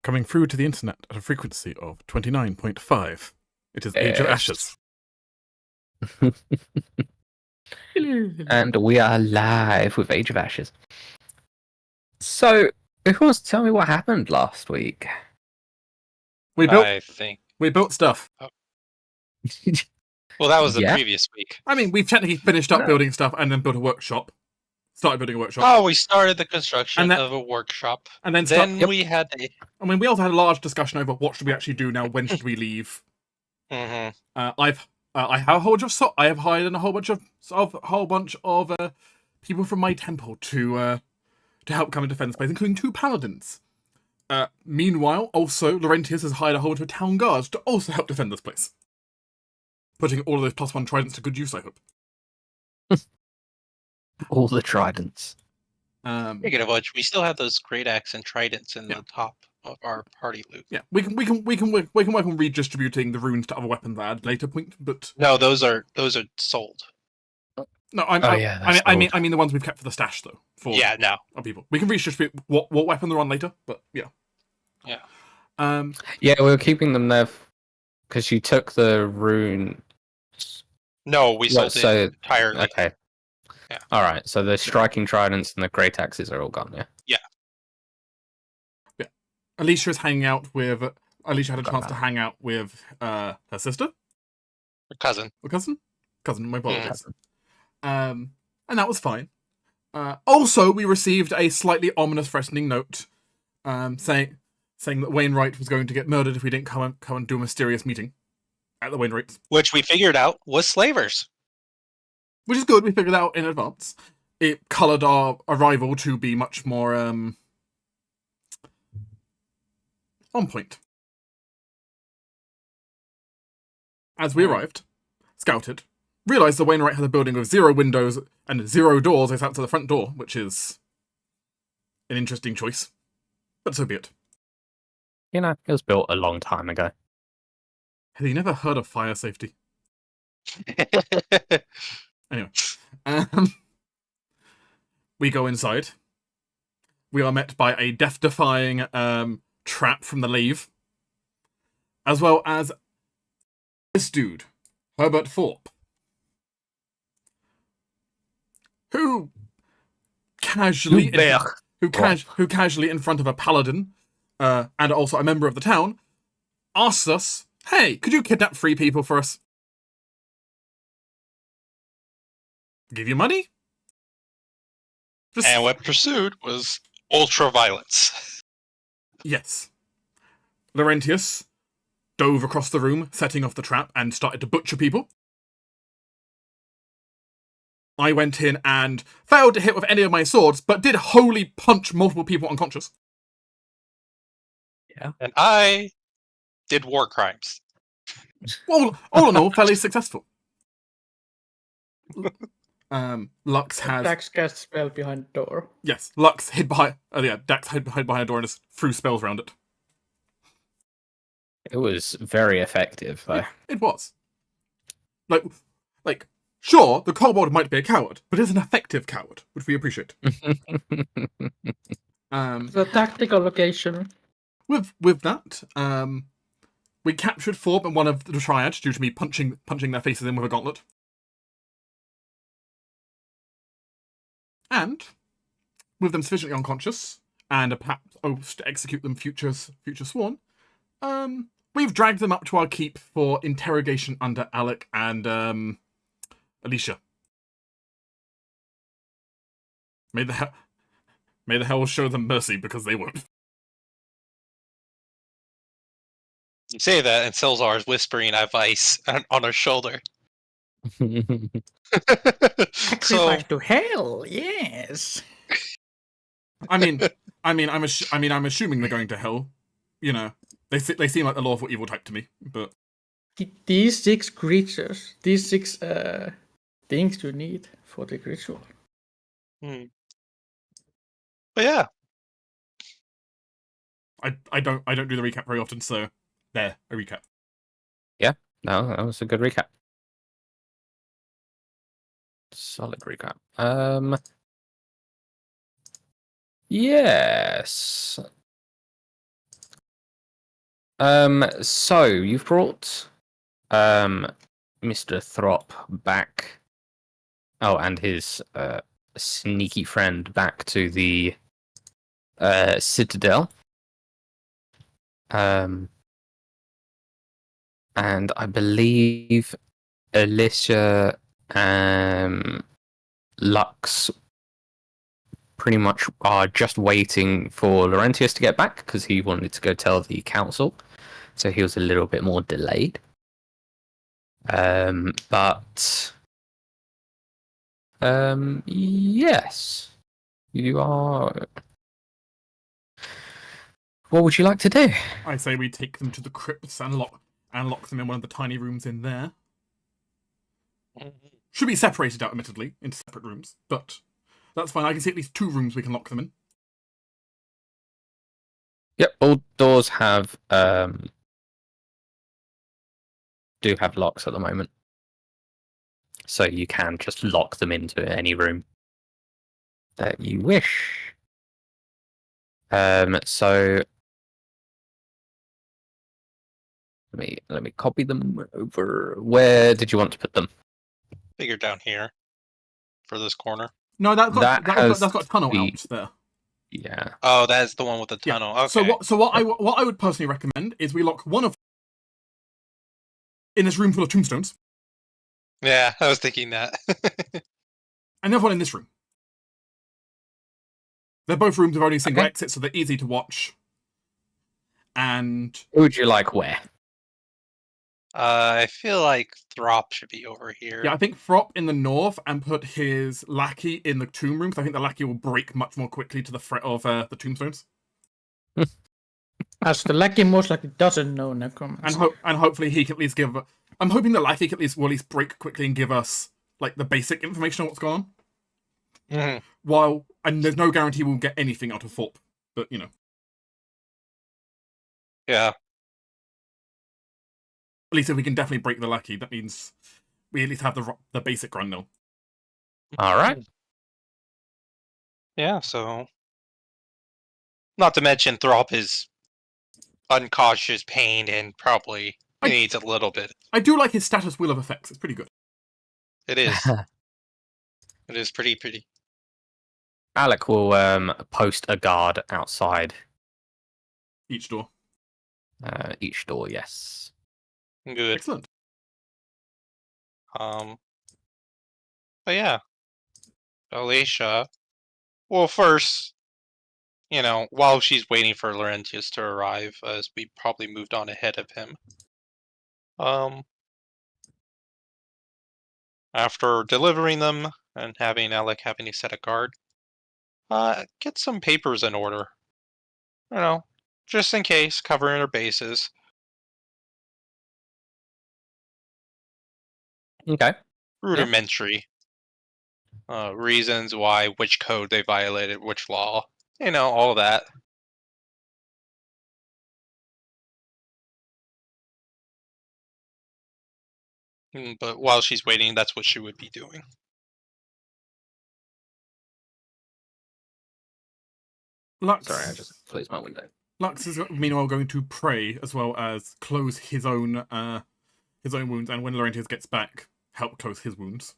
Coming through to the internet at a frequency of 29.5. It is Age of Ashes. And we are live with Age of Ashes. So, who wants to tell me what happened last week? We built stuff. Well, that was the Yeah. previous week. I mean, we've technically finished up building stuff and then built a workshop. Started building a workshop. Oh, we started the construction And then- of a workshop. And then we had a... I mean, we also had a large discussion over what should we actually do now, when should we leave. Mhm. I have a whole bunch of I have hired a whole bunch of people from my temple to help come and defend this place, including 2 paladins. Meanwhile, also Laurentius has hired a whole bunch of town guards to also help defend this place, putting all of those +1 tridents to good use, I hope. All the tridents. Speaking of which, we still have those great axe and tridents in the top of our party loot. Yeah, we can work on redistributing the runes to other weapons at a later point, but no, those are sold. No, I mean the ones we've kept for the stash though. For our people, we can redistribute what weapon they're on later, but yeah. Yeah, we were keeping them there because you took the rune. No, we sold it entirely. Okay. Yeah. All right. So the striking tridents and the great axes are all gone. Yeah. Yeah. Alicia is hanging out with. Alicia had a chance to hang out with her sister, Her cousin. My apologies. And that was fine. Also, we received a slightly ominous, threatening note, saying that Wainwright was going to get murdered if we didn't come and do a mysterious meeting at the Wainwrights. Which we figured out was slavers. Which is good. We figured out in advance. It coloured our arrival to be much more on point. As we arrived, scouted, realised the Wainwright had a building with 0 windows and 0 doors except to the front door, which is an interesting choice. But so be it. You know, it was built a long time ago. Have you never heard of fire safety? Anyway. We go inside. We are met by a death-defying trap from the Lave. As well as this dude, Herbert Thorpe. Who casually in front of a paladin, and also a member of the town, asks us, "Hey, could you kidnap 3 people for us? Give you money?" And what pursued was ultra-violence. Yes. Laurentius dove across the room, setting off the trap, and started to butcher people. I went in and failed to hit with any of my swords, but did wholly punch multiple people unconscious. Yeah. And I did war crimes. Well, all in all, fairly successful. Lux has... Dax cast spell behind the door. Yes, Lux hid behind... Dax hid behind a door and just threw spells around it. It was very effective, though. It was. Like, sure, the Kobold might be a coward, but is an effective coward, which we appreciate. The tactical location. With that, we captured Thorpe and one of the triads due to me punching their faces in with a gauntlet. And, with them sufficiently unconscious, and a perhaps oath to execute them future sworn, we've dragged them up to our keep for interrogation under Alec and Alicia. May the hell show them mercy, because they won't. You say that, and Selzar's whispering advice on her shoulder. Sacrifice to hell, yes. I'm assuming they're going to hell. You know, they seem like the lawful evil type to me, but These 6 creatures, these 6 things you need for the ritual. But yeah, I don't do the recap very often, so there, a recap. Yeah, no, that was a good recap. Solid recap. Yes. So you've brought Mr. Throp back. Oh, and his sneaky friend back to the Citadel. And I believe Alicia and Lux pretty much are just waiting for Laurentius to get back because he wanted to go tell the council. So he was a little bit more delayed. But yes, you are. What would you like to do? I say we take them to the crypts and lock them in one of the tiny rooms in there. Should be separated out, admittedly, into separate rooms, but that's fine. I can see at least 2 rooms we can lock them in. Yep, all doors have do have locks at the moment, so you can just lock them into any room that you wish. So let me copy them over. Where did you want to put them? Figure down here for this corner. No, that's got a tunnel the- out there. Yeah. Oh, that's the one with the tunnel. Yeah. Okay. So what I would personally recommend is we lock one of in this room full of tombstones, Yeah, I was thinking that. and the other one in this room. They're both rooms with only a single Okay. exit, so they're easy to watch. And Who would you like where? I feel like Throp should be over here. yeah, I think Throp in the north and put his lackey in the tomb room, because I think the lackey will break much more quickly to the threat of the tombstones. As the lackey most likely doesn't know necromancy. And hopefully he can at least give. I'm hoping the lackey will at least break quickly and give us like the basic information on what's going on. Mhm. And there's no guarantee we'll get anything out of Thorpe, but you know. Yeah. At least if we can definitely break the lackey, that means we at least have the basic run now. All right. Yeah, so. Not to mention Throp is uncautious, pained, and probably needs a little bit. I do like his status wheel of effects. It's pretty good. It is. It is pretty. Alec will post a guard outside Each door. each door. Yes. Good. Excellent. But yeah. Alicia. Well, first, while she's waiting for Laurentius to arrive, as we probably moved on ahead of him. After delivering them and having Alec having to set a guard, get some papers in order. Just in case, covering our bases. Okay. Rudimentary. Reasons why, which code they violated, which law. All that. But while she's waiting, that's what she would be doing. Lux. Sorry, I just closed my window. Lux is meanwhile going to pray as well as close his own wounds, and when Laurentius gets back, help close his wounds.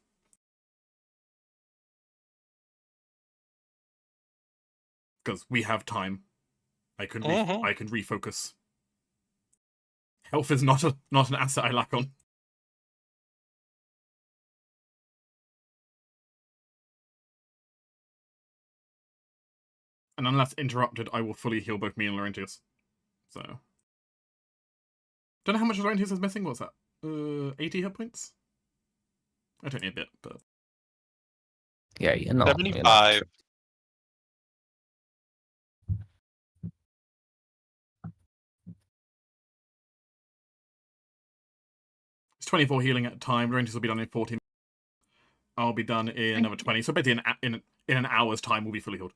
Because we have time. I can refocus. Health is not an asset I lack on. And unless interrupted, I will fully heal both me and Laurentius. So. Don't know how much Laurentius is missing. What's that? 80 hit points? I don't need a bit, but. Yeah, you're not. 75. It's 24 healing at a time. Laurentius will be done in 14. I'll be done in another 20. So basically in an hour's time, we'll be fully healed.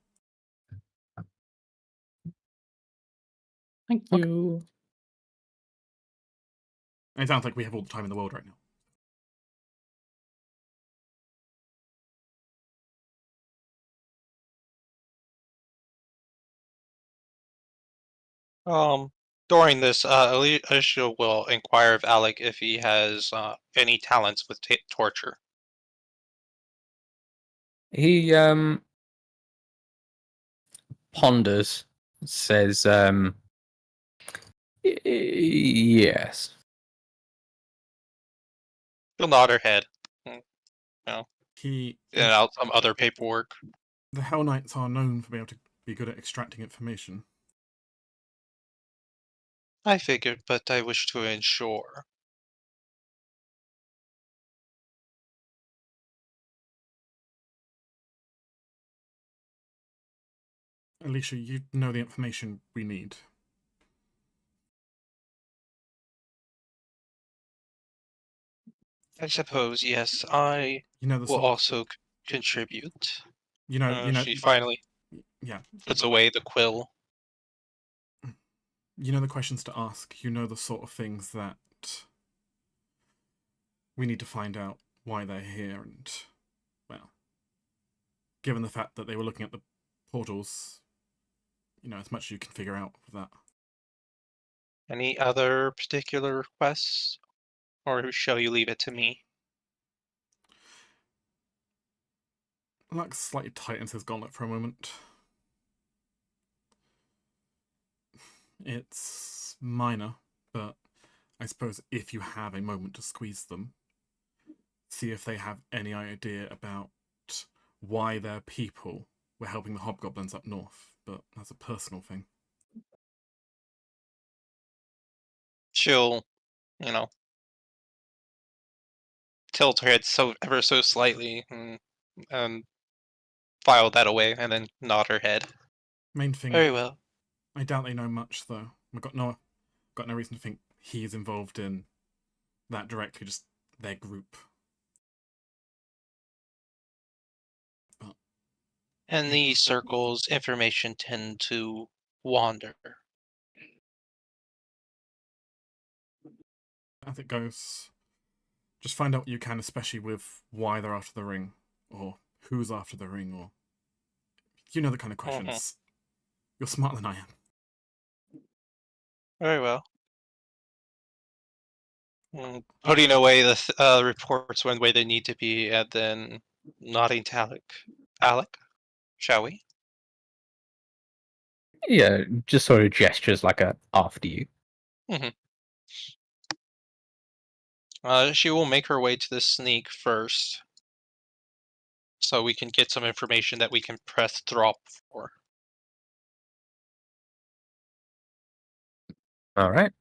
Thank you. And it sounds like we have all the time in the world right now. During this, Alicia will inquire of Alec if he has any talents with torture. He ponders, says, yes. She'll nod her head. He, And out some other paperwork. the Hell Knights are known for being able to be good at extracting information. I figured, but I wish to ensure. Alicia, you know the information we need. I suppose, yes. I You know the will sort also contribute. you know, She finally yeah. puts away the quill. You know the questions to ask. You know the sort of things that we need to find out why they're here, and, well, given the fact that they were looking at the portals, you know, as much as you can figure out with that. Any other particular requests? Or shall you leave it to me? Lux slightly tightens his gauntlet for a moment. It's minor, but I suppose if you have a moment to squeeze them, see if they have any idea about why their people were helping the hobgoblins up north, but that's a personal thing. She'll, tilt her head ever so slightly and file that away, and then nod her head. Main thing. Very well. I doubt they know much, though. I've got no reason to think he's involved in that directly. Just their group. But In these circles, information tend to wander. as it goes, just find out what you can, especially with why they're after the ring, or who's after the ring, or you know the kind of questions. You're smarter than I am. Very well. Putting away the reports one way they need to be, and then nodding to Alec. Alec, shall we? Yeah, just sort of gestures like a after you. She will make her way to the sneak first, so we can get some information that we can press drop for. All right.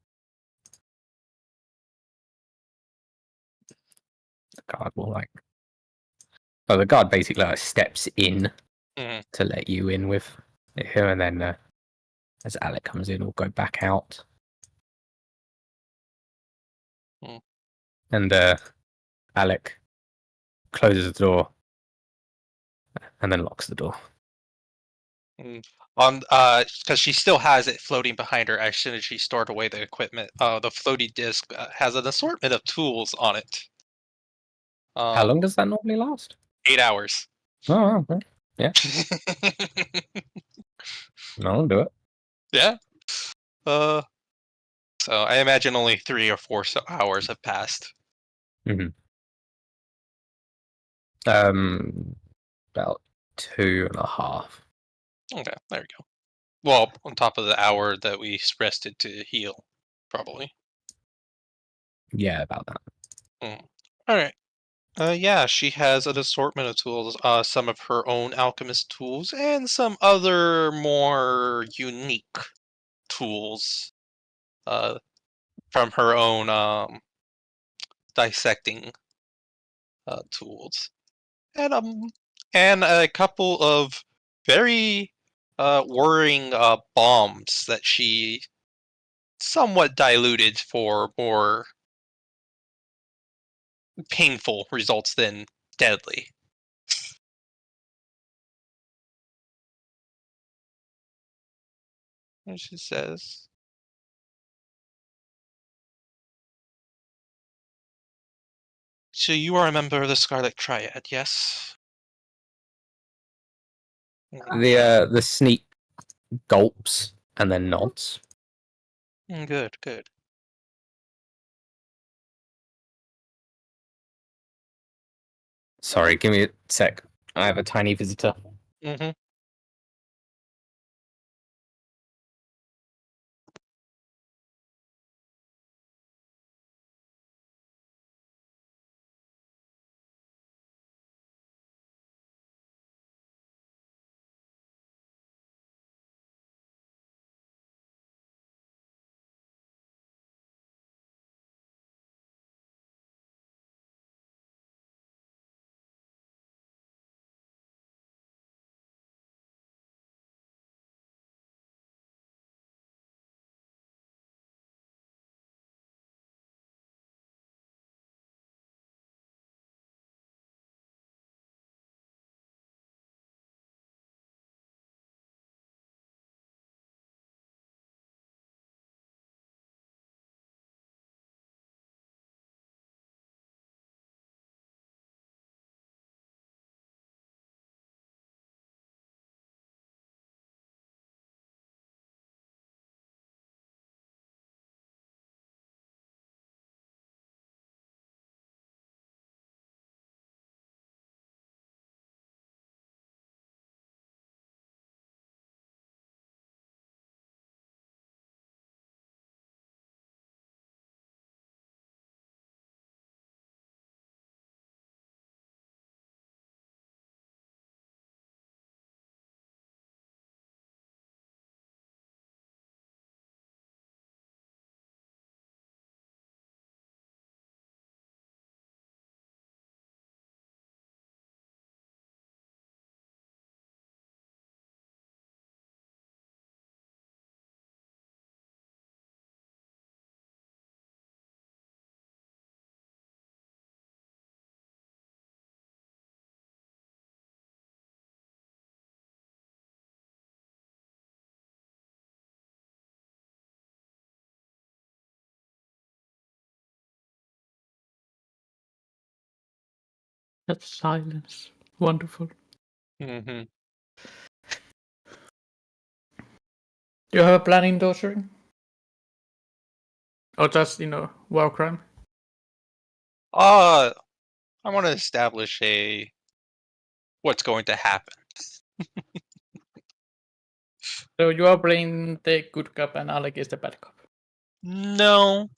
The guard will the guard basically steps in to let you in with here, and then as Alec comes in, we'll go back out. And Alec closes the door and then locks the door. Because she still has it floating behind her as soon as she stored away the equipment. The floaty disc has an assortment of tools on it. How long does that normally last? 8 hours. Oh, okay. Yeah. No, I'll do it. Yeah. So I imagine only 3 or 4 hours have passed. About 2.5. Okay, there we go. Well, on top of the hour that we rested to heal, probably. Yeah, about that. All right. Yeah, she has an assortment of tools. Some of her own alchemist tools, and some other more unique tools. From her own dissecting tools, and a couple of very worrying bombs that she somewhat diluted for more painful results than deadly. And she says, "So you are a member of the Scarlet Triad, yes?" The sneak gulps and then nods. Good, good. Sorry, give me a sec. I have a tiny visitor. Mm-hmm. That silence. Wonderful. Mm-hmm. Do you have a plan in torturing? Or just, war crime? I want to establish what's going to happen. So you are playing the good cop and Alec is the bad cop. No.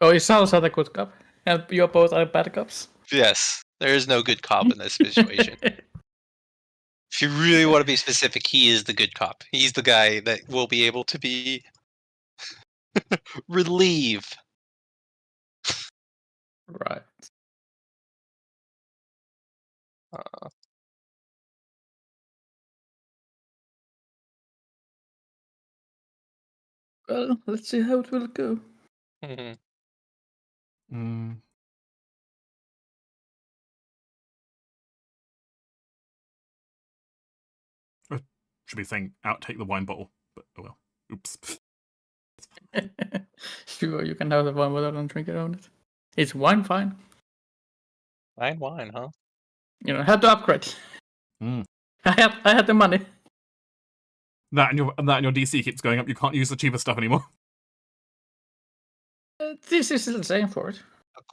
Oh, it sounds like the good cop. And you both are bad cops. Yes. There is no good cop in this situation. If you really want to be specific, he is the good cop. He's the guy that will be able to be relieve. Right. Well, let's see how it will go. Mhm. Mm. I should be saying outtake the wine bottle, but oh well. Oops. Sure, you can have the wine without drink it on it. It's wine fine. Fine wine, huh? Had to upgrade. Mm. I had the money. That and your DC keeps going up. You can't use the cheaper stuff anymore. This is still the same for it.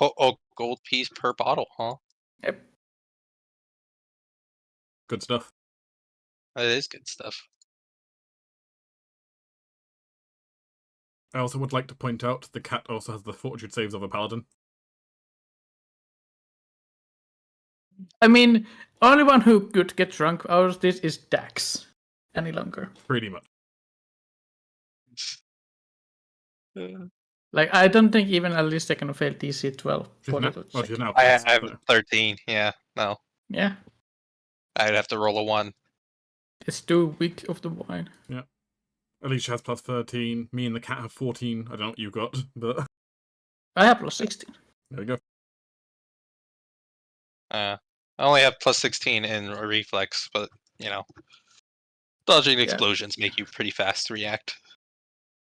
A gold piece per bottle, huh? Yep. Good stuff. That is good stuff. I also would like to point out the cat also has the fortitude saves of a paladin. I mean, only one who could get drunk out of this is Dax. Any longer. Pretty much. Like, I don't think even Alicia can fail DC 12. She's now I plus, have so. 13. Yeah, no. Yeah, I'd have to roll a 1. it's too weak of the wine. Yeah. Alicia has plus 13. Me and the cat have 14. I don't know what you got, but I have plus 16. there we go. I only have plus 16 in a reflex, but, dodging explosions make you pretty fast to react.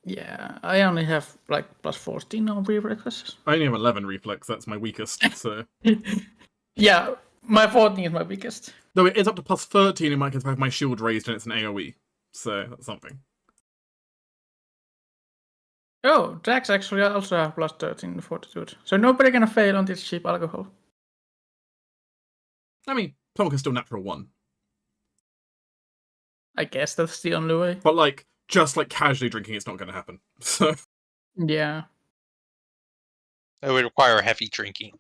Yeah, I only have like plus 14 on reflexes. I only have 11 reflex. That's my weakest, so. Yeah, my 14 is my weakest. Though it is up to plus 13 in my case if I have my shield raised and it's an AoE. So that's something. Oh, Drax actually also have plus 13 fortitude. So nobody can fail on this cheap alcohol. I mean, someone can still natural 1. I guess that's the only way. But, like, just, like, casually drinking, it's not going to happen. So, Yeah. It would require heavy drinking.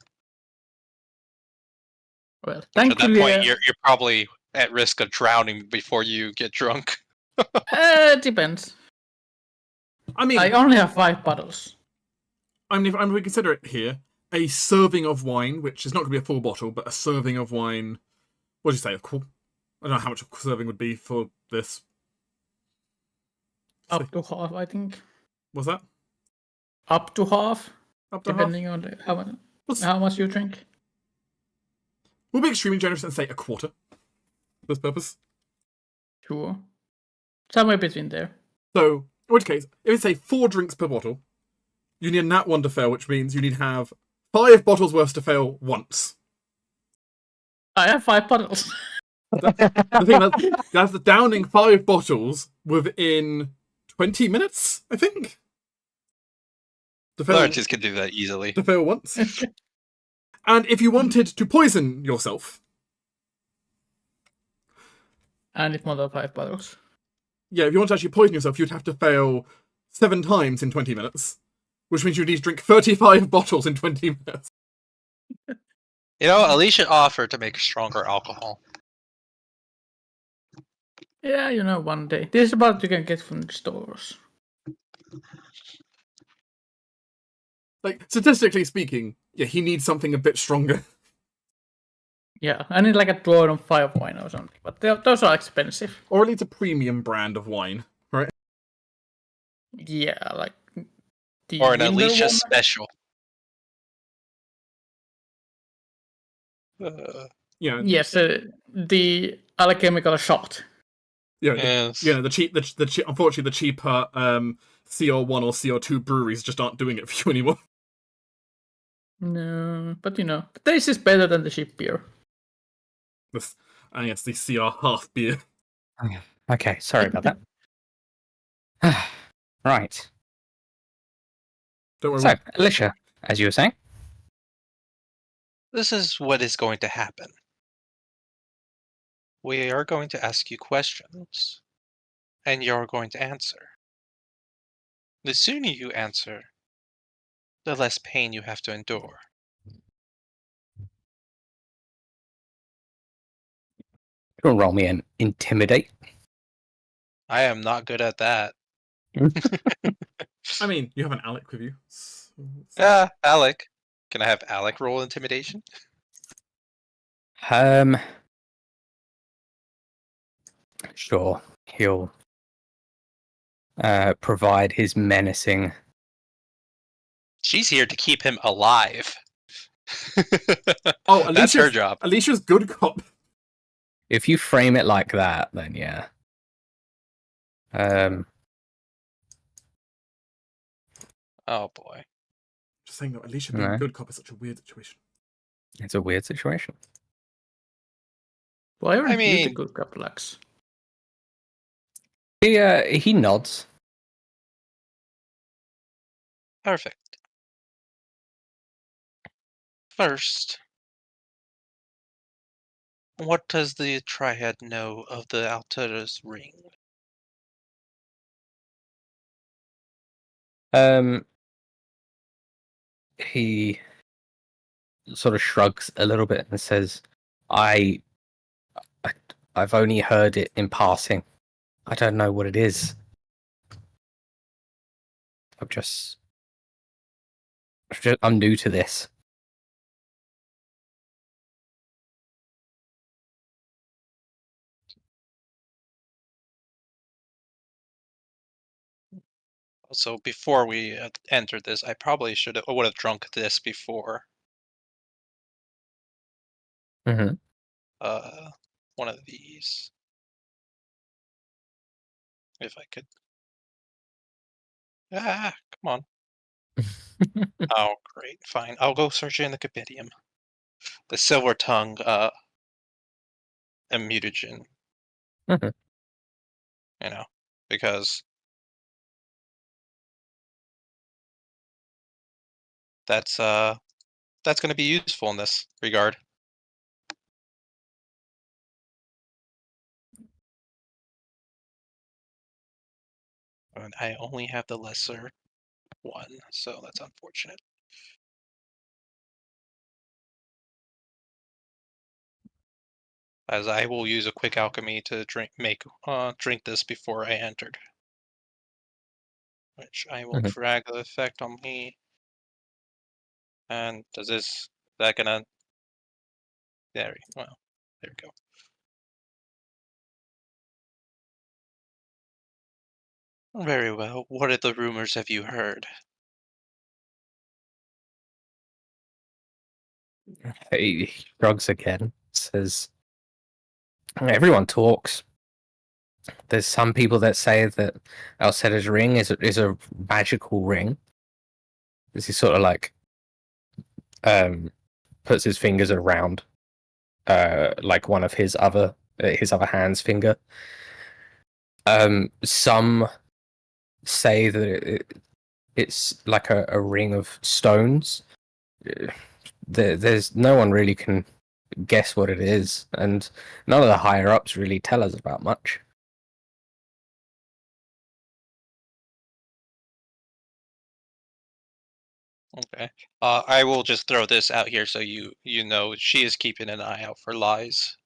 Well, Which at that thankfully, point, you're probably at risk of drowning before you get drunk. depends. I mean, I only have 5 bottles. I mean, if we consider it here, a serving of wine, which is not going to be a full bottle, but a serving of wine. What did you say? I don't know how much a serving would be for this. Up to half, I think. Was that? Up to half, Up to half? depending on how much you drink. We'll be extremely generous and say a quarter for this purpose. Sure. Somewhere between there. So, in which case, if it's say 4 drinks per bottle, you need a nat 1 to fail, which means you need to have 5 bottles worth to fail once. I have 5 bottles. The thing that's the downing 5 bottles within 20 minutes, I think. Laurentius can do that easily. To fail once. And if you wanted to poison yourself, And it's more than 5 bottles. yeah, if you want to actually poison yourself, you'd have to fail 7 times in 20 minutes, which means you'd need to drink 35 bottles in 20 minutes. You know, Alicia offered to make stronger alcohol. Yeah, you know, one day. This is about you can get from the stores. Like, statistically speaking, yeah, he needs something a bit stronger. Yeah, I need like a drawer on 5 wine or something. But those are expensive. Or at least a premium brand of wine, right? Yeah, like the Or an winter Alicia one. special. Yeah. Yes, the alchemical shot. Yeah, Yes. the cheap, unfortunately, the cheaper CR1 or CR2 breweries just aren't doing it for you anymore. No, but you know, the taste is better than the cheap beer. I guess the CR half beer. Okay, sorry about that. Right. Don't worry. So, Alicia, as you were saying. This is what is going to happen. We are going to ask you questions, and you're going to answer. The sooner you answer, the less pain you have to endure. You'll roll me an intimidate. I am not good at that. I mean, you have an Alec with you. Alec. Can I have Alec roll intimidation? Sure. He'll provide his menacing. She's here to keep him alive. Oh, That's her job. Alicia's good cop. If you frame it like that, then yeah. Oh boy. Just saying that Alicia being No. good cop is such a weird situation. It's a weird situation. Why aren't you the mean- good cop, Lex? He nods. Perfect. First, what does the Triad know of the Altera's ring? He sort of shrugs a little bit and says, I've only heard it in passing. I don't know what it is. I'm new to this. So before we entered this, I probably would have drunk this before. Mm-hmm. One of these. If I could. Ah, come on. Oh, great. Fine. I'll go search in the compendium. The Silver Tongue, mutagen. Mhm. You know, because that's going to be useful in this regard. And I only have the lesser one, so that's unfortunate. As I will use a quick alchemy to drink this before I entered. Which I will drag the effect on me. And is that gonna... There we go. Very well. What are the rumors have you heard? He shrugs again, says, everyone talks. There's some people that say that Alcetta's ring is a magical ring. This is sort of like puts his fingers around like one of his other hand's finger. Some say that it's like a ring of stones. There's no one really can guess what it is, and none of the higher ups really tell us about much. Okay. I will just throw this out here so you know she is keeping an eye out for lies,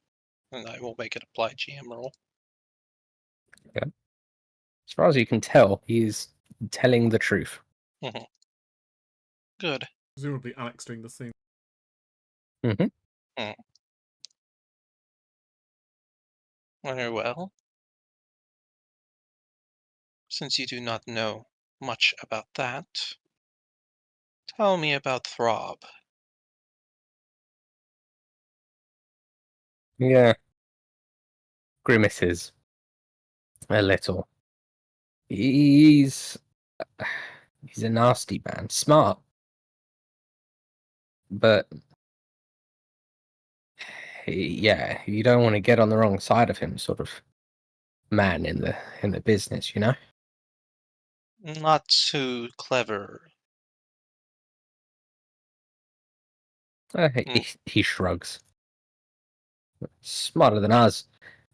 and I will make it apply GM roll. Yeah. As far as you can tell, he's telling the truth. Mm-hmm. Good. Presumably, Alex doing the same. Mm-hmm. Very well. Since you do not know much about that, tell me about Throb. Yeah. Grimaces a little. He's a nasty man. Smart. But yeah, you don't want to get on the wrong side of him, sort of man in the business, you know? Not too clever. He shrugs. Smarter than us,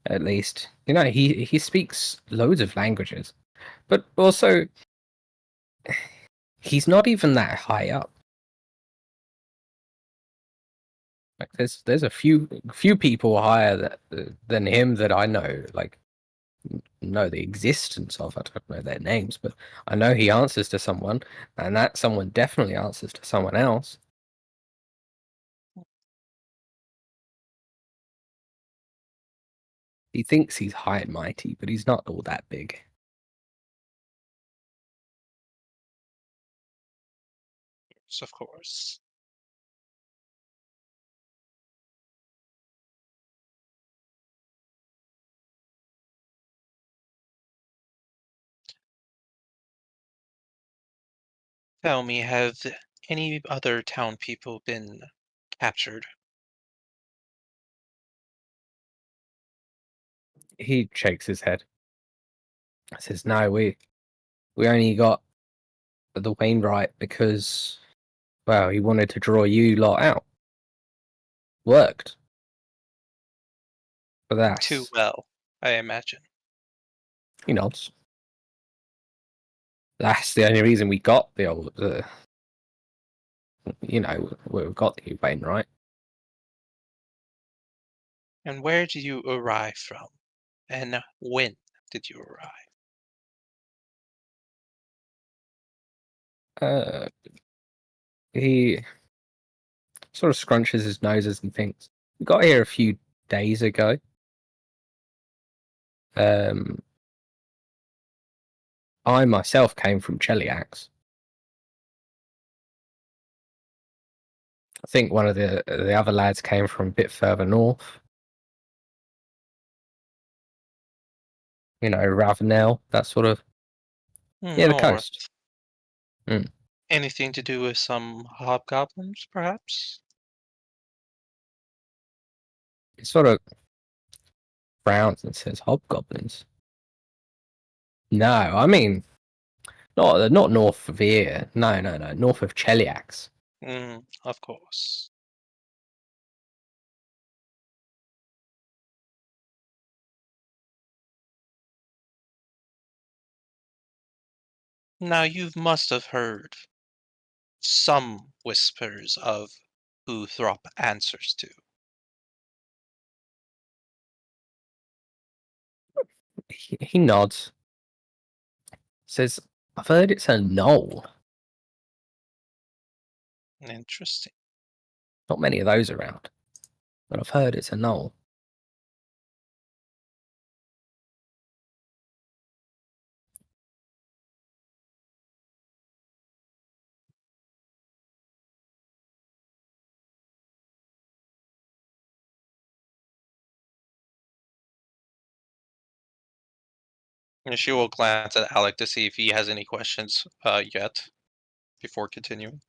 at least. You know, he speaks loads of languages. But also, he's not even that high up. Like there's a few people higher than him that I know the existence of. I don't know their names, but I know he answers to someone, and that someone definitely answers to someone else. He thinks he's high and mighty, but he's not all that big. Yes, of course. Tell me, have any other town people been captured? He shakes his head. Says, "No, we only got the Wainwright because, well, he wanted to draw you lot out. Worked. But that's..." Too well, I imagine. He nods. That's the only reason we got the old, we've got the Wainwright. And where did you arrive from? And when did you arrive? He sort of scrunches his nose as he thinks. We got here a few days ago. I myself came from Cheliax. I think one of the other lads came from a bit further north. You know, Ravenel, that sort of... Yeah, the coast. Anything to do with some hobgoblins, perhaps? He sort of frowns and says, "Hobgoblins? No, I mean, not north of here. No, north of Cheliax. Of course. Now you must have heard some whispers of who Throp answers to. He nods. Says, I've heard it's a knoll. Interesting. Not many of those around. But I've heard it's a knoll. And she will glance at Alec to see if he has any questions yet before continuing.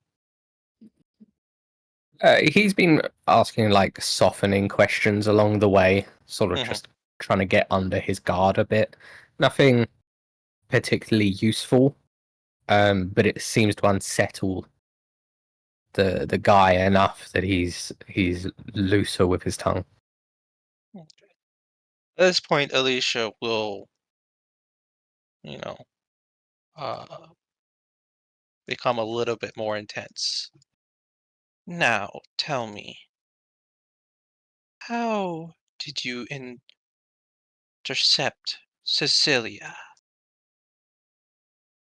He's been asking like softening questions along the way, sort of Mhm. just trying to get under his guard a bit. Nothing particularly useful, but it seems to unsettle the guy enough that he's looser with his tongue. Okay. At this point, Alicia will, you know, uh, become a little bit more intense. Now, tell me, how did you intercept Cecilia,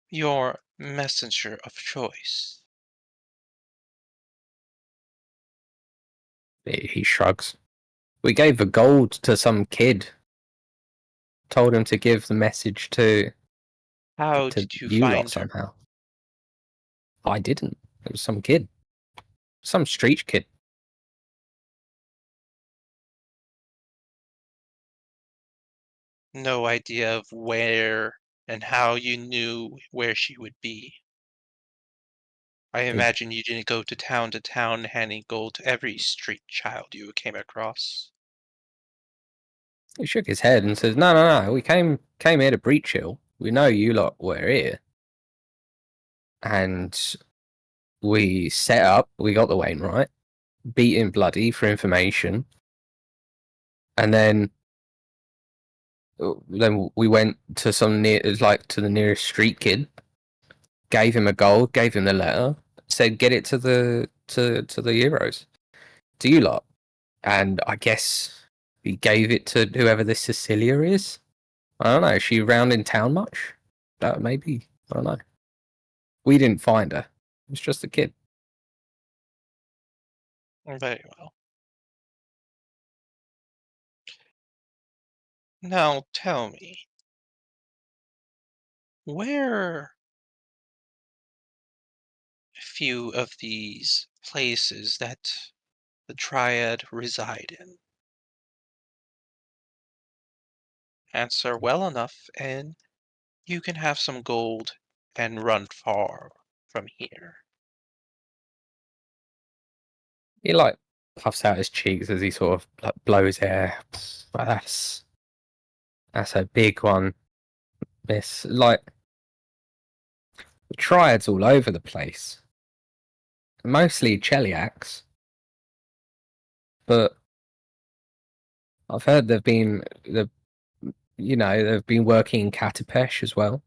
your messenger of choice? He shrugs. We gave the gold to some kid. Told him to give the message to How did you you lot find her? somehow. I didn't. It was some kid. Some street kid. No idea of where and how you knew where she would be. I imagine you didn't go to town handing gold to every street child you came across. He shook his head and says, No. We came here to Breach Hill. We know you lot were here. And we set up, we got the Wainwright, beating bloody for information. And then we went to to the nearest street kid, gave him a gold, gave him the letter, said get it to the heroes, to you lot. And I guess he gave it to whoever this Cecilia is. I don't know. Is she around in town much? Maybe. I don't know. We didn't find her. It was just a kid. Very well. Now tell me, where a few of these places that the Triad reside in? Answer well enough, and you can have some gold and run far from here. He like puffs out his cheeks as he sort of like blows air. But that's a big one. Miss like the triads all over the place. Mostly Cheliacs, but I've heard they've been working in Katapesh as well.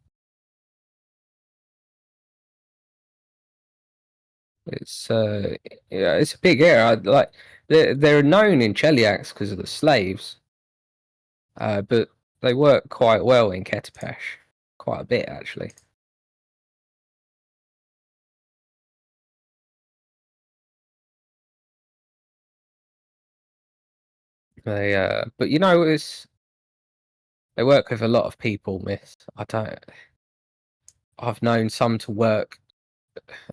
It's yeah, it's a big area. Like they're known in Cheliax because of the slaves, but they work quite well in Katapesh, quite a bit actually. But they work with a lot of people, Miss. I've known some to work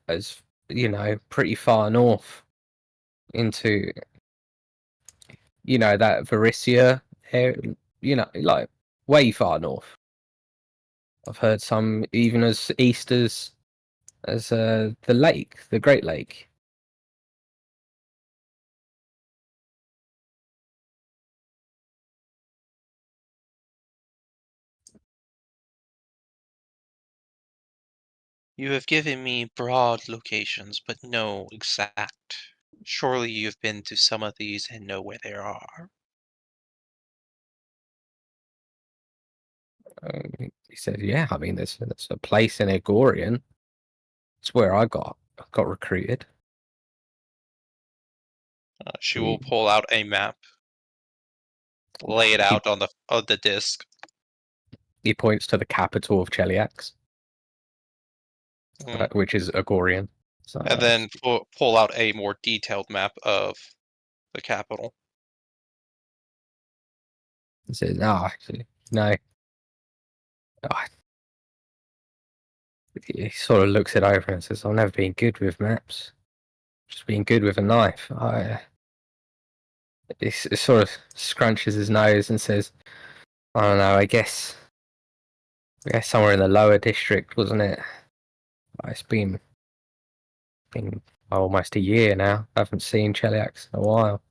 as pretty far north into that Varicia area, like way far north. I've heard some even as east as the lake, the Great Lake. You have given me broad locations, but no exact. Surely you've been to some of these and know where they are. He said, "Yeah, I mean, there's a place in Agorian. It's where I got recruited." She will pull out a map, lay it out on the disc. He points to the capital of Cheliax, which is Agorian. So, and then pull out a more detailed map of the capital. he says, "No, actually, no." Oh. He sort of looks it over and says, "I've never been good with maps. Just been good with a knife." He sort of scrunches his nose and says, "I don't know. I guess somewhere in the lower district, wasn't it? It's been almost a year now. I haven't seen Cheliax in a while."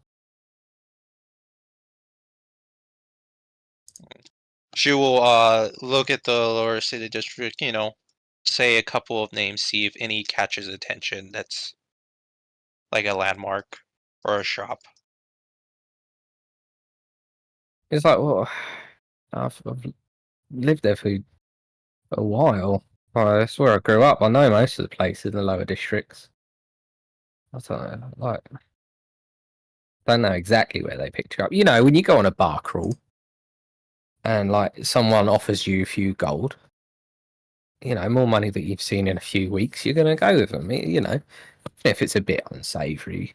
She will look at the lower city district, say a couple of names, see if any catches attention that's like a landmark or a shop. It's like, well, I've lived there for a while. That's where I grew up. I know most of the places in the lower districts. I don't know, don't know exactly where they picked you up. You know, when you go on a bar crawl and like someone offers you a few gold, more money that you've seen in a few weeks, you're gonna go with them. If it's a bit unsavoury,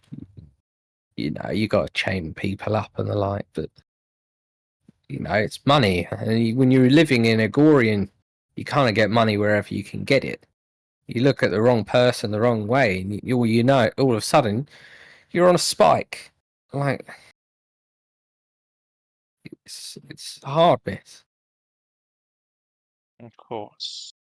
you got to chain people up and the like. But it's money, and when you're living in Agorian, you kind of get money wherever you can get it. You look at the wrong person the wrong way, and all of a sudden, you're on a spike. Like, it's a hard bit. Of course.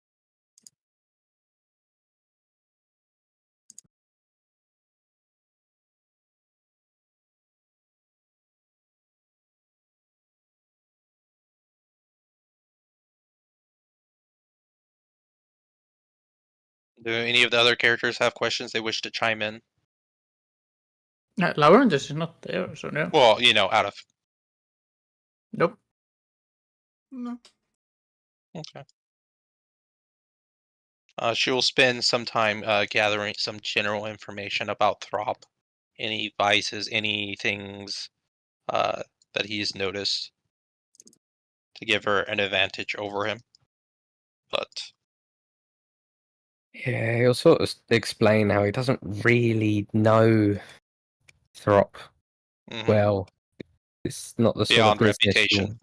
Do any of the other characters have questions they wish to chime in? Laurentius is not there, so no. Well, out of... Nope. No. Okay. She will spend some time gathering some general information about Throp. Any vices, any things that he's noticed to give her an advantage over him. But Yeah, he'll sort of explain how he doesn't really know Throp well. It's not the sort beyond of business reputation.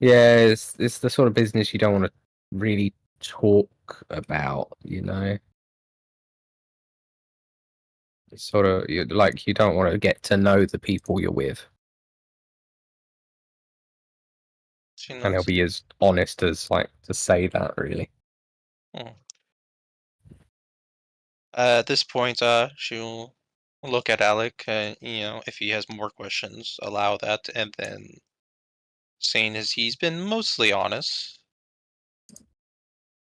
Yeah, it's the sort of business you don't want to really talk about, It's sort of you don't want to get to know the people you're with, She and he'll knows. be as honest as to say that really. At this point, she'll look at Alec, if he has more questions, allow that, and then, seeing as he's been mostly honest,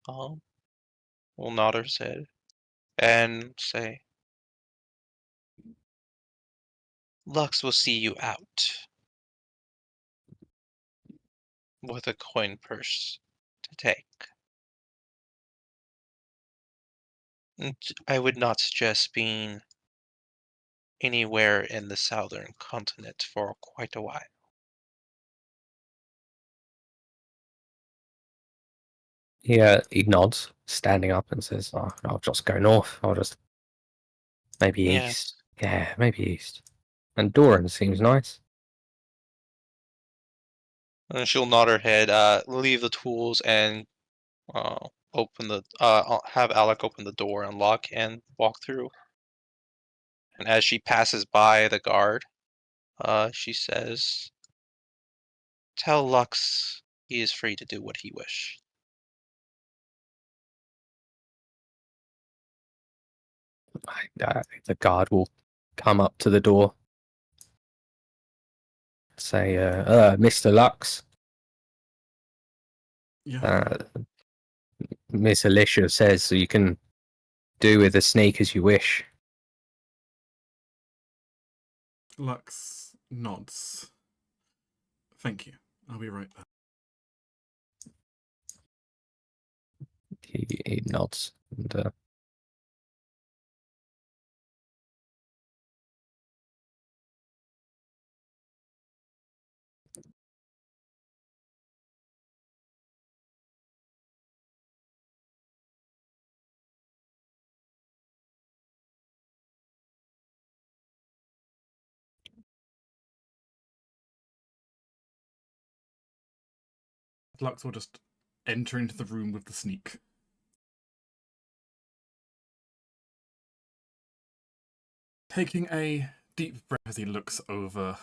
will nod her head and say, Lux will see you out with a coin purse to take. And I would not suggest being anywhere in the southern continent for quite a while. He nods, standing up, and says, "I'll just go north. I'll just maybe east. Yeah, maybe east." And Doran seems nice. And she'll nod her head, leave the tools, and have Alec open the door, unlock, and walk through. And as she passes by the guard, she says, "Tell Lux he is free to do what he wishes." The guard will come up to the door, say, "Mr. Lux." Yeah. Miss Alicia says, so you can do with a snake as you wish. Lux nods. Thank you. I'll be right back. He nods. And, Lux will just enter into the room with the sneak. Taking a deep breath as he looks over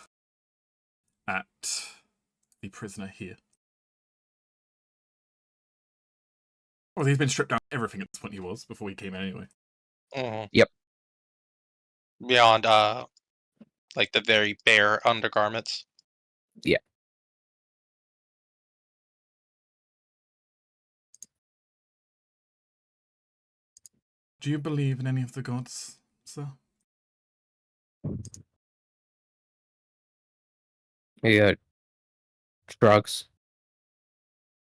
at the prisoner here. Well, he's been stripped down everything at this point he was, before he came in anyway. Mhm. Yep. Beyond, like the very bare undergarments. Yeah. Do you believe in any of the gods, sir? He shrugs.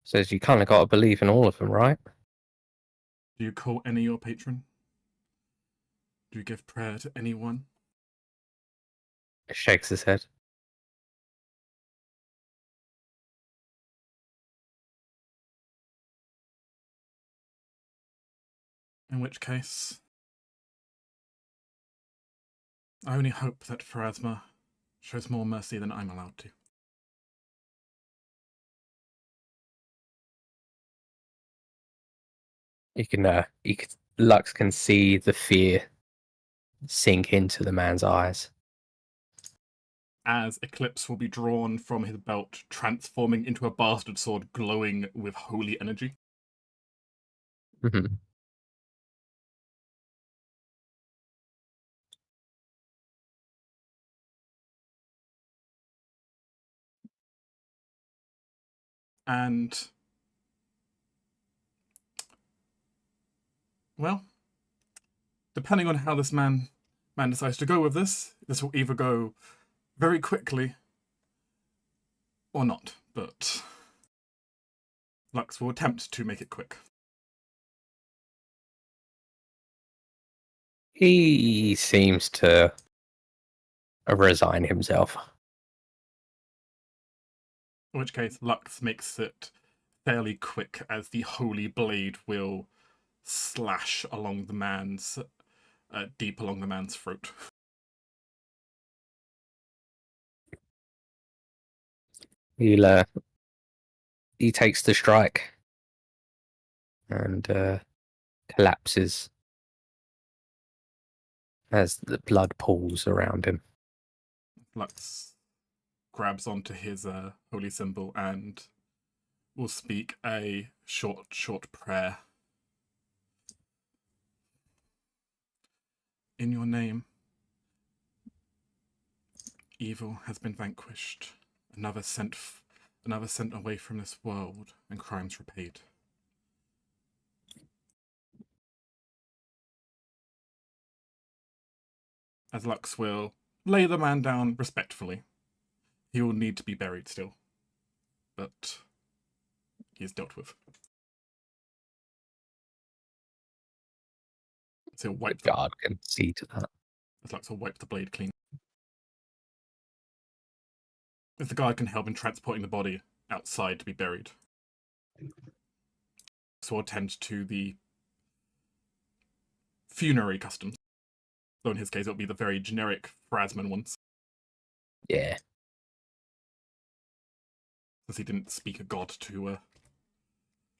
Says you kind of got to believe in all of them, right? Do you call any your patron? Do you give prayer to anyone? Shakes his head. In which case, I only hope that Pharasma shows more mercy than I'm allowed to. Lux can see the fear sink into the man's eyes. As Eclipse will be drawn from his belt, transforming into a bastard sword glowing with holy energy. Mm-hmm. And, well, depending on how this man decides to go with this will either go very quickly or not, but Lux will attempt to make it quick. He seems to resign himself. In which case, Lux makes it fairly quick as the holy blade will slash along the man's, deep along the man's throat. He takes the strike and collapses as the blood pools around him. Lux grabs onto his holy symbol and will speak a short prayer. In your name, evil has been vanquished, another sent away from this world, and crimes repaid. As Lux will lay the man down respectfully. He will need to be buried still, but he is dealt with. So he'll wipe The guard can see to that. As Lux will wipe the blade clean. If the guard can help in transporting the body outside to be buried. So we'll attend to the funerary customs. Though in his case, it'll be the very generic Phrasman ones, Yeah. since he didn't speak a god to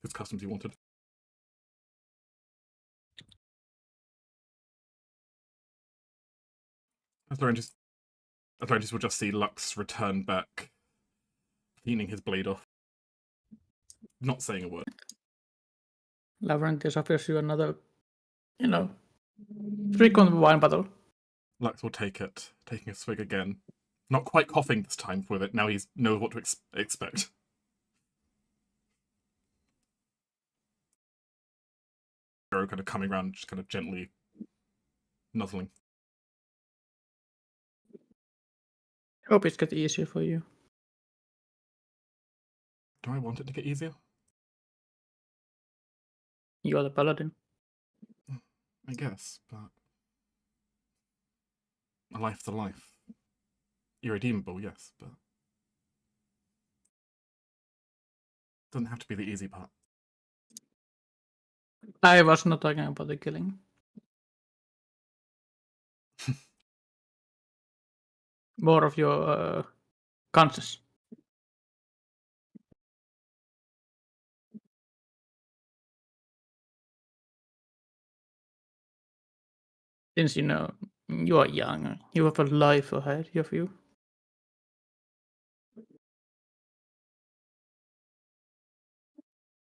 his customs he wanted. As Laurentius will just see Lux return back, cleaning his blade off, not saying a word. Laurentius offers you another, frequent wine bottle. Lux will take it, taking a swig again. Not quite coughing this time with it, now he knows what to expect. kind of coming around, just kind of gently nuzzling. Hope it gets easier for you. Do I want it to get easier? You're the Paladin. I guess, but a life's a life. Irredeemable, yes, but doesn't have to be the easy part. I was not talking about the killing. More of your conscience. Since you know you are young, you have a life ahead of you.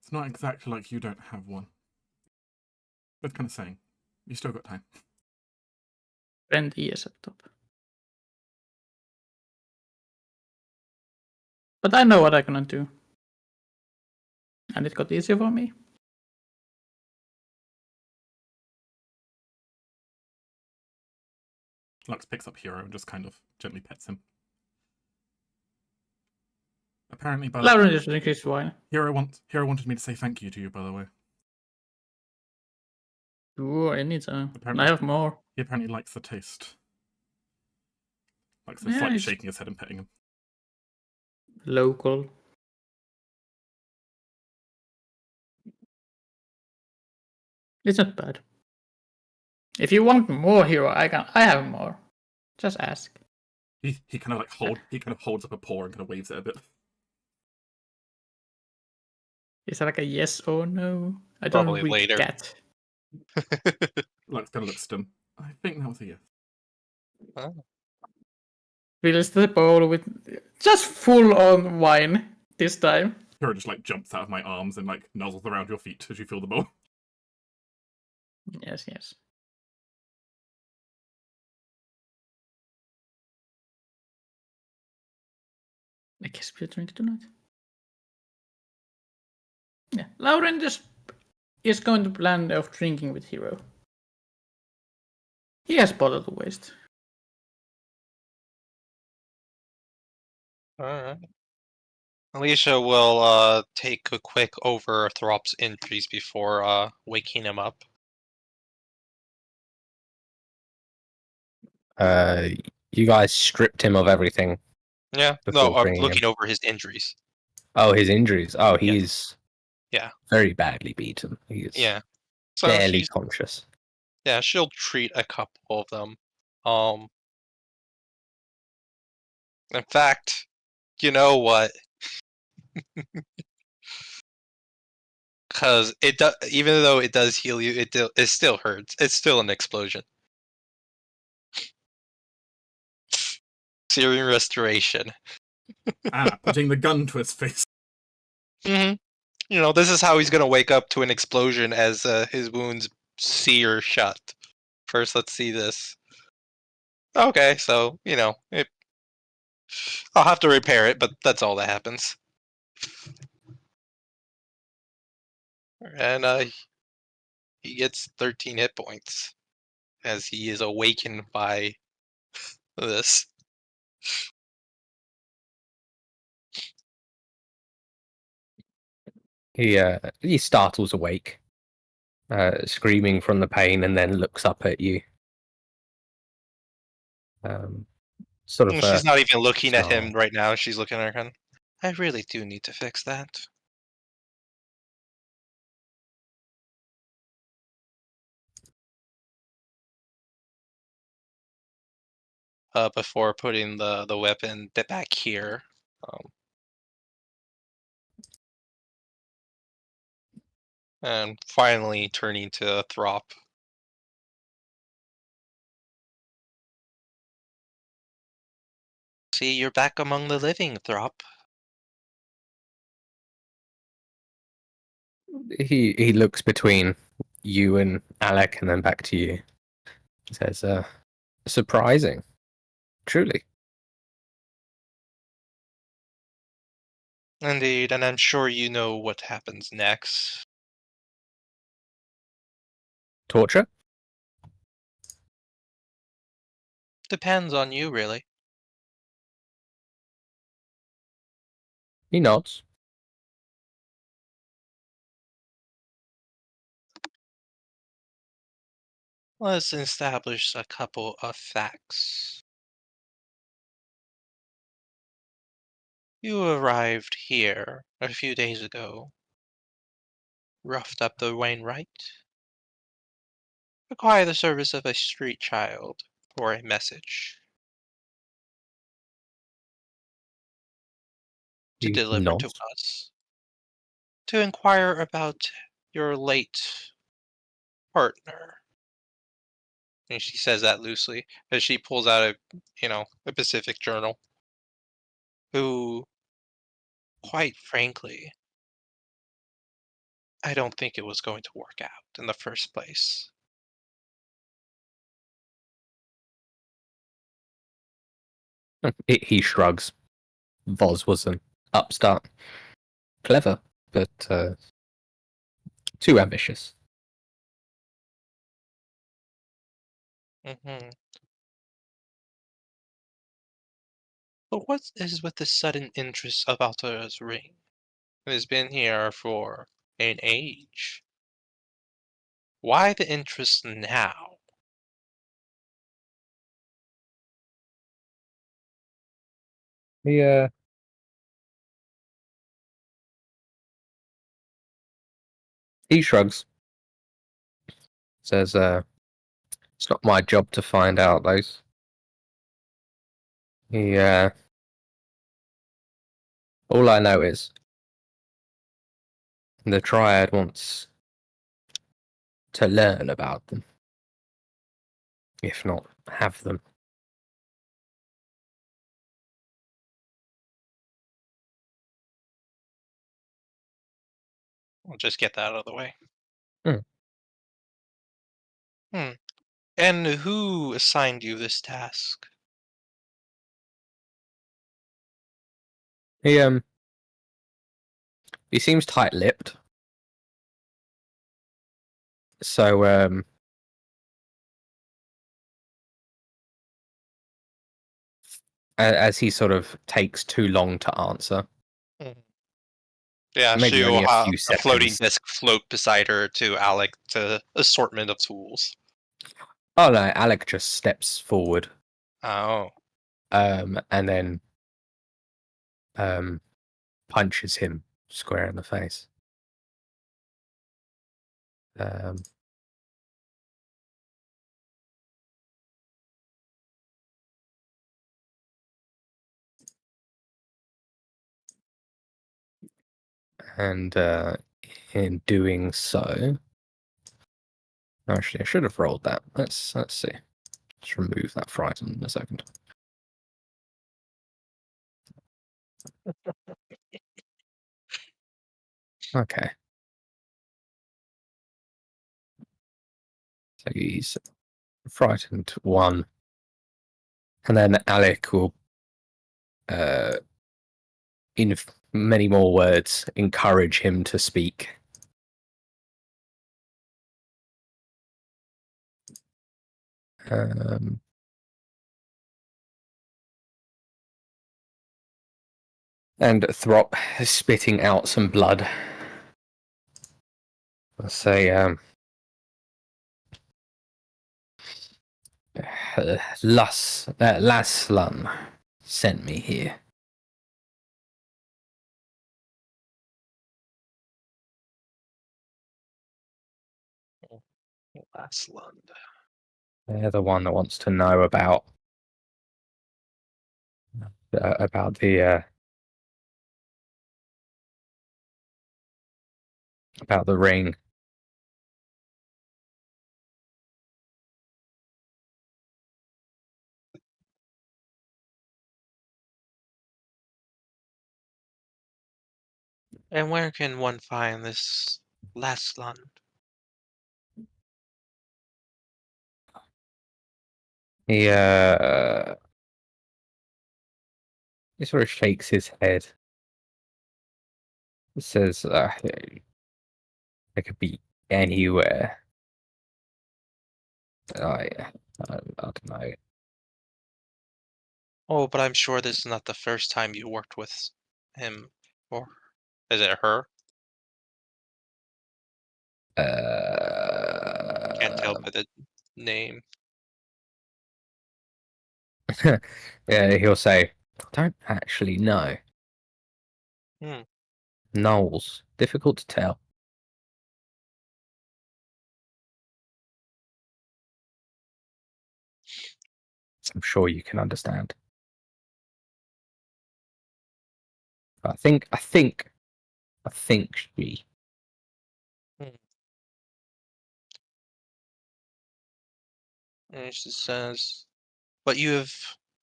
It's not exactly like you don't have one. But kind of saying, you still got time. 20 years at top. But I know what I'm gonna do. And it got easier for me. Lux picks up Hero and just kind of gently pets him. Apparently, by the Lauren just drinks his wine. Hero wanted me to say thank you to you, by the way. Ooh, anytime. Apparently- I have more. He apparently likes the taste. Likes Yeah, slightly it's- shaking his head and petting him. Local. It's not bad. If you want more hero, I have more. Just ask. He kind of holds up a paw and kind of waves it a bit. Is that like a yes or no? I don't Probably read later. cat. Lux kind of looks at him. I think that was a yes. Fills the bowl with just full on wine this time. Hero just like jumps out of my arms and like nuzzles around your feet as you feel the bowl. Yes, yes. I guess we're drinking tonight. Yeah, Lauren just is going to plan of drinking with Hero. He has bottle to waste. Alright. Alicia will take a quick over Throp's injuries before waking him up. You guys stripped him of everything. Yeah, Before no, I'm bringing looking him. over his injuries. Oh, his injuries. Oh, Yeah. he's Yeah. very badly beaten. He is Yeah. So barely she's, conscious. yeah, she'll treat a couple of them. In fact, you know what? Because it does, even though it does heal you, it still hurts. It's still an explosion. Searing restoration. Putting the gun to his face. You know, this is how he's gonna wake up to an explosion as his wounds sear shut. First, let's see this. Okay, so you know, I'll have to repair it, but that's all that happens. And he gets 13 hit points as he is awakened by this. He startles awake, screaming from the pain, and then looks up at you. Sort of. She's not even looking at him snarl. right now. She's looking at her. I really do need to fix that. Before putting the weapon back here. And finally turning to Throp. See, you're back among the living, Throp. He looks between you and Alec, and then back to you. He says, "Surprising, truly." Indeed, and I'm sure you know what happens next. Torture? Depends on you, really. He nods. Let's establish a couple of facts. You arrived here a few days ago, roughed up the Wainwright, require the service of a street child for a message to He deliver to nods. us, to inquire about your late partner. And she says that loosely as she pulls out a Pacific journal, who, quite frankly, I don't think it was going to work out in the first place. He shrugs. Voz was an upstart. Clever, but too ambitious. Hmm. But what is with the sudden interest of Altara's ring? It has been here for an age. Why the interest now? He he shrugs. Says, it's not my job to find out those. He all I know is the Triad wants to learn about them, if not have them. I'll just get that out of the way. Hmm. And who assigned you this task? He seems tight-lipped. So as he sort of takes too long to answer. Yeah, Maybe she only will a have few a floating seconds. disc float beside her to Alec to assortment of tools. Oh no, Alec just steps forward, Oh. and then punches him square in the face. And in doing so, actually, I should have rolled that. Let's see. Let's remove that frighten in a second. Okay. So he's frightened 1, and then Alec will, in many more words, encourage him to speak. And Throp is spitting out some blood. I'll say, Laslan sent me here. Lasland. They're the one that wants to know about the about the ring. And where can one find this Lasland? He sort of shakes his head. He says, "It could be anywhere. I don't know. Oh, but I'm sure this is not the first time you worked with him. Or is it her? Can't tell by the name. Yeah, he'll say, I don't actually know. Hmm. Knowles. Difficult to tell. I'm sure you can understand. I think she. And she says, but you have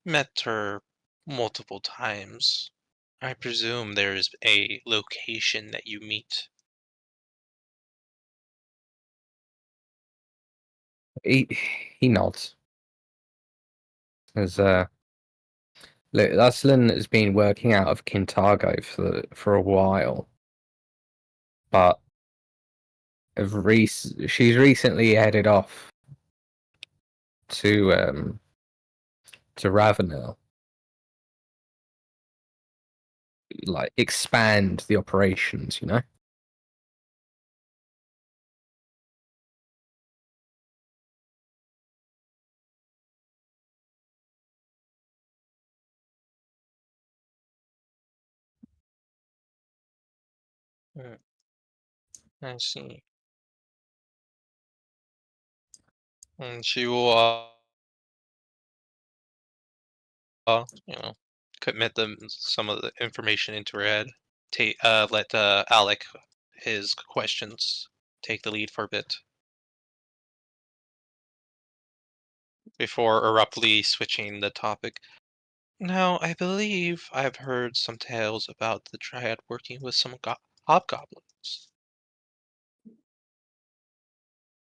met her multiple times. I presume there is a location that you meet. He nods. As look, Aslan has been working out of Kintargo for a while, but she's recently headed off to Ravenel, like expand the operations, you know. I see. And she will, commit some of the information into her head. Let Alec his questions take the lead for a bit before abruptly switching the topic. Now, I believe I've heard some tales about the Triad working with some hobgoblins.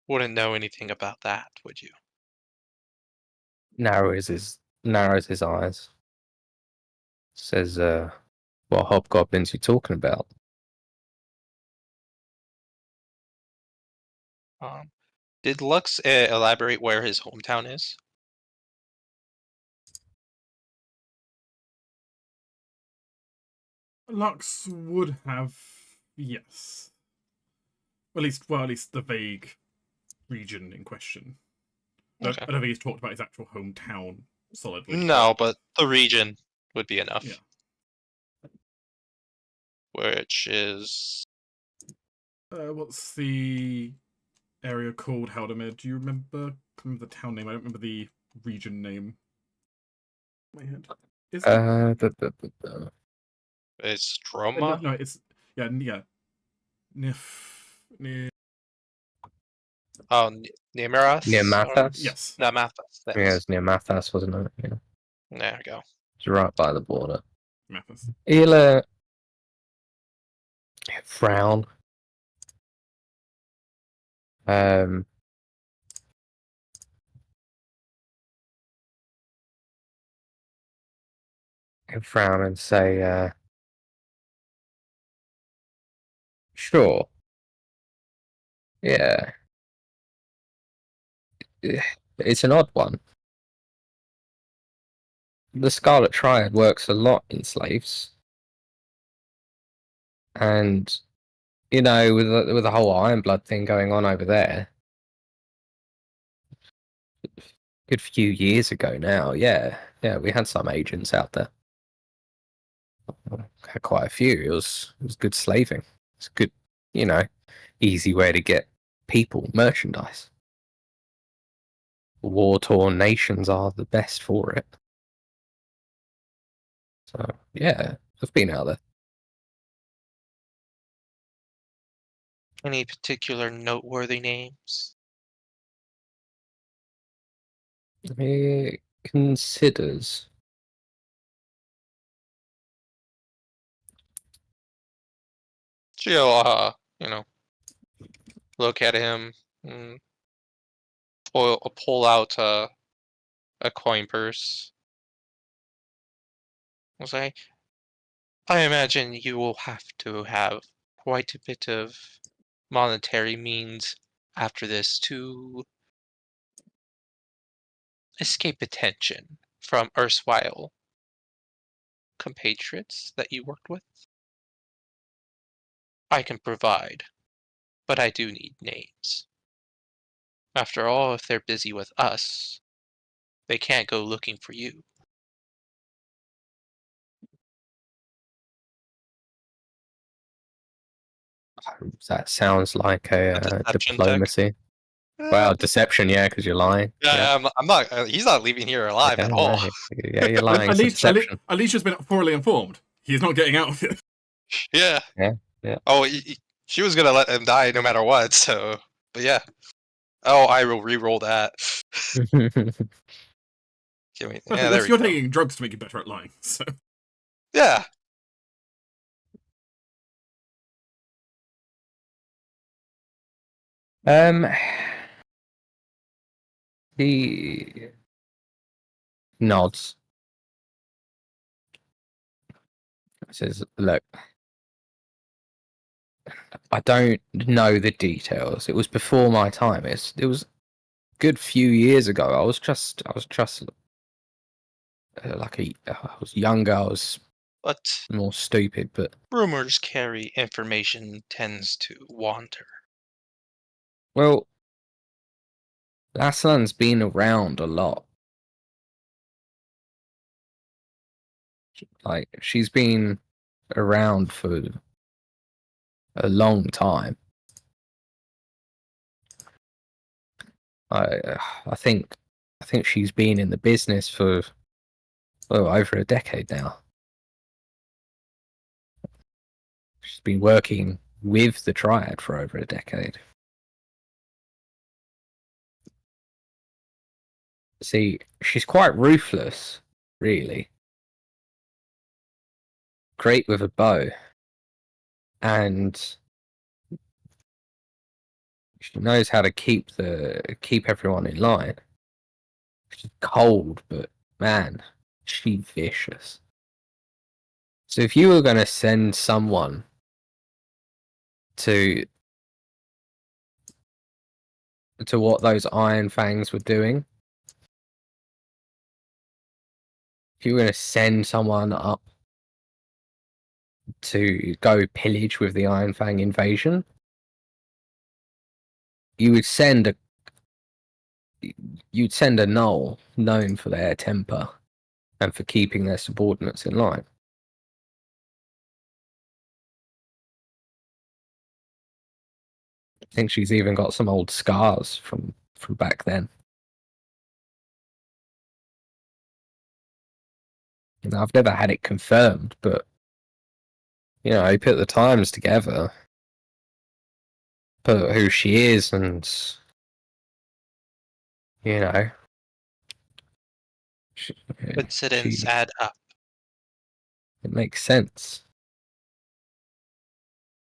Wouldn't know anything about that, would you? Narrows his eyes. Says, what hobgoblins you talking about? Did Lux elaborate where his hometown is? Lux would have, yes. At least the vague region in question. Okay. I don't think he's talked about his actual hometown solidly. No, but the region would be enough. Yeah. Which is What's the area called, Halldamir? Do you remember? I remember the town name. I don't remember the region name. In my head. Is it? it's Droma. No, it's yeah. Near Oh, near Miras? Near Mathas? yes. No, Mathas. Yeah, it's near Mathas, wasn't it? Yeah. There we go. It's right by the border. Mathis. He'll frown. He'll frown and say, sure. Yeah. It's an odd one. The Scarlet Triad works a lot in slaves. And, with the whole Ironblood thing going on over there, good few years ago now, yeah, we had some agents out there. Had quite a few. It was good slaving. It's good, easy way to get people, merchandise. War-torn nations are the best for it. So, yeah, I've been out there. Any particular noteworthy names? He considers. She'll, look at him, and pull out a coin purse. I'll say, I imagine you will have to have quite a bit of monetary means after this to escape attention from erstwhile compatriots that you worked with, I can provide, but I do need names. After all, if they're busy with us, they can't go looking for you. That sounds like a deception check. diplomacy. Well, deception, yeah, because you're lying. Yeah, I'm not. He's not leaving here alive at all. Yeah, you're lying. It's deception. Alicia's been thoroughly informed. He's not getting out of it. Yeah. Yeah. Oh, she was gonna let him die no matter what. So, but yeah. Oh, I will re-roll that. Yeah, there we You're go. taking drugs to make you better at lying. So Yeah. He nods. Says, "Look, I don't know the details. It was before my time. It was a good few years ago. I was just I was younger. I was But more stupid, but rumors carry information tends to wander. well, Aslan's been around a lot. Like she's been around for a long time. I think she's been in the business for over a decade now. She's been working with the Triad for over a decade. See, she's quite ruthless, really. Great with a bow, and she knows how to keep everyone in line. She's cold, but man, she's vicious. So if you were going to send someone to what those Iron Fangs were doing, if you were going to send someone up to go pillage with the Iron Fang invasion, you'd send a gnoll known for their temper and for keeping their subordinates in line. I think she's even got some old scars from back then. And I've never had it confirmed, but you put the times together, put who she is, and Coincidence add up. It makes sense.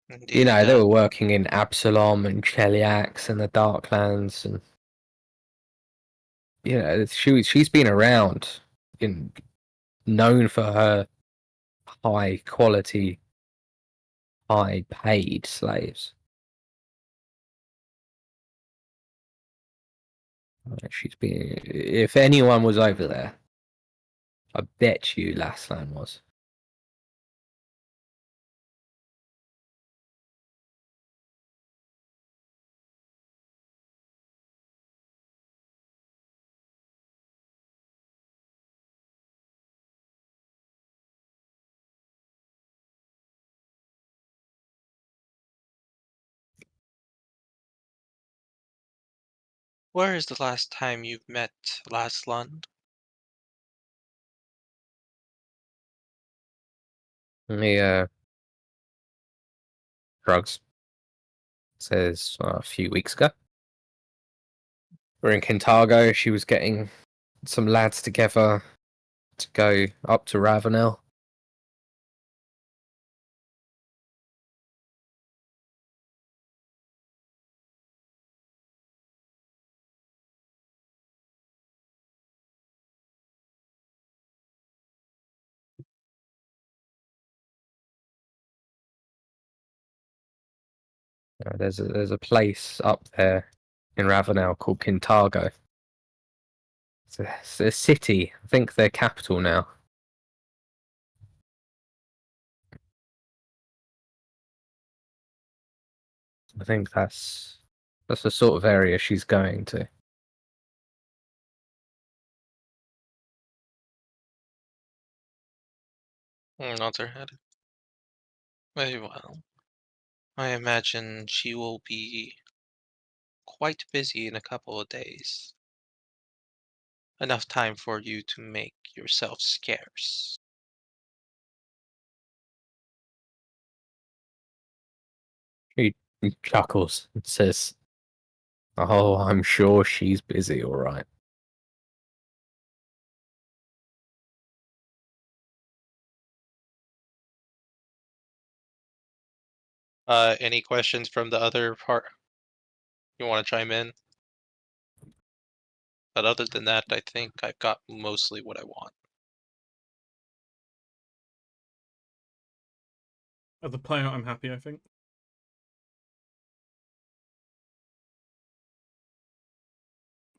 Indeed, They were working in Absalom and Cheliax and the Darklands, and she's been around, known for her high quality, high paid slaves. If anyone was over there, I bet you Laslan was. Where is the last time you've met Lasland? The drugs says a few weeks ago. We're in Kintargo. She was getting some lads together to go up to Ravenel. There's a place up there in Ravenel called Kintargo. It's a city. I think they're capital now. I think that's the sort of area she's going to. Nods her head. Very well. I imagine she will be quite busy in a couple of days. Enough time for you to make yourself scarce. He chuckles and says, "Oh, I'm sure she's busy, all right." Any questions from the other part? You want to chime in? But other than that, I think I've got mostly what I want. As a player, I'm happy, I think.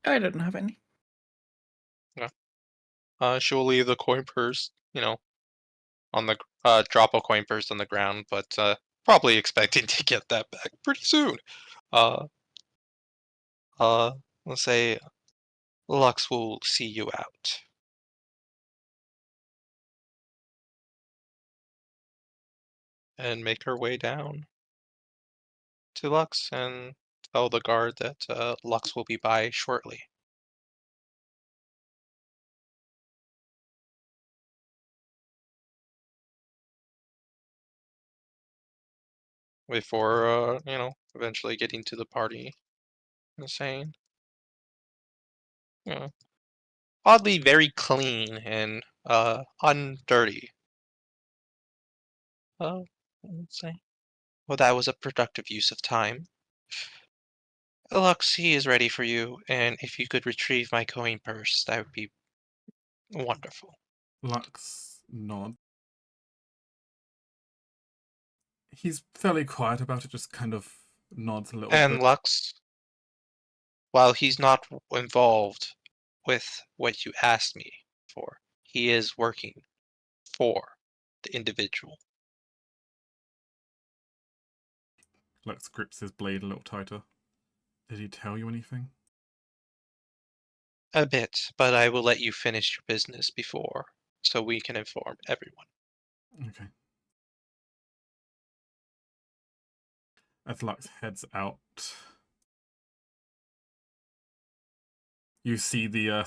I don't have any. She'll leave the coin purse, on the drop a coin purse on the ground, but probably expecting to get that back pretty soon. Uh, let's say Lux will see you out. And make her way down to Lux and tell the guard that Lux will be by shortly. Before, eventually getting to the party and saying, you know, oddly very clean and undirty. Let's say, well, that was a productive use of time. Lux, he is ready for you, and if you could retrieve my coin purse, that would be wonderful. Lux nod. He's fairly quiet about it, just kind of nods a little And bit. Lux, while he's not involved with what you asked me for, he is working for the individual. Lux grips his blade a little tighter. Did he tell you anything? A bit, but I will let you finish your business before, so we can inform everyone. Okay. As Lux heads out, you see the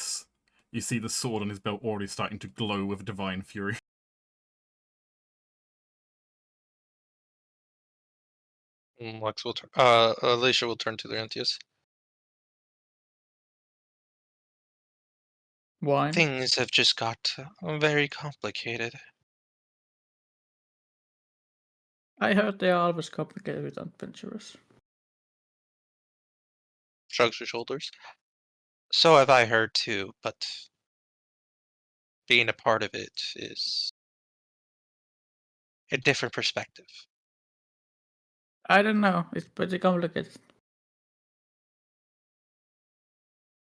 sword on his belt already starting to glow with divine fury. Lux will Alicia will turn to Laurentius. Why? Things have just got very complicated. I heard they are always complicated with adventurers. Shrugs her shoulders. So have I heard too, but being a part of it is a different perspective. I don't know. It's pretty complicated.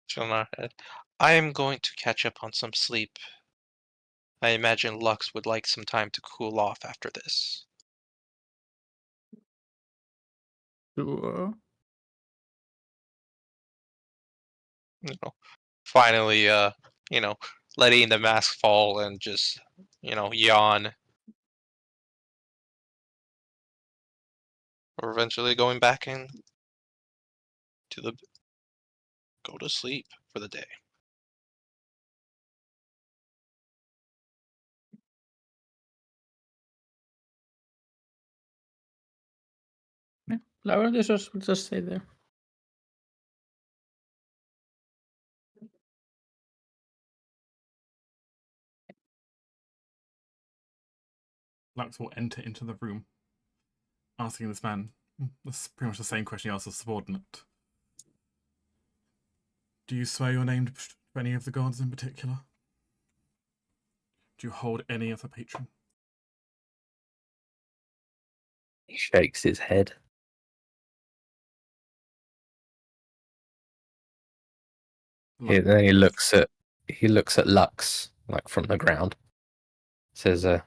She'll nod her head. I am going to catch up on some sleep. I imagine Lux would like some time to cool off after this. Sure. Finally, letting the mask fall and just, yawn. Or eventually going back in to go to sleep for the day. Yeah. Laurentius will just stay there. Lux will enter into the room, asking this man, that's pretty much the same question he asked the subordinate. Do you swear your name to any of the gods in particular? Do you hold any as a patron? He shakes his head. Lux, Then he looks at he looks at Lux, like from the ground. Says, I'm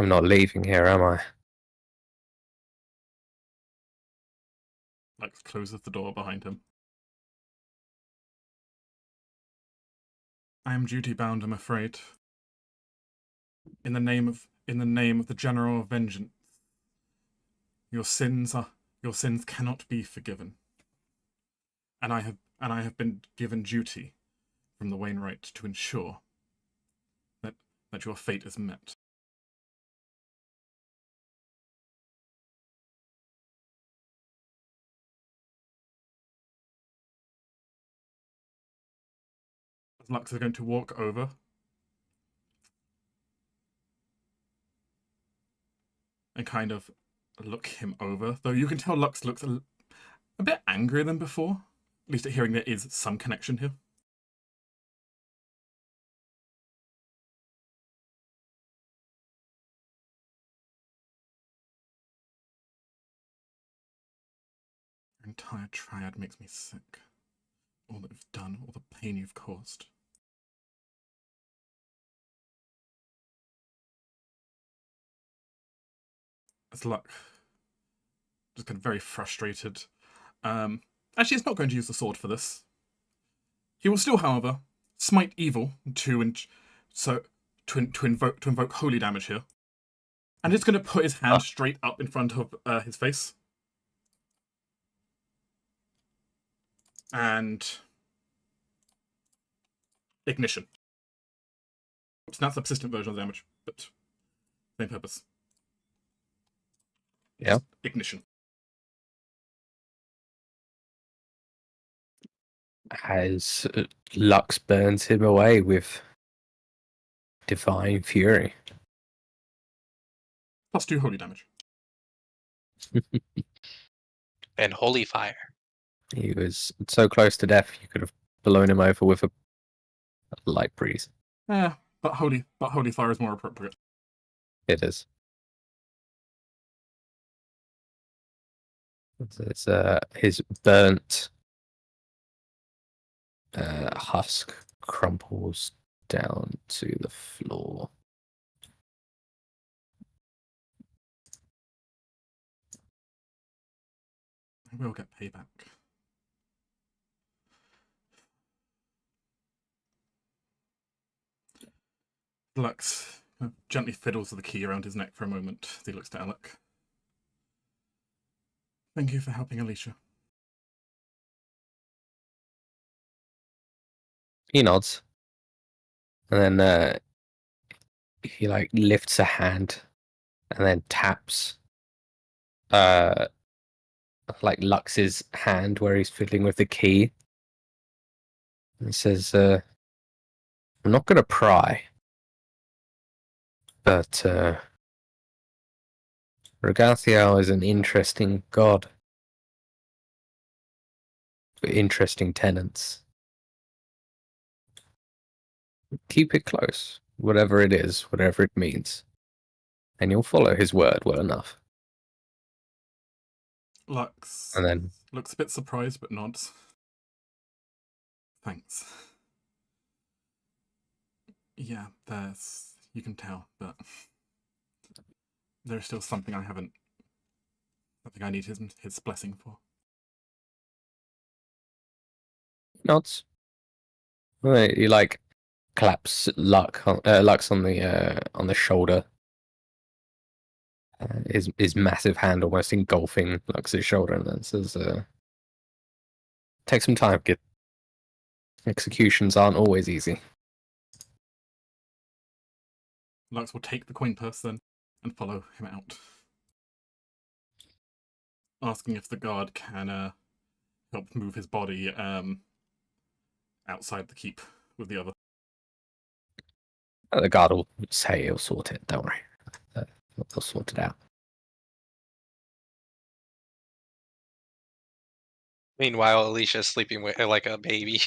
not leaving here, am I? Lux closes the door behind him. I am duty bound, I'm afraid. In the name of the General of Vengeance. Your sins cannot be forgiven. And I have been given duty from the Wainwright to ensure that your fate is met. Lux is going to walk over and kind of look him over, though you can tell Lux looks a bit angrier than before, at least at hearing there is some connection here. Your entire triad makes me sick. All that you've done, all the pain you've caused. As Luck just kind of very frustrated. Actually, it's not going to use the sword for this. He will still, however, smite evil to invoke holy damage here, and it's going to put his hand straight up in front of his face, and ignition. So that's a persistent version of the damage, but same purpose. Yeah. Ignition. As Lux burns him away with divine fury. +2 holy damage. And holy fire. He was so close to death, you could have blown him over with a light breeze. Yeah, but holy fire is more appropriate. It is. It's his burnt husk crumples down to the floor. We'll get payback. Lux gently fiddles with the key around his neck for a moment as he looks to Alec. Thank you for helping Alicia. He nods. And then he like lifts a hand and then taps like Lux's hand where he's fiddling with the key. And says, I'm not gonna pry. But Regathiel is an interesting god. With interesting tenants. Keep it close, whatever it is, whatever it means. And you'll follow his word well enough. Lux And then looks a bit surprised but nods. Thanks. Yeah, you can tell, but there's still something I need his blessing for. nods. He like claps Lux on the shoulder. His massive hand almost engulfing Lux's shoulder, and then says, "Take some time, kid. Executions aren't always easy." Lux will take the coin purse then and follow him out, asking if the guard can help move his body outside the keep with the other. The guard will say he'll sort it. Don't worry, they'll sort it out. Meanwhile, Alicia's sleeping with like a baby.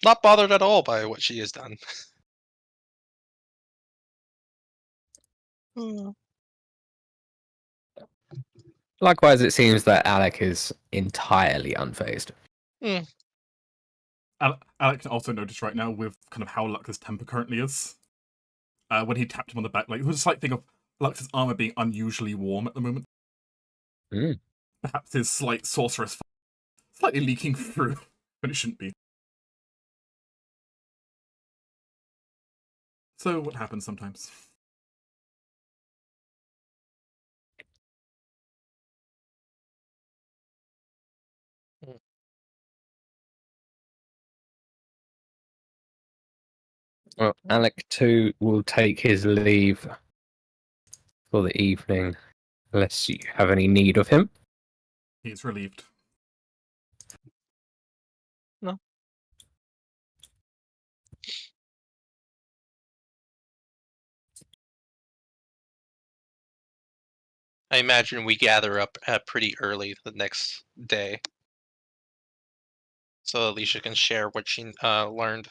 Not bothered at all by what she has done. Likewise, it seems that Alec is entirely unfazed. Alex also noticed right now with kind of how Lux's temper currently is. When he tapped him on the back, like, it was a slight thing of Lux's armor being unusually warm at the moment. Mm. Perhaps his slight sorceress slightly leaking through when it shouldn't be. So what happens sometimes? Well, Alec too will take his leave for the evening, unless you have any need of him. He's relieved. No. I imagine we gather up pretty early the next day, so Alicia can share what she learned.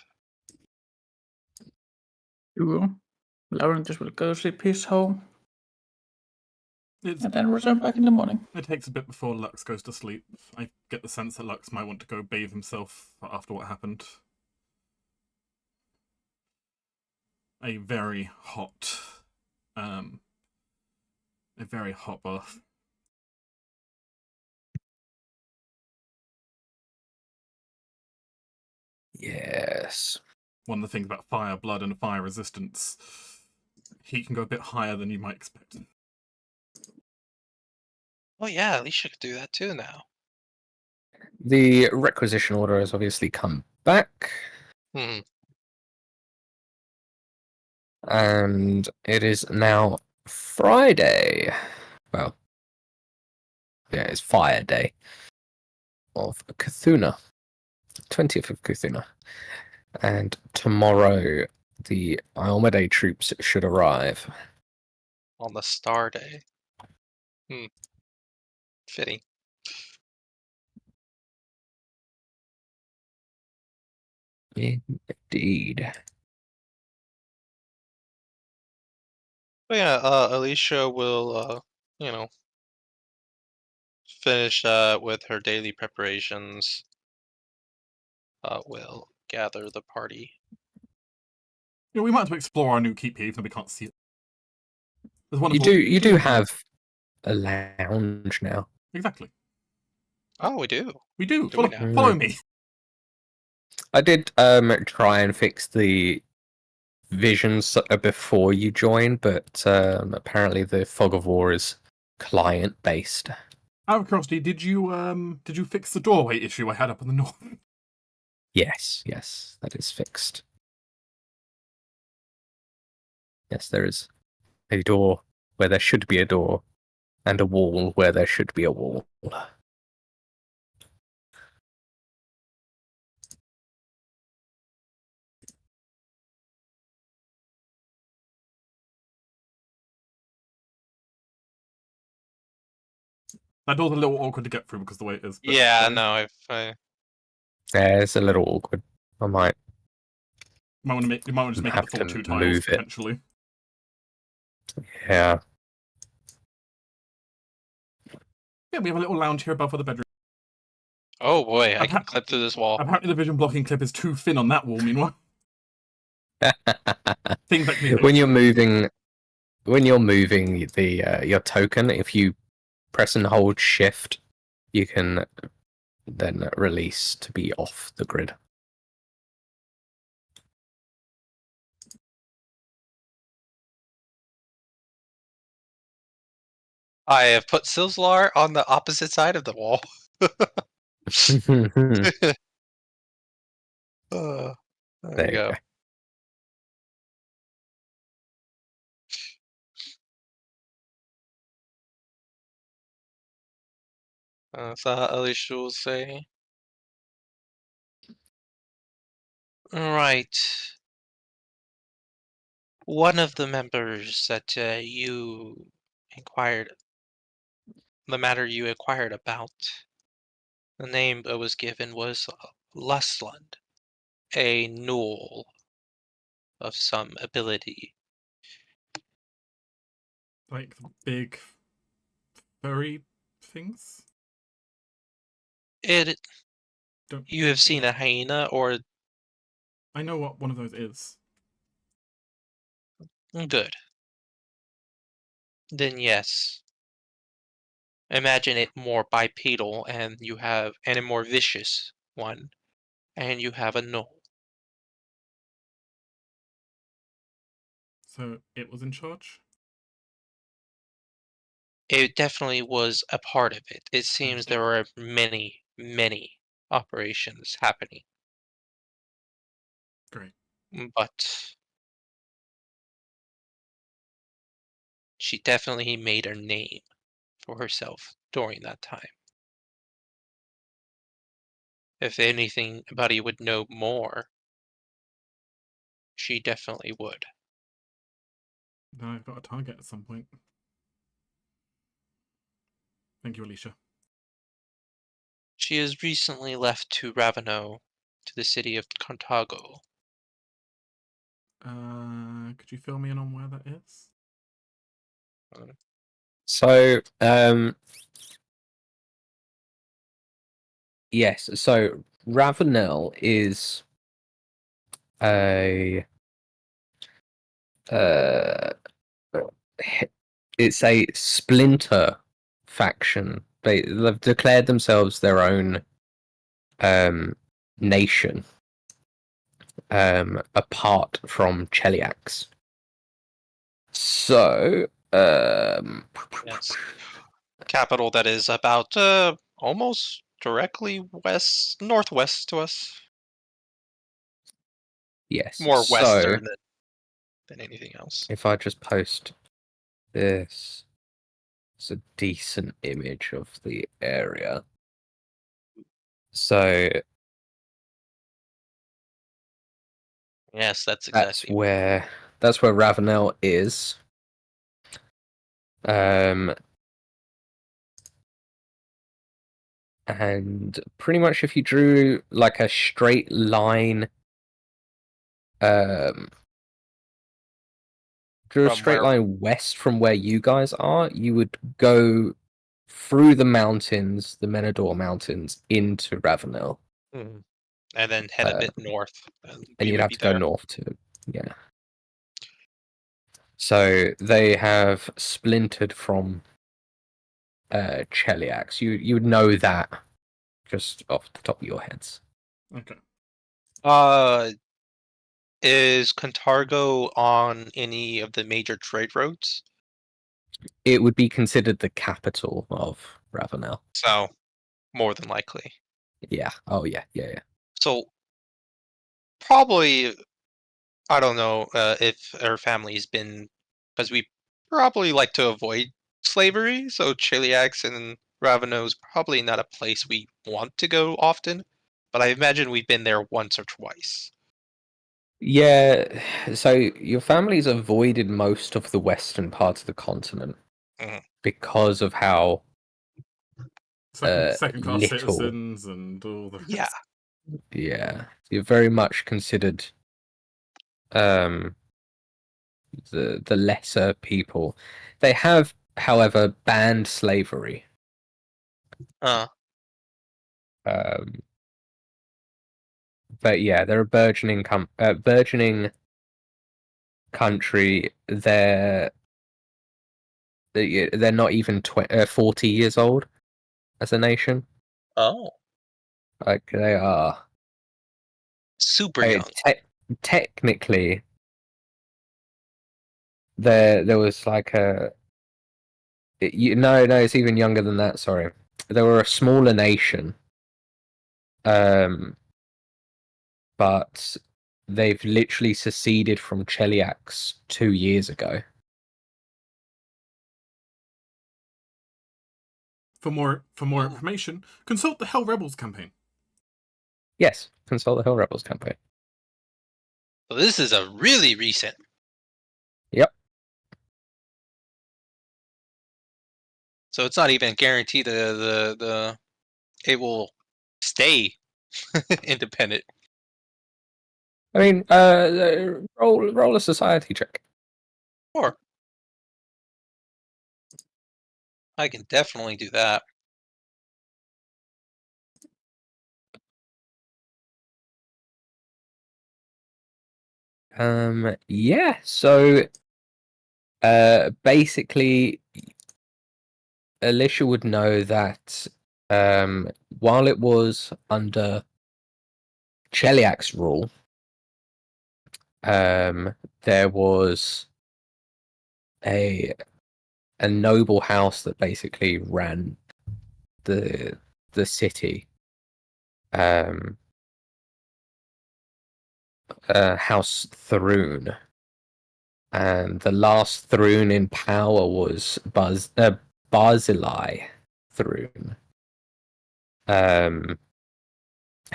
Laurentius will go sleep his hole, It's, and then return back in the morning. it takes a bit before Lux goes to sleep. I get the sense that Lux might want to go bathe himself after what happened. A very hot bath. Yes. One of the things about fire, blood, and fire resistance, heat can go a bit higher than you might expect. Oh yeah, Alicia could do that too now. The requisition order has obviously come back, Hmm. and it is now Friday. Well, yeah, it's Fire Day of Cthulhu, 20th of Cthulhu. And tomorrow, the Iomade troops should arrive. On the star day. Fitting. Indeed. But yeah, Alicia will, finish with her daily preparations. Will gather the party. You know, we might as well explore our new keep here, even though we can't see it. There's You wonderful. do have a lounge now. Exactly. Oh, we do. We do. Do we Follow, now? follow me. I did try and fix the visions before you joined, but apparently the Fog of War is client based. Out of curiosity, did you fix the doorway issue I had up in the north? Yes, that is fixed. Yes, there is a door where there should be a door, and a wall where there should be a wall. That door's a little awkward to get through because of the way it is. But, Yeah, no, I Yeah, it's a little awkward. I might You might want to just make it have the full to 2 tiles move it. potentially. Yeah. Yeah, we have a little lounge here above for the bedroom. Oh boy, I can clip through this wall. Apparently, the vision blocking clip is too thin on that wall. Meanwhile, things that can be when you're moving the your token, if you press and hold shift, you can then release to be off the grid. I have put Silslar on the opposite side of the wall. There you go. So Alicia will say, right. One of the members that you inquired, the matter you inquired about, the name that was given was Lustlund, a gnoll of some ability. like the big furry things. It Don't. You have seen a hyena or I know what one of those is. good. Then yes. Imagine it more bipedal and a more vicious one, and you have a gnoll. So it was in charge. It definitely was a part of it. It seems there were many, many operations happening, Great. but she definitely made a name for herself during that time. If anything, anybody would know more, she definitely would. Now I've got a target at some point. Thank you, Alicia. She has recently left to Raveno, to the city of Contago. Could you fill me in on where that is? So, yes. So Ravenel is a it's a splinter faction. They've declared themselves their own nation, apart from Cheliax. So, Yes. Capital that is about almost directly northwest to us. yes. More So, western than anything else. if I just post this, it's a decent image of the area. So Yes, that's that's exactly. where Ravenel is. And pretty much if you drew like a straight line, west from where you guys are, you would go through the mountains, the Menador Mountains, into Ravenel. Mhm. And then head a bit north, and we And you'd would have be to go there. north to, yeah. So they have splintered from Cheliax. You would know that just off the top of your heads. Okay. Is Contargo on any of the major trade routes? It would be considered the capital of Ravenel. So, more than likely. Yeah. Oh yeah. Yeah. So, probably, I don't know if her family's been, because we probably like to avoid slavery, so Chiliax and Raveno is probably not a place we want to go often, but I imagine we've been there once or twice. Yeah. So your family's avoided most of the western parts of the continent Mhm. because of how Second class little. citizens and all the Yeah. Yeah, you're very much considered the lesser people. They have, however, banned slavery. Uh, But yeah, they're a burgeoning country. They're not even 40 years old as a nation. oh. Like they are. Super young. Technically, there was like no, it's even younger than that. Sorry, they were a smaller nation. But they've literally seceded from Cheliax 2 years ago. For more information, consult the Hell Rebels campaign. Yes, consult the Hill Rebels campaign. So this is a really recent. Yep. So it's not even guaranteed the it will stay independent. I mean, roll a society check. Sure. I can definitely do that. Yeah. So, basically, Alicia would know that, while it was under Cheliak's rule, there was a noble house that basically ran the city. House Thrune, and the last Thrune in power was Barzillai Thrune,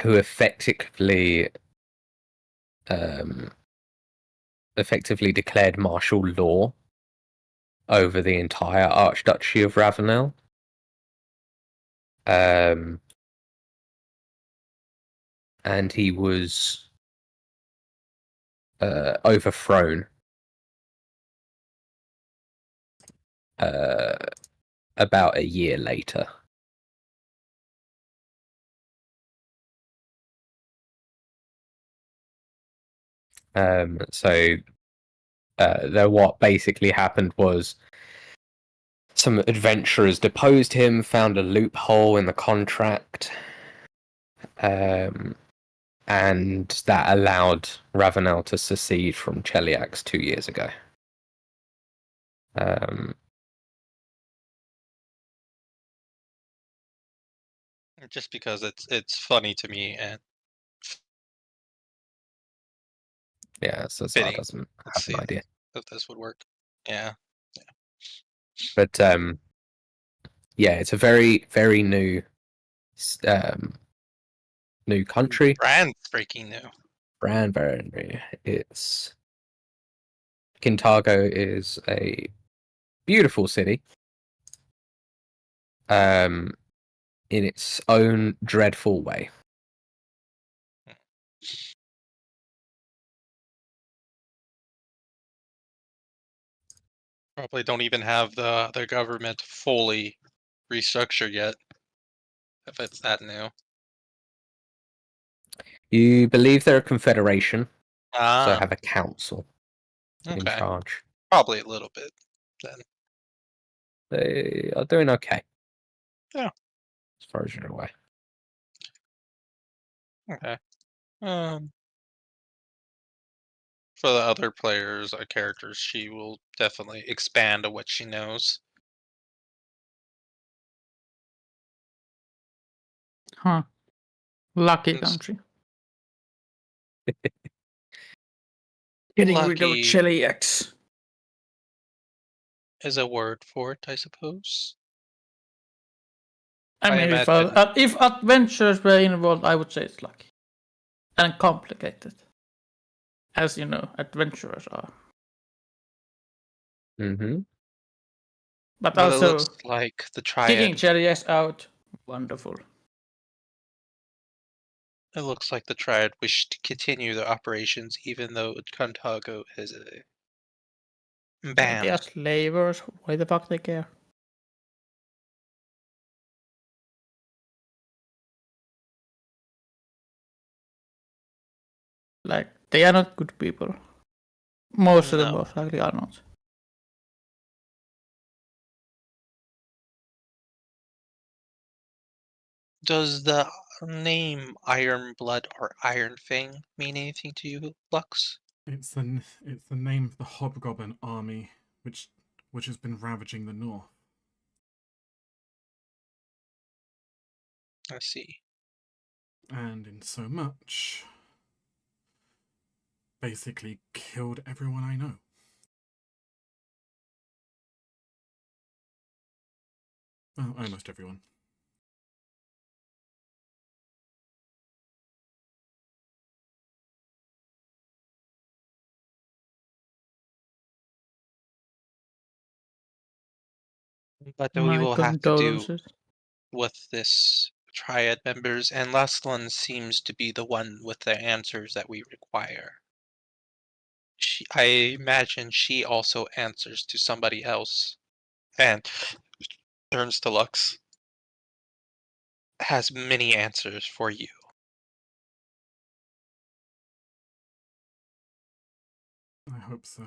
who effectively declared martial law over the entire Archduchy of Ravenel. And he was overthrown about a year later. So what basically happened was some adventurers deposed him, found a loophole in the contract, and that allowed Ravenel to secede from Cheliax 2 years ago. Just because it's funny to me and Yeah, so Zar fitting. doesn't Let's have see an idea. if this would work. Yeah. But yeah, it's a very, very new new country. Brand breaking new. Brand very new. It's Kintargo is a beautiful city. In its own dreadful way. Probably don't even have the government fully restructured yet. If it's that new. You believe they're a confederation, so Ah, have a council in okay. charge. Probably a little bit then. They are doing okay. Yeah. As far as you're aware. Okay. For the other players, characters, she will definitely expand on what she knows. Huh. Lucky It's country. Getting rid of lucky Cheliax. is a word for it, I suppose. I I mean, imagine. if adventures were involved, I would say it's lucky. And complicated. As you know, adventurers are. Mm-hmm. But But it also, looks like the kicking triad. Cheliax out, wonderful. It looks like the triad wished to continue their operations, even though Contago is They banned. are slavers. Why the fuck they care? Like, they are not good people. Most of them No. most likely are not. Does the name Iron Blood or Iron Fang mean anything to you, Lux? It's the name of the Hobgoblin army, which has been ravaging the north, I see. and in so much, basically killed everyone I know. Well, almost everyone. But we My will have to do condolences. with this triad members, and last one seems to be the one with the answers that we require. I imagine she also answers to somebody else, and turns to Lux. Has many answers for you. I hope so.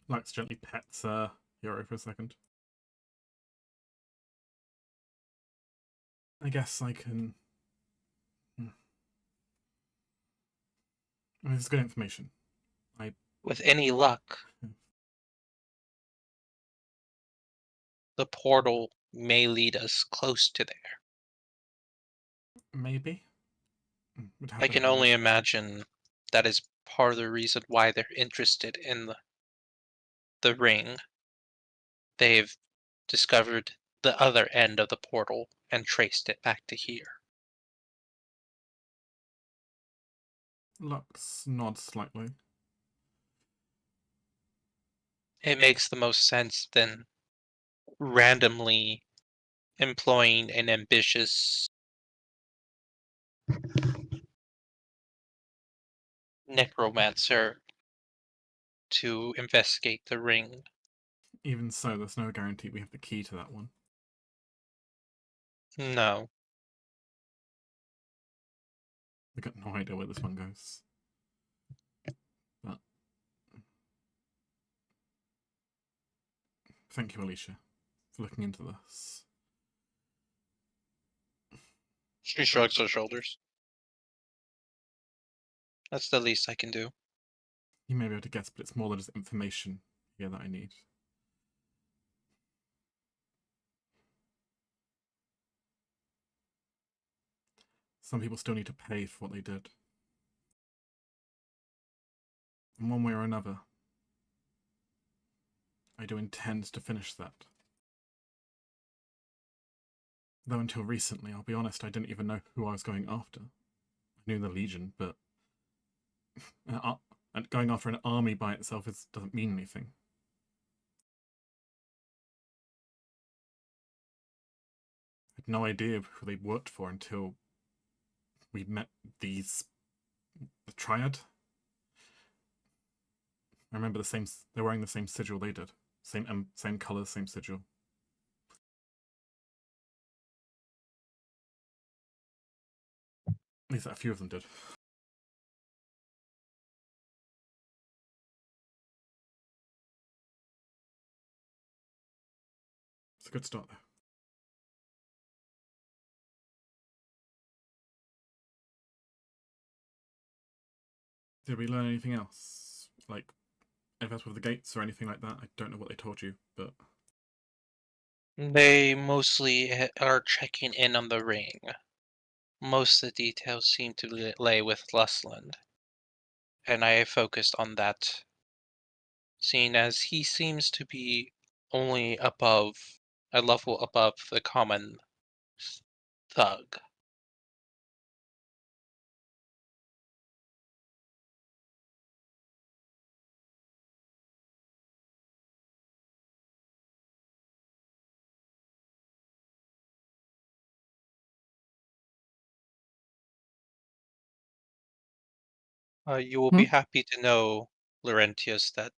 Lux gently pets Hero for a second. I guess I can... I mean, this is good information. With any luck, the portal may lead us close to there. Maybe? Would have I to can have a only look. imagine that is part of the reason why they're interested in the ring. They've discovered the other end of the portal and traced it back to here. Lux nods slightly. It makes the most sense than randomly employing an ambitious necromancer to investigate the ring. Even so, there's no guarantee we have the key to that one. No. We've got no idea where this one goes. But... Thank you, Alicia, for looking into this. She shrugs her shoulders. That's the least I can do. You may be able to guess, but it's more than just information here that I need. Some people still need to pay for what they did. In one way or another. I do intend to finish that. Though until recently, I'll be honest, I didn't even know who I was going after. I knew the Legion, but and going after an army by itself doesn't mean anything. I had no idea who they worked for until we met the Triad. I remember they're wearing the same sigil they did. Same colours, same sigil. At least a few of them did. It's a good start there. Did we learn anything else? Like, if that's with the gates or anything like that? I don't know what they told you, but... They mostly are checking in on the ring. Most of the details seem to lay with Lusland. And I focused on that, seeing as he seems to be only a level above the common thug. You will be happy to know, Laurentius, that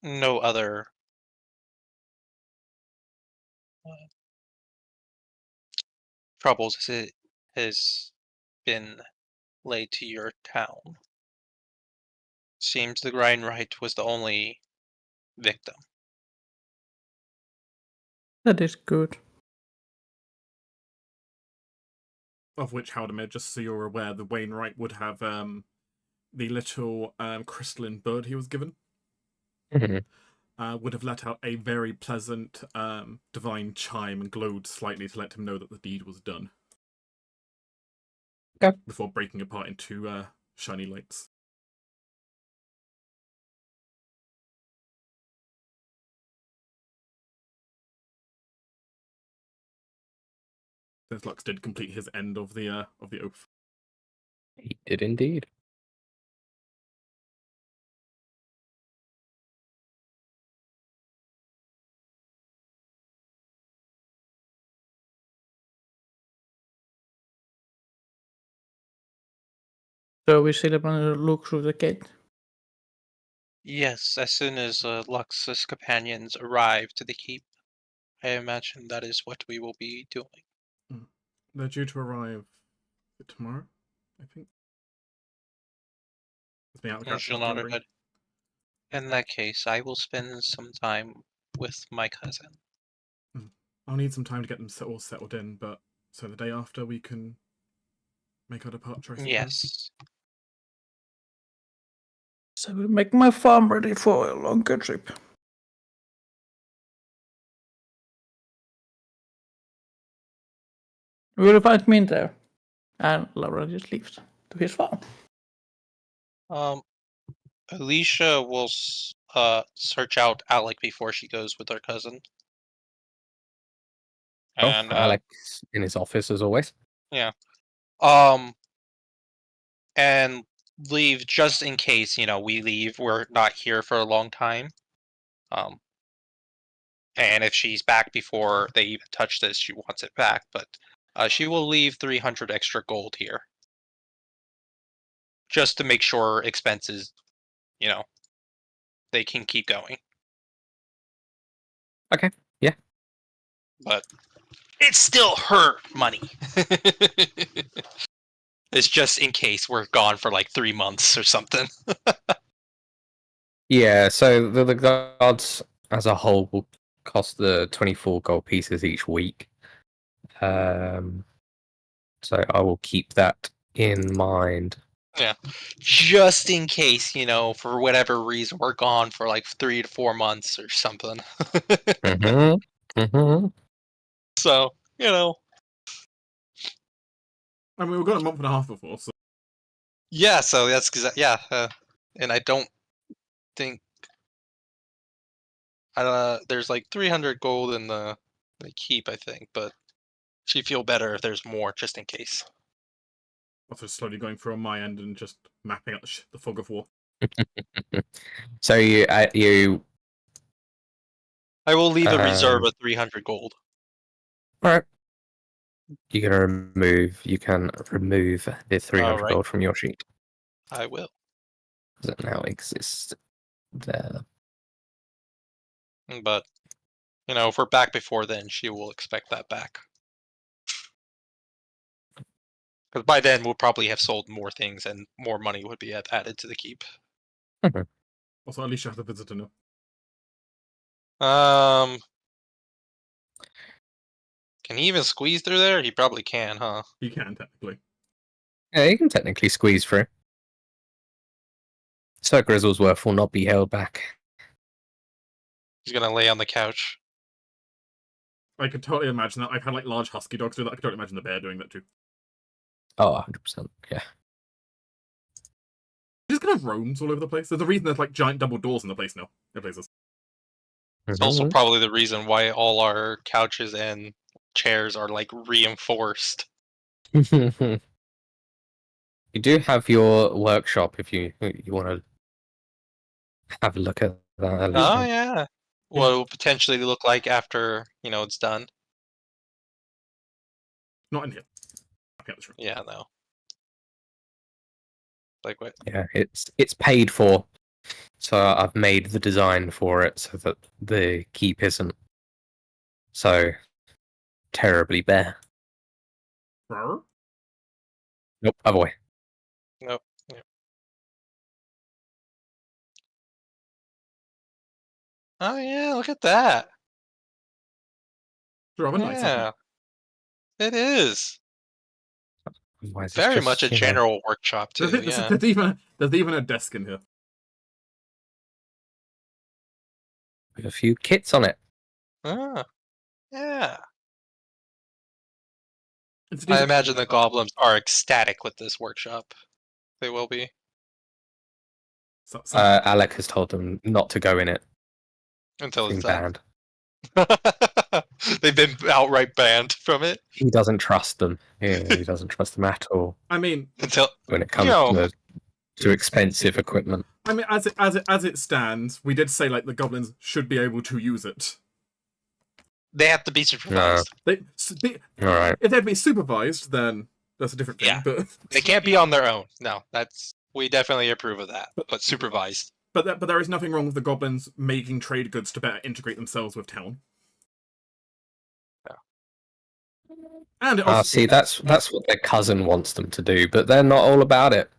no other troubles has been laid to your town. Seems the Grindrite was the only victim. That is good. Of which, Halldamir, just so you're aware, the Wainwright would have the little crystalline bird he was given. Would have let out a very pleasant divine chime and glowed slightly to let him know that the deed was done. Okay. Before breaking apart into shiny lights. Since Lux did complete his end of the oath. He did indeed. So we still want to look through the gate. Yes, as soon as Lux's companions arrive to the keep, I imagine that is what we will be doing. They're due to arrive tomorrow, I think. It's me out of Or she'll character, nod her head. In that case, I will spend some time with my cousin. I'll need some time to get them all settled in, but so the day after we can make our departure, I suppose. Yes. So we'll make my farm ready for a longer trip. We'll find me in there. And Laura just leaves to his farm. Alicia will search out Alec before she goes with her cousin. And Alex in his office as always. and leave just in case, we leave, we're not here for a long time. And if she's back before they even touch this, she wants it back, but she will leave 300 extra gold here. Just to make sure expenses, they can keep going. Okay, yeah. But it's still her money. It's just in case we're gone for like 3 months or something. Yeah, so the guards as a whole will cost the 24 gold pieces each week. So I will keep that in mind. Yeah. Just in case, for whatever reason, we're gone for like 3 to 4 months or something. So, I mean, we've got a month and a half before, so yeah, so that's and I don't think there's like 300 gold in the keep, I think, but she'd feel better if there's more, just in case. also slowly going through on my end and just mapping out the fog of war. So you I will leave a reserve of 300 gold. all right. You can remove the 300 right. gold from your sheet. I will. Does it now exist there? But, if we're back before then, she will expect that back. Because by then, we'll probably have sold more things and more money would be added to the keep. Also, Alicia has a visitor now. Can he even squeeze through there? He probably can, huh? You can, technically. Yeah, you can technically squeeze through. Sir Grizzlesworth will not be held back. He's gonna lay on the couch. I could totally imagine that. I've had like large husky dogs do that. I could totally imagine the bear doing that too. Oh, 100%. Yeah. He just kind of roams all over the place. There's a reason there's like giant double doors in the place now. In places. It's also probably the reason why all our couches and chairs are like reinforced. You do have your workshop if you want to have a look at that. Oh yeah. What it will potentially look like after it's done. Not in here. Okay, that's right. Yeah, no. Like what? Yeah, it's paid for. So I've made the design for it so that the keep isn't so terribly bare. Rawr. Nope, other way. Nope. Yeah. Oh yeah, look at that. Sure, rather nice. Yeah. It is. Otherwise it's Very just, much a general workshop too, yeah. There's even a desk in here. with a few kits on it. Ah, yeah. It's I imagine the goblins are ecstatic with this workshop. They will be. Alec has told them not to go in it. Until It's it's been done. banned. They've been outright banned from it. He doesn't trust them. Yeah, he doesn't trust them at all I mean, Until when it comes to expensive equipment. I mean, as it stands, we did say like the goblins should be able to use it. they have to be supervised. All right. If they'd be supervised, then that's a different thing. Yeah. But They can't be on their own. No, we definitely approve of that. But supervised. but there is nothing wrong with the goblins making trade goods to better integrate themselves with town. Yeah. And it also, See, that's what their cousin wants them to do, but they're not all about it.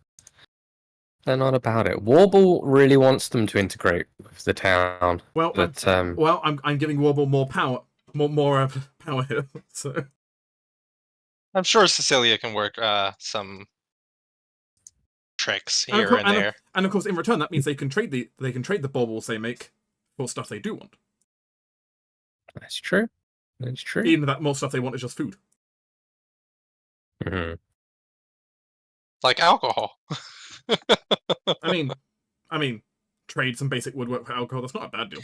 They're not about it. Warble really wants them to integrate with the town, Well, but I'm giving Warble more power, more power here. So I'm sure Cecilia can work some tricks and here and there. and of course, in return, that means they can trade the baubles they make for stuff they do want. that's true. That's true. Even that more stuff they want is just food. Mhm. Like alcohol. I mean, trade some basic woodwork for alcohol. That's not a bad deal.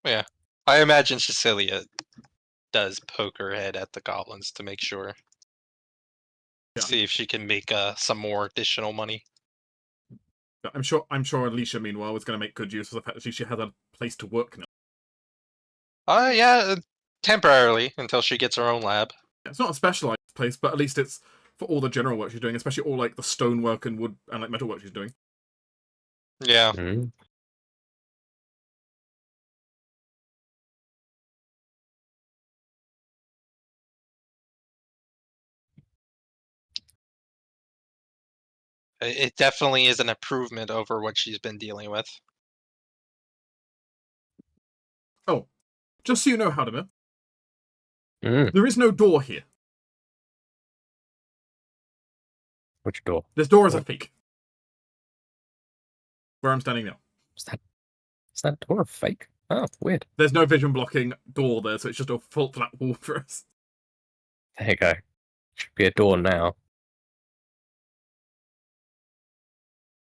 Yeah. I imagine Cecilia does poke her head at the goblins to make sure. Yeah. See if she can make some more additional money. But I'm sure Alicia, meanwhile, is going to make good use of the fact that she has a place to work now. Yeah, temporarily until she gets her own lab. It's not a specialized place, but at least it's for all the general work she's doing, especially all like the stonework and wood and like metal work she's doing. Yeah. Mhm. It definitely is an improvement over what she's been dealing with. Oh, just so you know, Halldamir, Mm. there is no door here. Which door? This door is a fake. Where I'm standing now. Is that door a fake? Oh, weird. There's no vision blocking door there, so it's just a full flat wall for us. There you go. Should be a door now.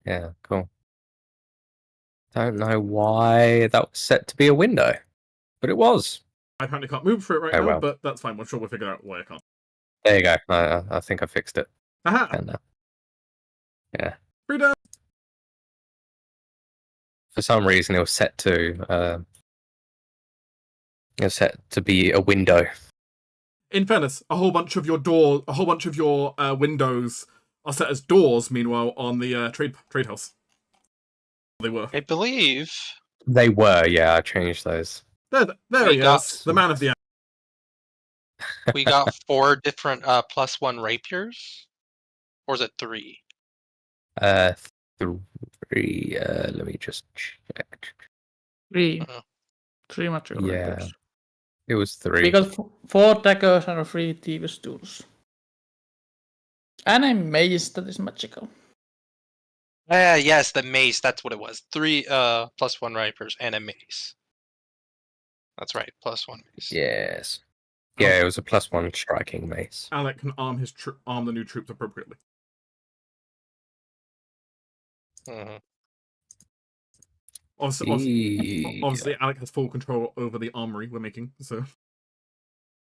Yeah, cool. Don't know why that was set to be a window, but it was. I apparently can't move for it right Oh, now, well. but that's fine. I'm sure we'll figure out why I can't. There you go. I think I fixed it. Aha! And yeah, Freedom! for some reason it was set to be a window. In fairness, a whole bunch of your windows are set as doors. Meanwhile, on the trade house, they were. I believe They were, yeah. I changed those. There We he got- is, the man of the hour. we got 4 different +1 rapiers. Or is it 3? 3. Let me just check. Three. Uh-huh. 3 material Yeah. weapons. It was 3. We got 4 daggers and 3 thieves' tools. And a mace that is magical. Yes, the mace. That's what it was. 3 +1 rapiers and a mace. That's right, +1 mace. Yes. Yeah, it was a +1 striking mace. Alec can arm the new troops appropriately. Mhm. Obviously, Alec has full control over the armory we're making. So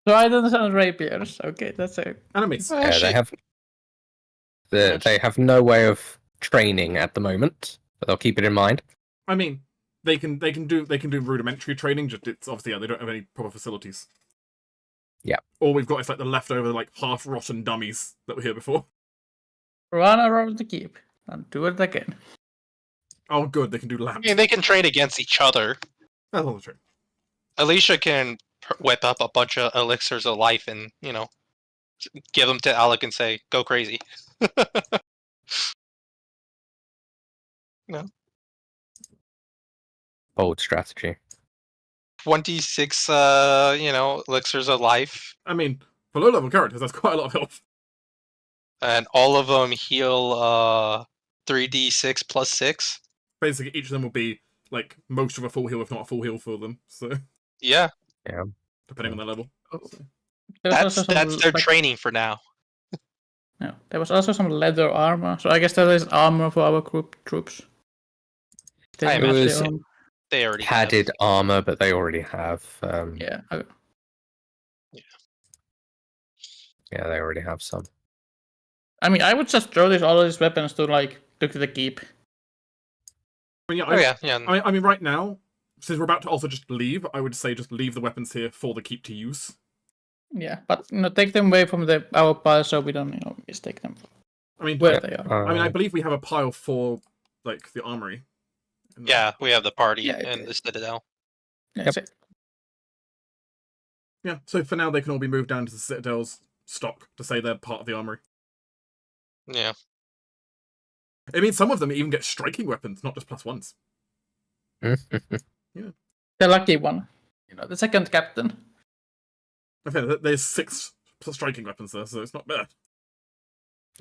So I don't understand rapiers. Okay, that's it. and a mace. Yeah, they have no way of training at the moment, but they'll keep it in mind. I mean, they can do rudimentary training. Just it's obviously they don't have any proper facilities. Yeah. All we've got is like the leftover like half rotten dummies that were here before. Run around the keep and do it again. Oh, good, they can do I laps. mean, they can train against each other. That's all true. Alicia can whip up a bunch of elixirs of life and, give them to Alec and say, go crazy. Bold strategy. 26, elixirs of life. I mean, for low level characters, that's quite a lot of health. And all of them heal 3d6 plus 6. Basically, each of them will be like most of a full heal, if not a full heal for them. So Yeah, depending on their level. So. There was that's also some, their like, training for now. No, there was also some leather armor. So I guess that is armor for our group troops. They I have imagine their own- They already Padded have. armor, but they already have. Yeah. Okay. Yeah, they already have some. I mean, I would just throw all these weapons to the keep. But yeah, Yeah. I mean, right now, since we're about to also just leave, I would say just leave the weapons here for the keep to use. Yeah, but take them away from our pile so we don't mistake them I mean, where they are. I believe we have a pile for like the armory. Yeah, we have the party Yeah, and the Citadel. That's it. Yeah, so for now they can all be moved down to the Citadel's stock to say they're part of the armory. Yeah. I mean, some of them even get striking weapons, not just +1s. The lucky one. The second captain. Okay, there's 6 striking weapons there, so it's not bad.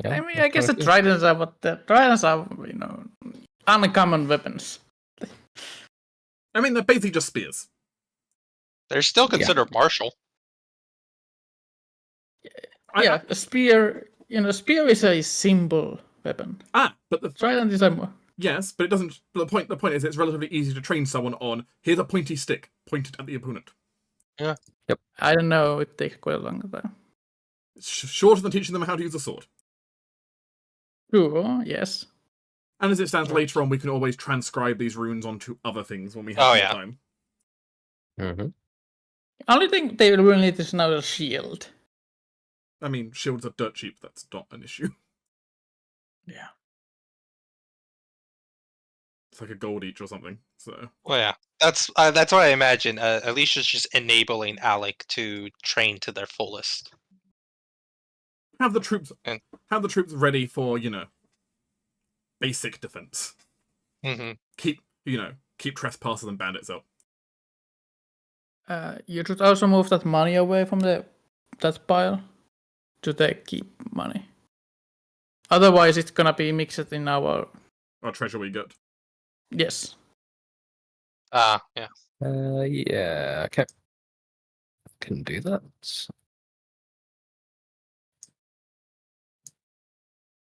Yeah, I mean, that's I guess the kinda tridents are what the tridents are, uncommon weapons. I mean, they're basically just spears. They're still considered martial. Yeah, a spear. Spear is a simple weapon. But the Trident is a more. yes, but it doesn't. But the point is, it's relatively easy to train someone on. Here's a pointy stick pointed at the opponent. I don't know. It takes quite a long time. It's shorter than teaching them how to use a sword. True. Yes. And as it stands, later on, we can always transcribe these runes onto other things when we have more time. Mm-hmm. Only thing they really need is now a shield. I mean, shields are dirt cheap. That's not an issue. Yeah. It's like a gold each or something. So. Well, yeah, that's what I imagine. Alicia's just enabling Alec to train to their fullest. Have the troops ready for basic defense. Mm-hmm. Keep trespassers and bandits out. You should also move that money away from that pile to keep money. Otherwise, it's gonna be mixed in our treasure we get. Yes. Yeah. Yeah. Okay. Can do that.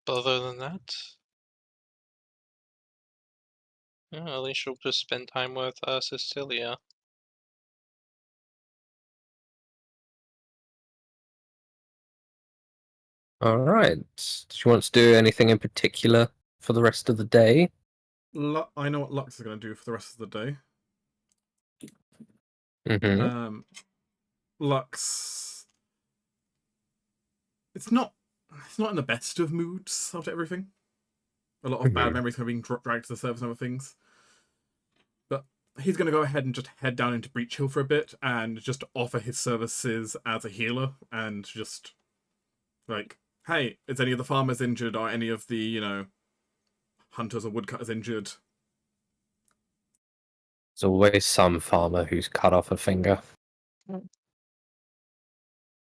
But other than that, Alicia will just spend time with Cecilia. All right. Do you want to do anything in particular for the rest of the day? I know what Lux is going to do for the rest of the day. Mm-hmm. Lux, it's not in the best of moods after everything. A lot of bad memories are being dragged to the surface and other things. But he's going to go ahead and just head down into Breach Hill for a bit and just offer his services as a healer and just hey, is any of the farmers injured or any of the, hunters or woodcutters injured? There's always some farmer who's cut off a finger.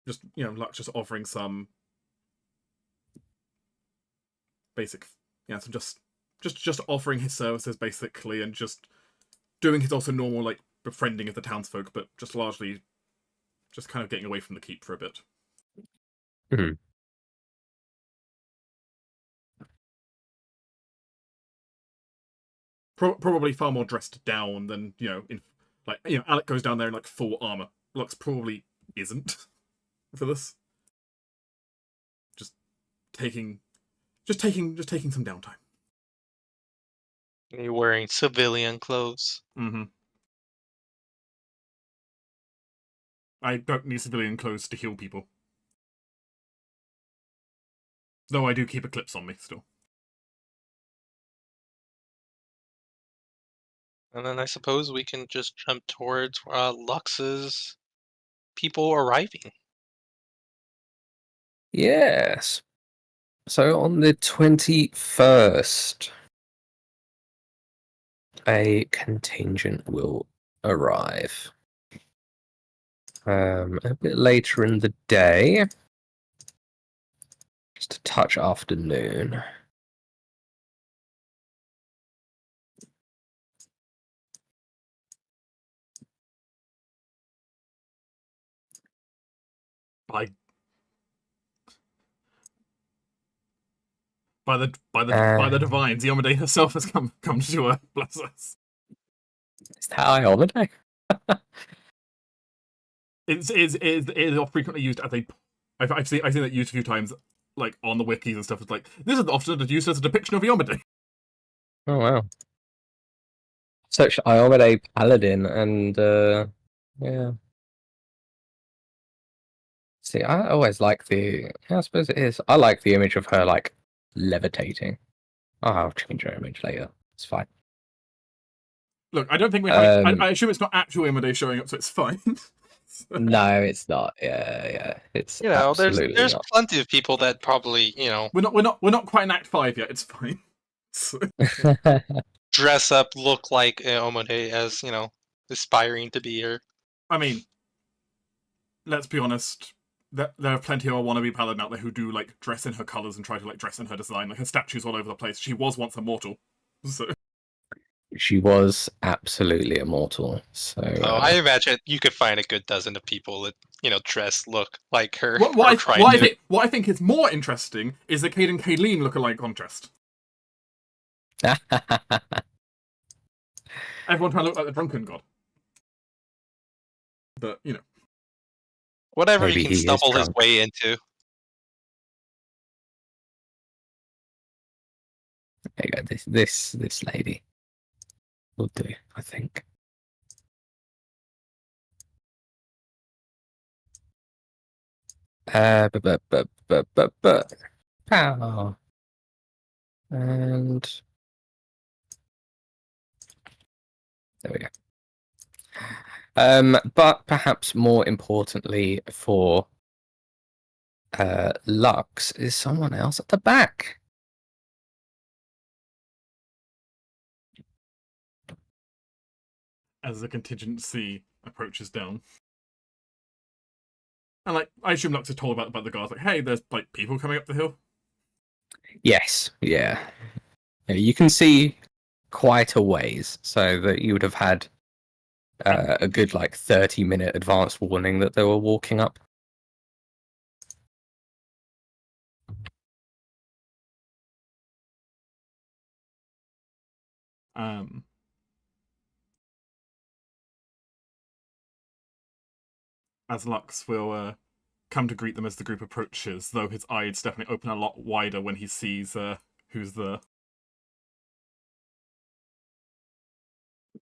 Just, Lux just offering some basic, so just offering his services basically, and just doing his also normal befriending of the townsfolk, but just largely just kind of getting away from the keep for a bit. Mm-hmm. Probably far more dressed down than Alec goes down there in full armor. Lux probably isn't for this. Just taking some downtime. You're wearing civilian clothes. Mm-hmm. I don't need civilian clothes to heal people. Though I do keep Eclipse on me still. And then I suppose we can just jump towards Lux's people arriving. Yes. So on the 21st, a contingent will arrive. A bit later in the day, just a touch afternoon. By the divines, Yomade herself has come to bless us. Is that Iomade? It is frequently used as a. I've seen that used a few times, on the wikis and stuff. It's this is often used as a depiction of Yomade. Oh wow! Search Iomade Paladin and yeah. See, I always like the. I suppose it is. I like the image of her levitating. Oh, I'll change her image later. It's fine. Look, I don't think we have. I assume it's not actual Yomade showing up, so it's fine. No, it's not. Yeah. It's absolutely there's not. plenty of people that probably We're not quite in Act 5 yet. It's fine. So, Dress up, look like Omode as, aspiring to be her. I mean, let's be honest. There are plenty of wannabe paladin out there who do like dress in her colors and try to like dress in her design. Like her statues all over the place. She was once immortal, so She was absolutely immortal. So I imagine you could find a good dozen of people that look like her. what I think is more interesting is that Cade and Kayleen look alike contrast. Everyone trying to look like the drunken god, but whatever Maybe he can he is stumble his drunk. way into. There you go. This lady will do, I think. But. Pow. And there we go. But perhaps more importantly for Lux is someone else at the back. as the contingency approaches down. And like, I assume Lux is told about the guards. Like, hey, there's like people coming up the hill. Yes, yeah. You can see quite a ways, so that you would have had a good like 30-minute advance warning that they were walking up. As Lux will come to greet them as the group approaches, though his eyes definitely open a lot wider when he sees who's there.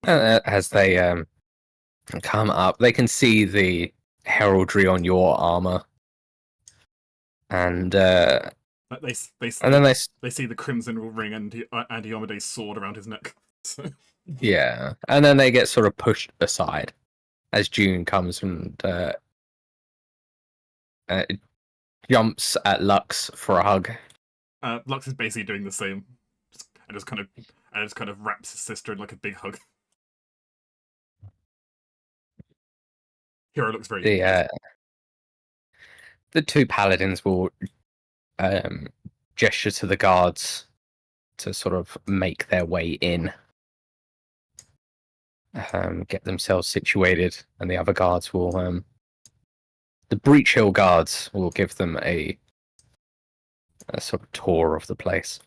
As they come up, they can see the heraldry on your armor, and They and then they see the crimson ring and Diomede's sword around his neck. So. Yeah, and then they get sort of pushed aside as June comes and jumps at Lux for a hug. Lux is basically doing the same, and just kind of wraps his sister in like a big hug. Hero looks very. The two paladins will gesture to the guards to sort of make their way in, get themselves situated, and the other guards will, the Breach Hill guards will give them a sort of tour of the place.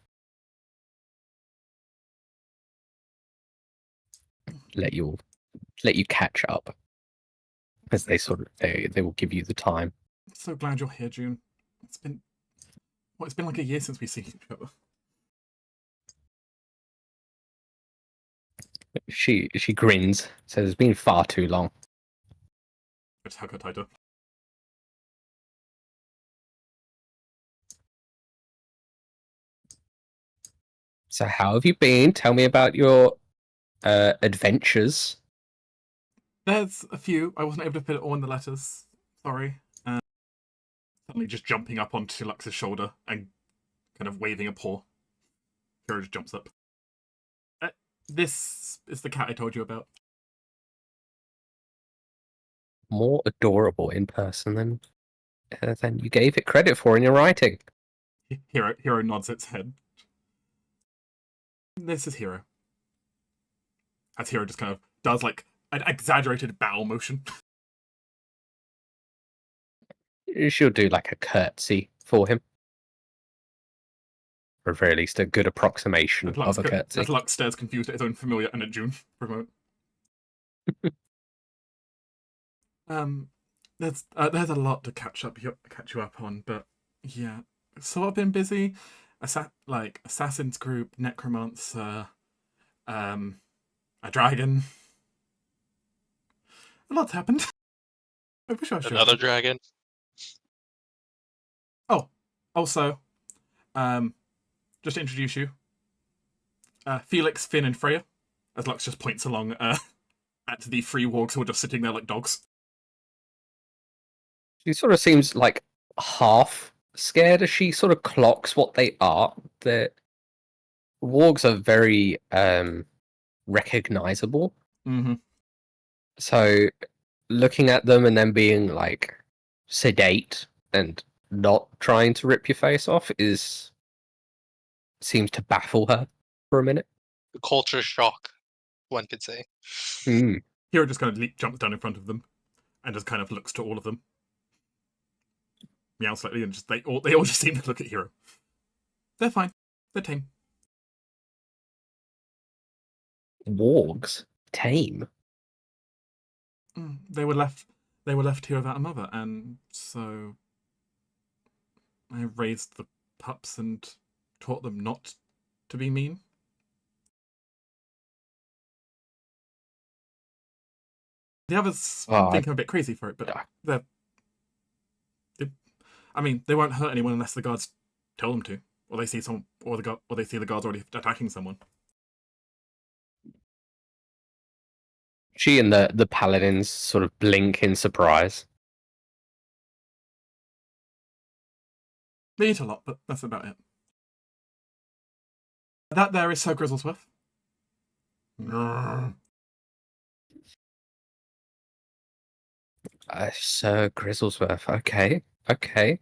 Let you catch up as they they will give you the time. I'm so glad you're here, June. It's been like a year since we've seen each other. She grins, says it's been far too long. Just hug her tighter. So how have you been? Tell me about your adventures. There's a few. I wasn't able to fit it all in the letters. Sorry. Suddenly just jumping up onto Lux's shoulder and kind of waving a paw. Hero just jumps up. This is the cat I told you about. More adorable in person than you gave it credit for in your writing. Hero nods its head. This is Hero. As Hero just kind of does like an exaggerated bow motion. She'll do like a curtsy for him. Or at very least a good approximation of a curtsy. As Lux stares confused at his own familiar and at June for a moment. There's a lot to catch you up on, but yeah, sort of been busy. Assassin's group, necromancer, a dragon. A lot's happened. I wish I should. Another dragon. Oh, also, just to introduce you, Felix, Finn, and Freya. As Lux just points along at the three wargs who are just sitting there like dogs. She sort of seems like half scared as she sort of clocks what they are. wargs are very recognizable. Mm-hmm. So looking at them and then being like sedate and not trying to rip your face off seems to baffle her for a minute. Culture shock, one could say. Mm. Hero just kind of jumps down in front of them and just kind of looks to all of them. Meow slightly, and just they all just seem to look at Hero. They're fine. They're tame. Wargs tame. They were left here without a mother, and so I raised the pups and taught them not to be mean. The others think I'm a bit crazy for it, but they won't hurt anyone unless the guards tell them to, or they see someone, or they see the guards already attacking someone. She and the paladins sort of blink in surprise. They eat a lot, but that's about it. That there is Sir Grizzlesworth. Sir Grizzlesworth. Okay.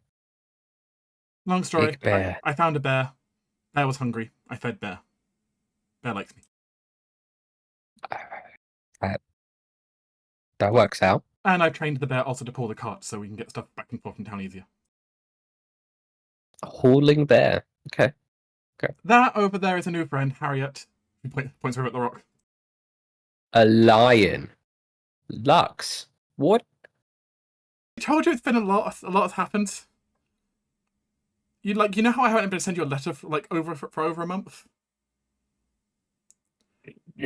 Long story. Big bear. I found a bear. Bear was hungry. I fed bear. Bear likes me. That works out. And I trained the bear also to pull the cart so we can get stuff back and forth in town easier. Hauling bear. Okay. That over there is a new friend, Harriet. He points over at the rock. A lion. Lux. What? I told you it's been a lot has happened. You know how I haven't been to send you a letter for over a month?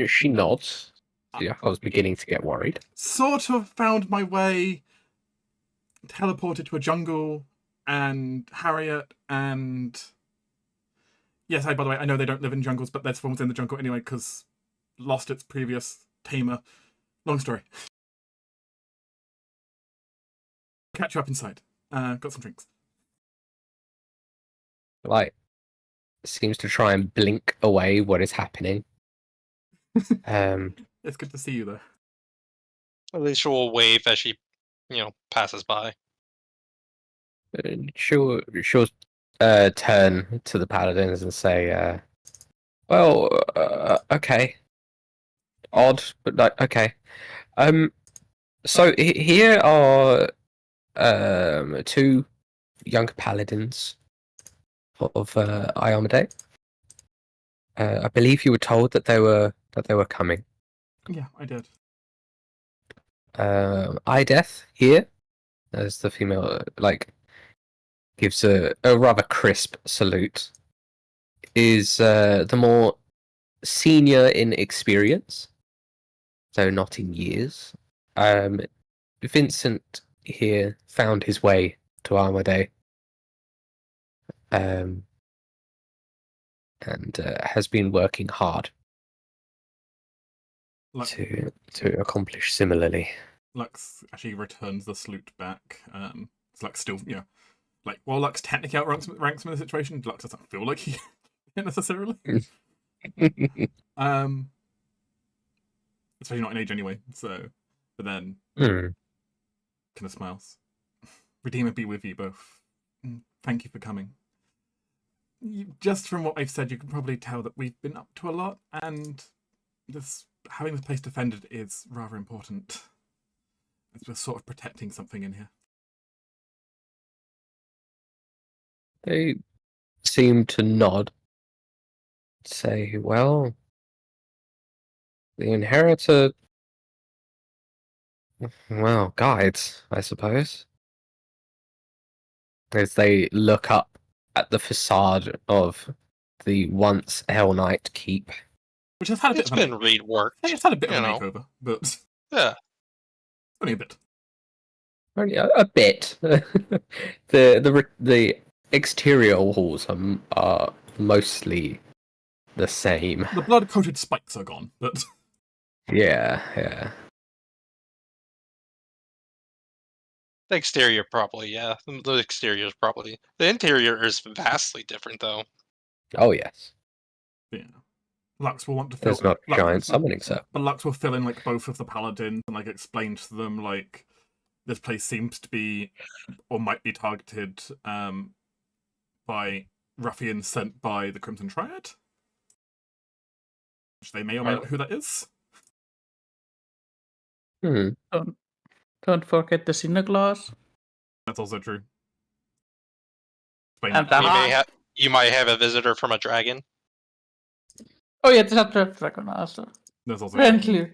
She nods. Yeah, I was beginning to get worried. Sort of found my way, teleported to a jungle, and Harriet and... Yes, by the way, I know they don't live in jungles, but there's one within the jungle anyway, because lost its previous tamer. Long story. Catch you up inside. Got some drinks. Like, seems to try and blink away what is happening. It's good to see you, though. Alicia will wave as she, passes by. She'll turn to the paladins and say, okay. Odd, but okay. So here are two young paladins of Iomade. I believe you were told that they were coming. Yeah, I did. Ideth here, as the female gives a rather crisp salute, is the more senior in experience, though not in years. Vincent here found his way to Armade, and has been working hard to accomplish similarly. Lux actually returns the salute back. It's Lux still, while Lux technically outranks ranks him in the situation, Lux doesn't feel like he necessarily. Especially not in age anyway. So, but then kind of smiles. Redeemer be with you both. Thank you for coming. Just from what I've said, you can probably tell that we've been up to a lot, and having this place defended is rather important. We're sort of protecting something in here. They seem to nod. Say, well, the inheritor, guides, I suppose. As they look up at the facade of the once Hell Knight keep. Which has had a bit of reworked. It's had a bit of a makeover, but... Yeah. Only a bit. Only a bit. The exterior walls are mostly the same. The blood-coated spikes are gone, but... Yeah. The exterior probably, yeah. The exterior is probably... The interior is vastly different, though. Oh, yes. Yeah. Lux will want to fill. There's not a giant summoning set. But Lux will fill in like both of the paladins and like explain to them like this place seems to be or might be targeted by ruffians sent by the Crimson Triad, which they may or may not know who that is. Don't forget the Cineglass. That's also true. And the You might have a visitor from a dragon. Oh yeah, there's a red dragon also. There's also Friendly.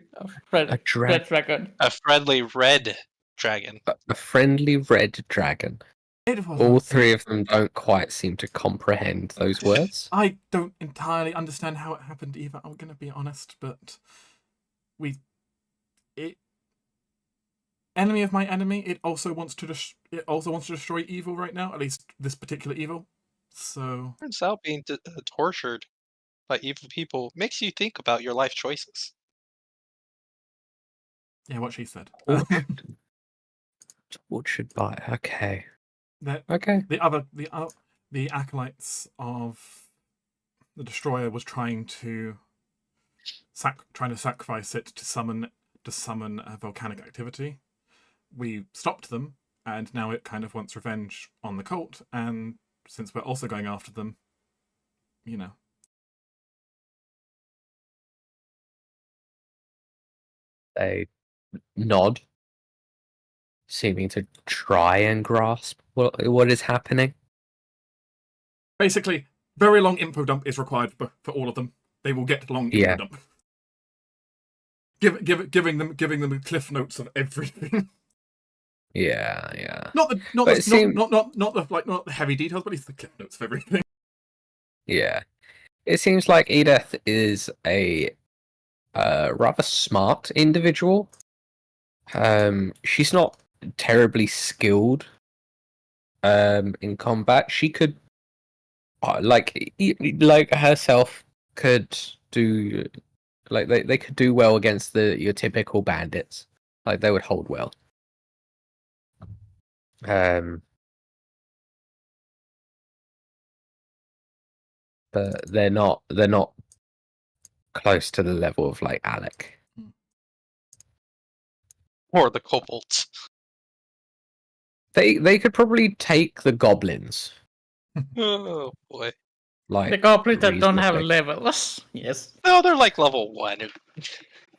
Red dragon. A friendly red dragon. A friendly red dragon. All three of them don't quite seem to comprehend those words. I don't entirely understand how it happened either, I'm going to be honest, but enemy of my enemy, it also wants to destroy evil right now, at least this particular evil. So turns out being tortured by evil people makes you think about your life choices. Yeah, what she said. Tortured by okay. Okay. The acolytes of the destroyer was trying to sacrifice it to summon a volcanic activity. We stopped them, and now it kind of wants revenge on the cult. And since we're also going after them, you know. They nod, seeming to try and grasp what is happening. Basically, very long info dump is required for all of them. They will get long info dump. Giving them cliff notes of everything. Yeah. Not the heavy details, but at least the cliff notes of everything. Yeah, it seems like Edith is a rather smart individual. She's not terribly skilled in combat. She could like herself could do like they could do well against your typical bandits. Like they would hold well. But they're not close to the level of like Alec. Or the kobolds. They could probably take the goblins. Oh boy. Like the goblins that don't have levels. Yes. No, they're like level 1.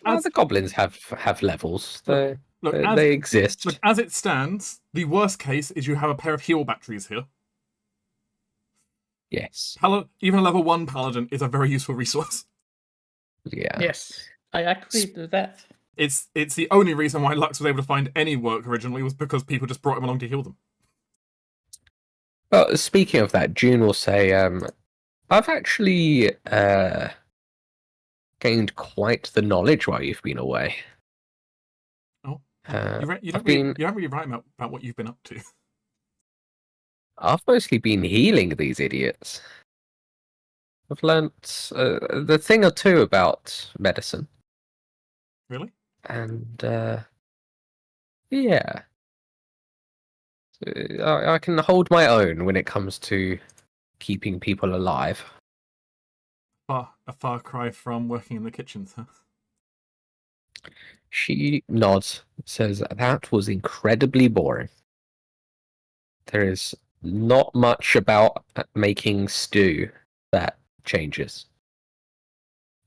The goblins have levels. They exist. Look, as it stands, the worst case is you have a pair of heal batteries here. Yes. Even a level 1 paladin is a very useful resource. Yeah. Yes, I agree to that. It's the only reason why Lux was able to find any work originally was because people just brought him along to heal them. Well, speaking of that, June will say, I've actually gained quite the knowledge while you've been away. Oh, you don't really write about what you've been up to. I've mostly been healing these idiots. I've learnt the thing or two about medicine. Really? And yeah, I can hold my own when it comes to keeping people alive. A far cry from working in the kitchens, huh? She nods, says that was incredibly boring. There is not much about making stew that changes.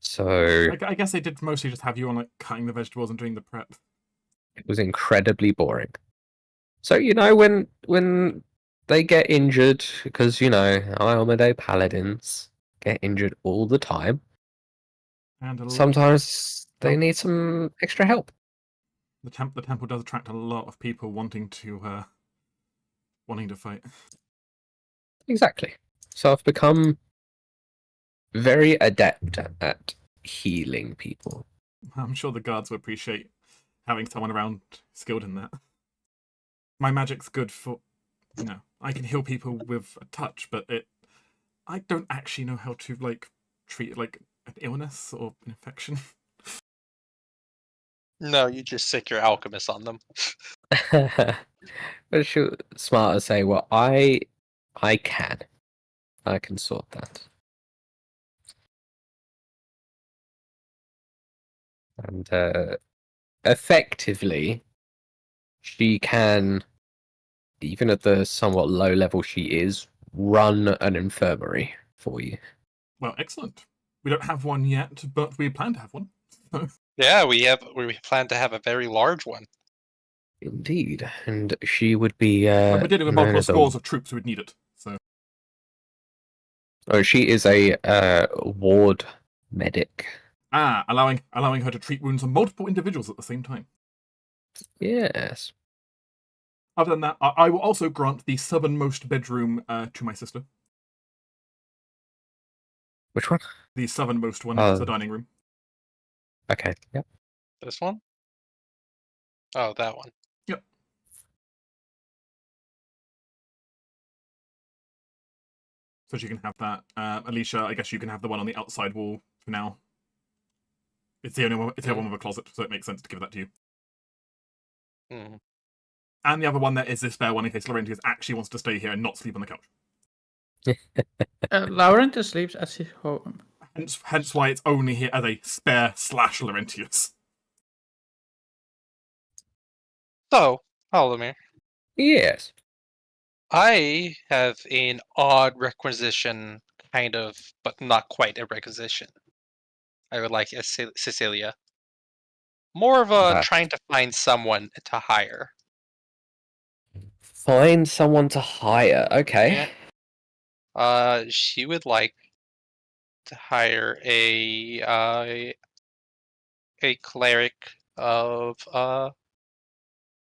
So I guess they did mostly just have you on like cutting the vegetables and doing the prep. it was incredibly boring. So when they get injured, because Iomade paladins get injured all the time. And sometimes they need some extra help. The temple does attract a lot of people wanting to fight. Exactly. So I've become very adept at healing people. I'm sure the guards will appreciate having someone around skilled in that. My magic's good for, I can heal people with a touch, but I don't actually know how to like treat it like an illness or an infection. No, you just sick your alchemist on them. But she'll smarter say, well, I can sort that. And effectively, she can, even at the somewhat low level she is, run an infirmary for you. Well, excellent. We don't have one yet, but we plan to have one. Yeah, we plan to have a very large one. Indeed, and she would be When we're dealing with known multiple as a... scores of troops, we'd need it. So Oh, she is a ward medic. allowing her to treat wounds on multiple individuals at the same time. Yes. Other than that, I will also grant the southernmost bedroom to my sister. Which one? The southernmost one is the dining room. Okay, yep. This one? Oh, that one. Yep. So she can have that. Alicia, I guess you can have the one on the outside wall for now. It's the only one. It's the other one with a closet, so it makes sense to give that to you. Mm. And the other one there is this spare one in case Laurentius actually wants to stay here and not sleep on the couch. Laurentius sleeps at his home. Hence why it's only here as a spare / Laurentius. So, Halldamir, Yes. I have an odd requisition, kind of, but not quite a requisition. I would like a Cecilia. More of a trying to find someone to hire. Find someone to hire. Okay. Yeah. She would like to hire a cleric of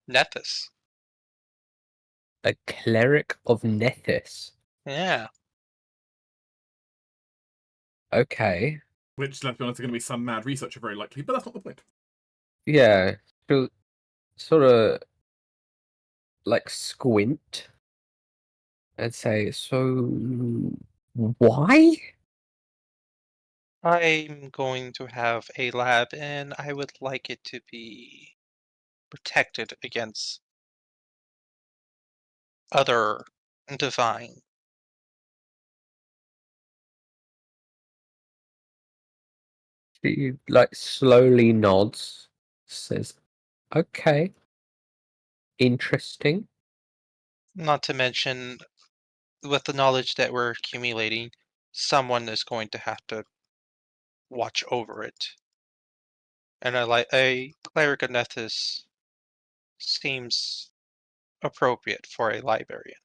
Nethys. A cleric of Nethys. Yeah. Okay. Which, let's be honest, is going to be some mad researcher, very likely, but that's not the point. Yeah. She'll sort of like squint and say, so why? I'm going to have a lab, and I would like it to be protected against other divine. She like slowly nods, says, okay. Interesting. Not to mention, with the knowledge that we're accumulating, someone is going to have to watch over it. And a cleric of Nethys seems appropriate for a librarian.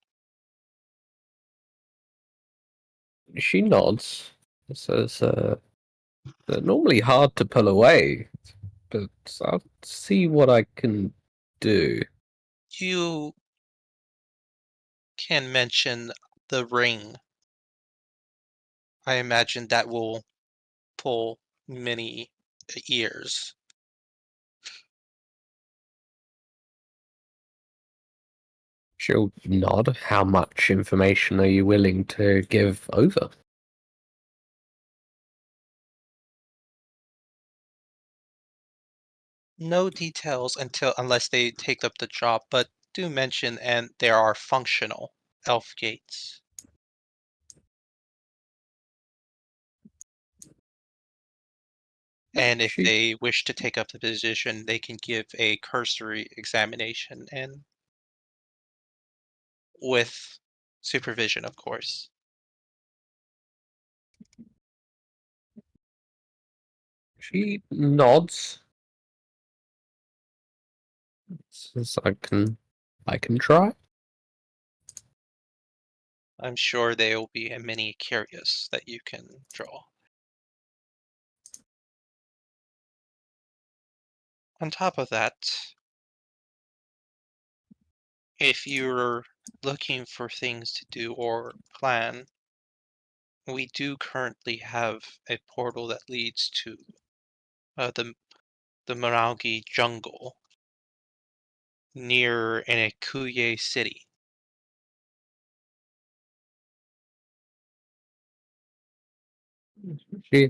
She nods. Says, they're normally hard to pull away, but I'll see what I can do. You can mention the ring. I imagine that will pull many ears. She'll nod. How much information are you willing to give over? No details unless they take up the job, but do mention and there are functional elf gates. And if they wish to take up the position, they can give a cursory examination and with supervision, of course. She nods. Says, I can try. I'm sure there will be many curious that you can draw. On top of that, if you're looking for things to do or plan, we do currently have a portal that leads to the Maraugi jungle near an Akuye city. She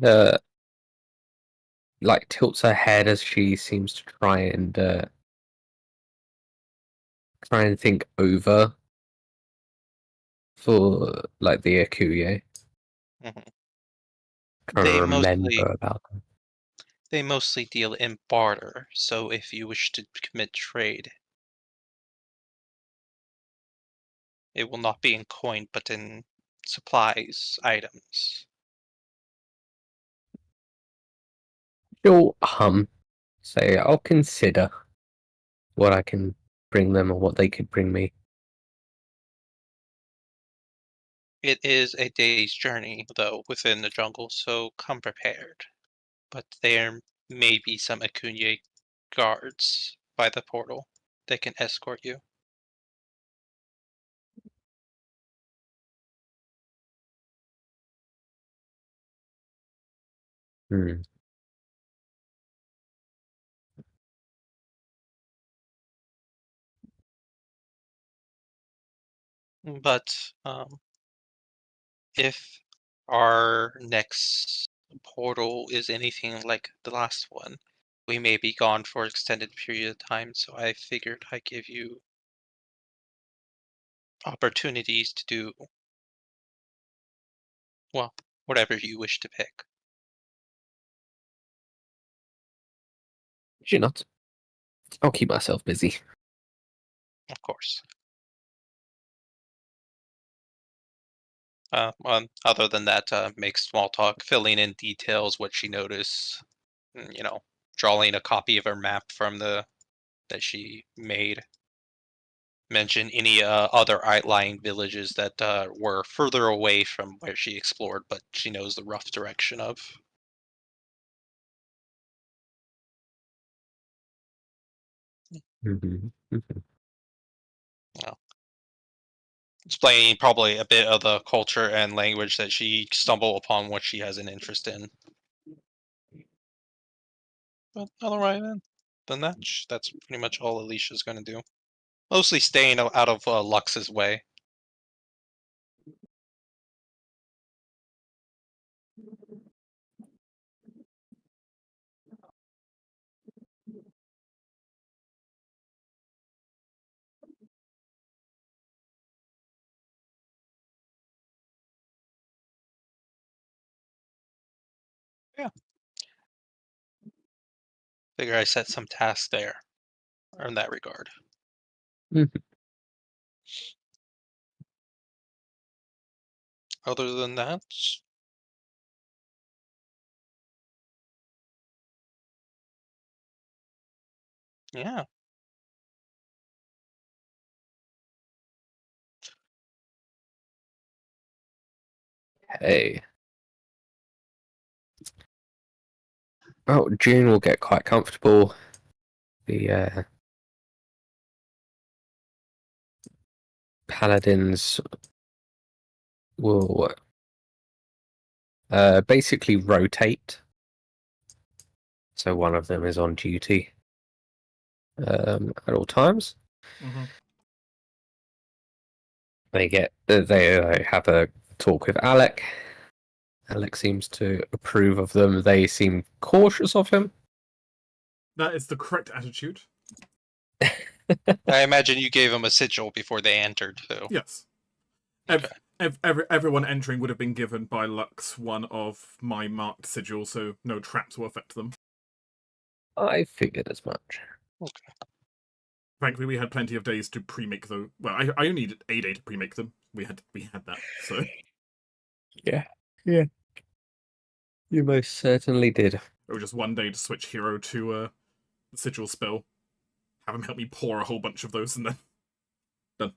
like tilts her head as she seems to try and think over for like the Akuye. Mhm. Trying to They remember mostly about them. They mostly deal in barter, so if you wish to commit trade, it will not be in coin, but in supplies, items. She'll say, I'll consider what I can bring them or what they could bring me. It is a day's journey, though, within the jungle, so come prepared. But there may be some Acuna guards by the portal that can escort you. Hmm. But if our next portal is anything like the last one, we may be gone for an extended period of time, so I figured I'd give you opportunities to do, well, whatever you wish to pick. Should not. I'll keep myself busy. Of course. Other than that, make small talk, filling in details, what she noticed, drawing a copy of her map from that she made. Mention any other outlying villages that were further away from where she explored, but she knows the rough direction of. Explaining probably a bit of the culture and language that she stumbled upon what she has an interest in. But otherwise, then that's pretty much all Alicia's going to do. Mostly staying out of Lux's way. Yeah. Figure I set some tasks there, or in that regard. Other than that, yeah. Hey. Well, June will get quite comfortable. The Paladins will basically rotate. So one of them is on duty at all times. Mm-hmm. They have a talk with Alec. Alec seems to approve of them. They seem cautious of him. That is the correct attitude. I imagine you gave them a sigil before they entered, too. Yes. Okay. Everyone entering would have been given by Lux one of my marked sigils, so no traps will affect them. I figured as much. Okay. Frankly, we had plenty of days to pre-make them. Well, I only needed a day to pre-make them. We had that, so Yeah. You most certainly did. it was just one day to switch hero to the sigil spell. Have him help me pour a whole bunch of those, and then done.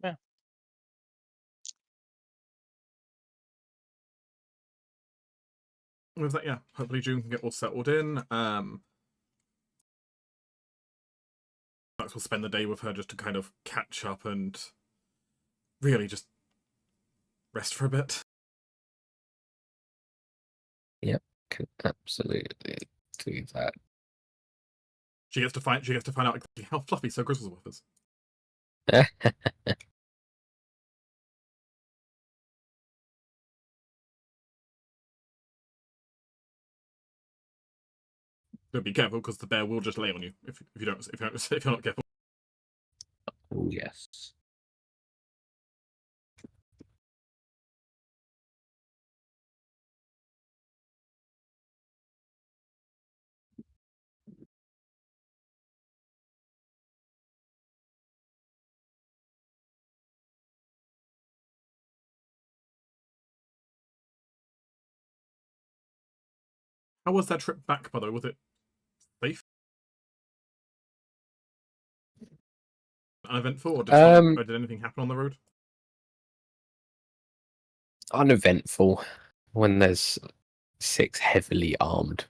Yeah. With that, yeah, hopefully June can get all settled in. Lux will spend the day with her just to kind of catch up and really just rest for a bit. Yep, can absolutely do that. She gets to find out exactly how fluffy Sir Grizzlesworth is. But be careful because the bear will just lay on you if you're not careful. Oh yes. How was that trip back, by the way? Was it safe? Uneventful, or did anything happen on the road? Uneventful. When there's 6 heavily armed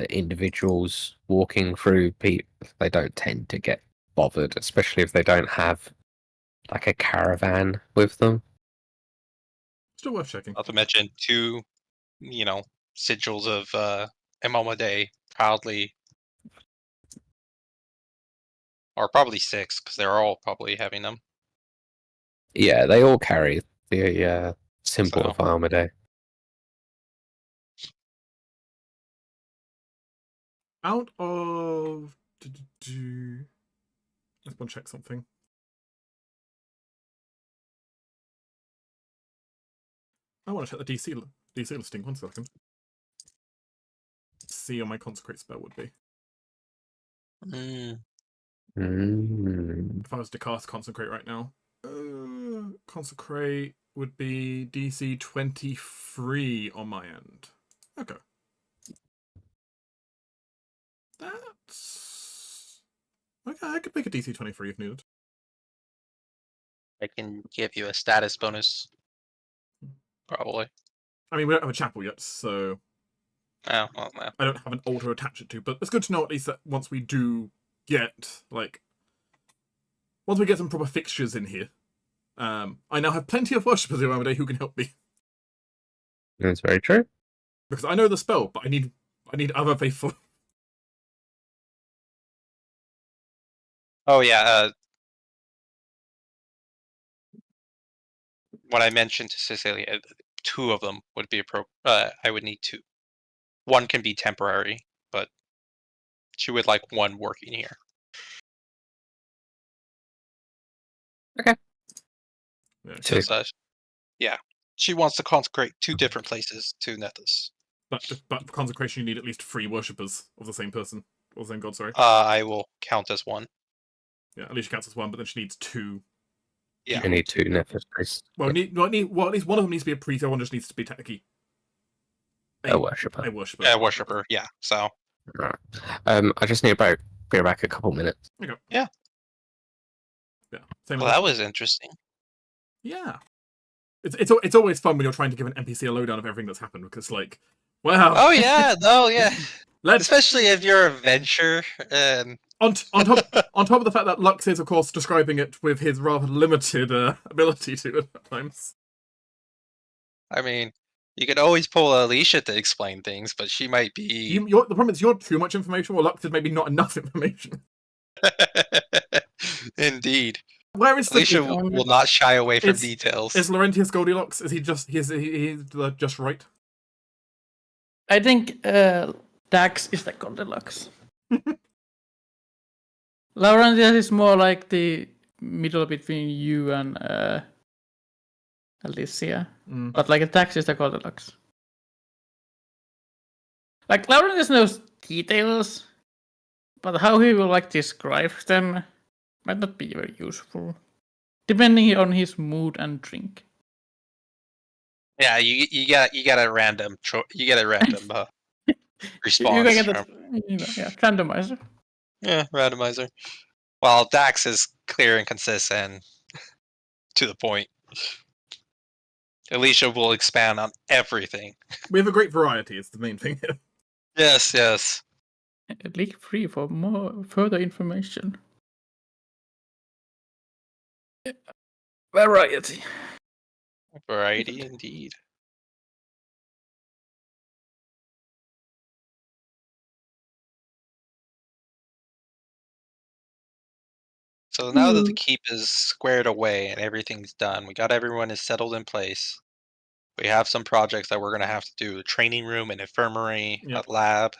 individuals walking through, they don't tend to get bothered, especially if they don't have like a caravan with them. Still worth checking. Not to mention 2, sigils of Imamade proudly, or probably 6, because they're all probably having them. Yeah, they all carry the symbol So- of Armade. Out of... Let's go check something. I want to check the DC listing. 1 second. See on my consecrate spell would be. If I was to cast consecrate right now, consecrate would be DC 23 on my end. Okay. That's okay. I could make a DC 23 if needed. I can give you a status bonus. Probably. I mean, we don't have a chapel yet, so Oh, well, no. I don't have an altar to attach it to. But it's good to know at least that once we do get once we get some proper fixtures in here, I now have plenty of worshippers around today who can help me. That's very true. Because I know the spell, but I need other faithful. Oh, yeah. What I mentioned to Cecilia, 2 of them would be I would need 2. 1 can be temporary, but she would like 1 working here. Okay. Yeah, Two. Because, she wants to consecrate 2 different places to Nethys. but for consecration, you need at least 3 worshippers of the same person or the same god. Sorry. I will count as 1. Yeah, Alicia counts as 1, but then she needs 2. Yeah. You need 2 Nephis priests. Well, at least one of them needs to be a priest. The other one just needs to be technically A worshipper. a worshipper. A worshipper, yeah. So Right. I just need to be back a couple minutes. Okay. Yeah. Yeah. Same. well, that was interesting. Yeah. It's always fun when you're trying to give an NPC a lowdown of everything that's happened because wow. Oh yeah, no, yeah. Let's Especially if you're a venture and on top of the fact that Lux is of course describing it with his rather limited ability to at times. I mean, you could always pull Alicia to explain things, but she might be. The problem is you're too much information, while Lux is maybe not enough information. Indeed, Where is Alicia the, will not shy away from It's- details. is Laurentius Goldilocks? Is he just just right? I think Dax is the Goldilocks. Laurentius is more like the middle between you and Alicia. Mm. But like Dax is the Goldilocks. Like Laurentius knows details, but how he will describe them might not be very useful. Depending on his mood and drink. Yeah, you get a random response. You can get from- randomizer. Yeah, randomizer. While Dax is clear and consistent, to the point. Alicia will expand on everything. We have a great variety. Is the main thing here. Yes, yes. Leak free for more further information. Variety. Variety indeed. So now that the keep is squared away and everything's done, we got everyone is settled in place. We have some projects that we're gonna have to do: the training room, an infirmary, Yep. a lab.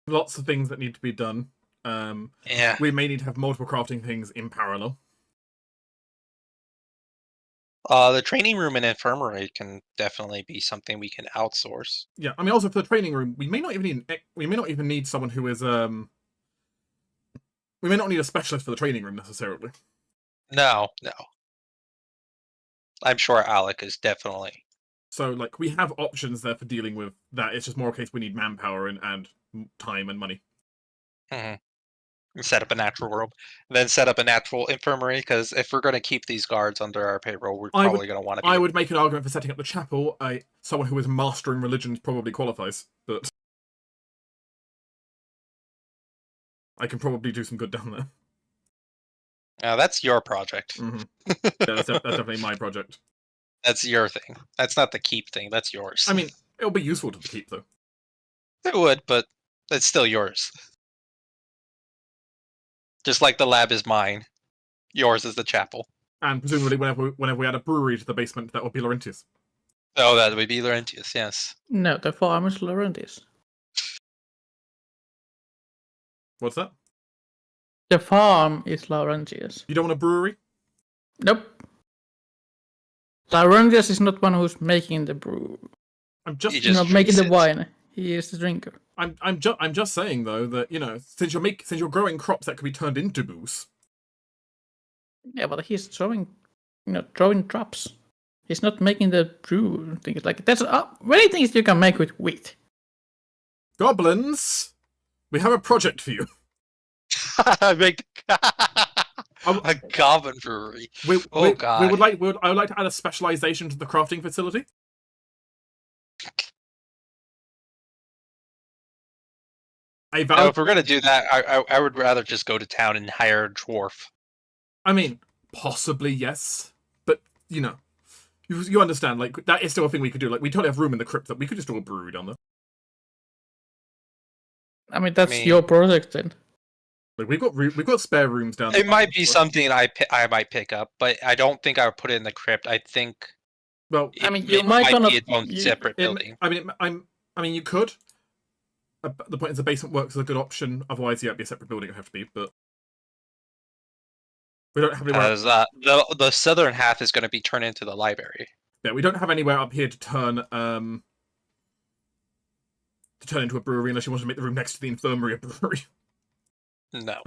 Lots of things that need to be done. Yeah. We may need to have multiple crafting things in parallel. The training room and infirmary can definitely be something we can outsource. Yeah, I mean, also for the training room, we may not even need someone who is we may not need a specialist for the training room necessarily. No. I'm sure Alec is definitely So, like, we have options there for dealing with that. It's just more a case we need manpower and time and money. Set up a natural room, then set up a natural infirmary. Because if we're going to keep these guards under our payroll, we're probably going to want to. I would make an argument for setting up the chapel. Someone who is mastering religions probably qualifies, but I can probably do some good down there. That's your project. Mm-hmm. Yeah, that's definitely my project. That's your thing. That's not the keep thing. That's yours. I mean, it'll be useful to keep, though. It would, but it's still yours. Just like the lab is mine, yours is the chapel. And presumably, whenever we add a brewery to the basement, that will be Laurentius. Oh, that would be Laurentius, yes. No, the farm is Laurentius. What's that? The farm is Laurentius. You don't want a brewery? Nope. Laurentius is not one who's making the brew. He's not making the wine. He is the drinker. I'm just saying though that, you know, since you're growing crops that could be turned into booze. Yeah, but he's throwing drops. He's not making the brew things like that's many things you can make with wheat. Goblins, we have a project for you. Make a goblin brewery. God! I would like to add a specialization to the crafting facility. If we're gonna do that, I would rather just go to town and hire a dwarf. I mean, possibly yes, but you know, you understand. Like that is still a thing we could do. Like we totally have room in the crypt that we could just do a brewery down there. I mean, that's your project then. Like we've got spare rooms down there. It might be something I might pick up, but I don't think I would put it in the crypt. I think. Well, I mean, you might be its own separate building. I mean, you could. The point is, the basement works as a good option. Otherwise, yeah, it'd be a separate building. It'd have to be, but we don't have anywhere. Because the southern half is going to be turned into the library. Yeah, we don't have anywhere up here to turn into a brewery unless you want to make the room next to the infirmary a brewery. No.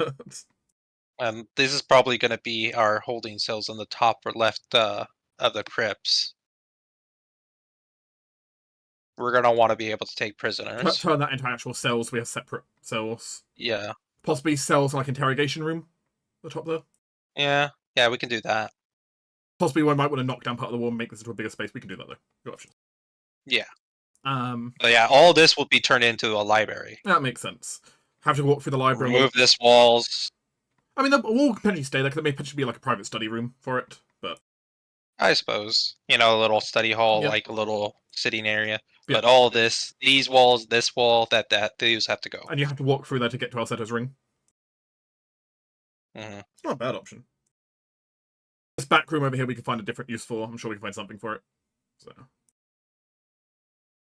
This is probably going to be our holding cells on the top or left of the crypts. We're going to want to be able to take prisoners. Turn that into actual cells. We have separate cells. Yeah. Possibly cells like interrogation room at the top there. Yeah, we can do that. Possibly we might want to knock down part of the wall and make this into a bigger space. We can do that though. Good options. Yeah. But yeah, all this will be turned into a library. That makes sense. Have to walk through the library. Remove this walls. I mean, the wall can potentially stay there because it may potentially be like a private study room for it, but I suppose. You know, a little study hall, like a little sitting area. Yeah. But all this, these walls, this wall, that, these have to go. And you have to walk through there to get to Alceto's ring. Mm-hmm. It's not a bad option. This back room over here we can find a different use for. I'm sure we can find something for it. So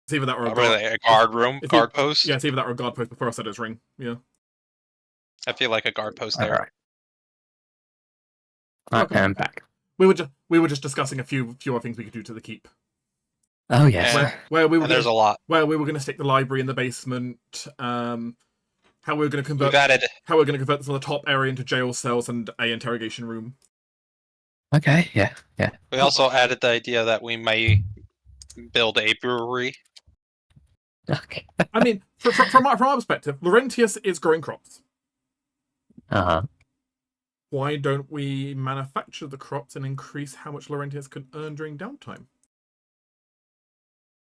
it's either that or a guard room, guard post. Yeah, it's either that or a guard post before Alceto's ring. Yeah. I feel like a guard post there. Right, I'm back. We were just discussing a few other things we could do to the keep. Oh yes. There's a lot. Where we were going to stick the library in the basement. How we were going to convert. How we're going to convert some of the top area into jail cells and a interrogation room. Okay. Yeah. We also added the idea that we may build a brewery. Okay. I mean, from our perspective, Laurentius is growing crops. Why don't we manufacture the crops and increase how much Laurentius can earn during downtime?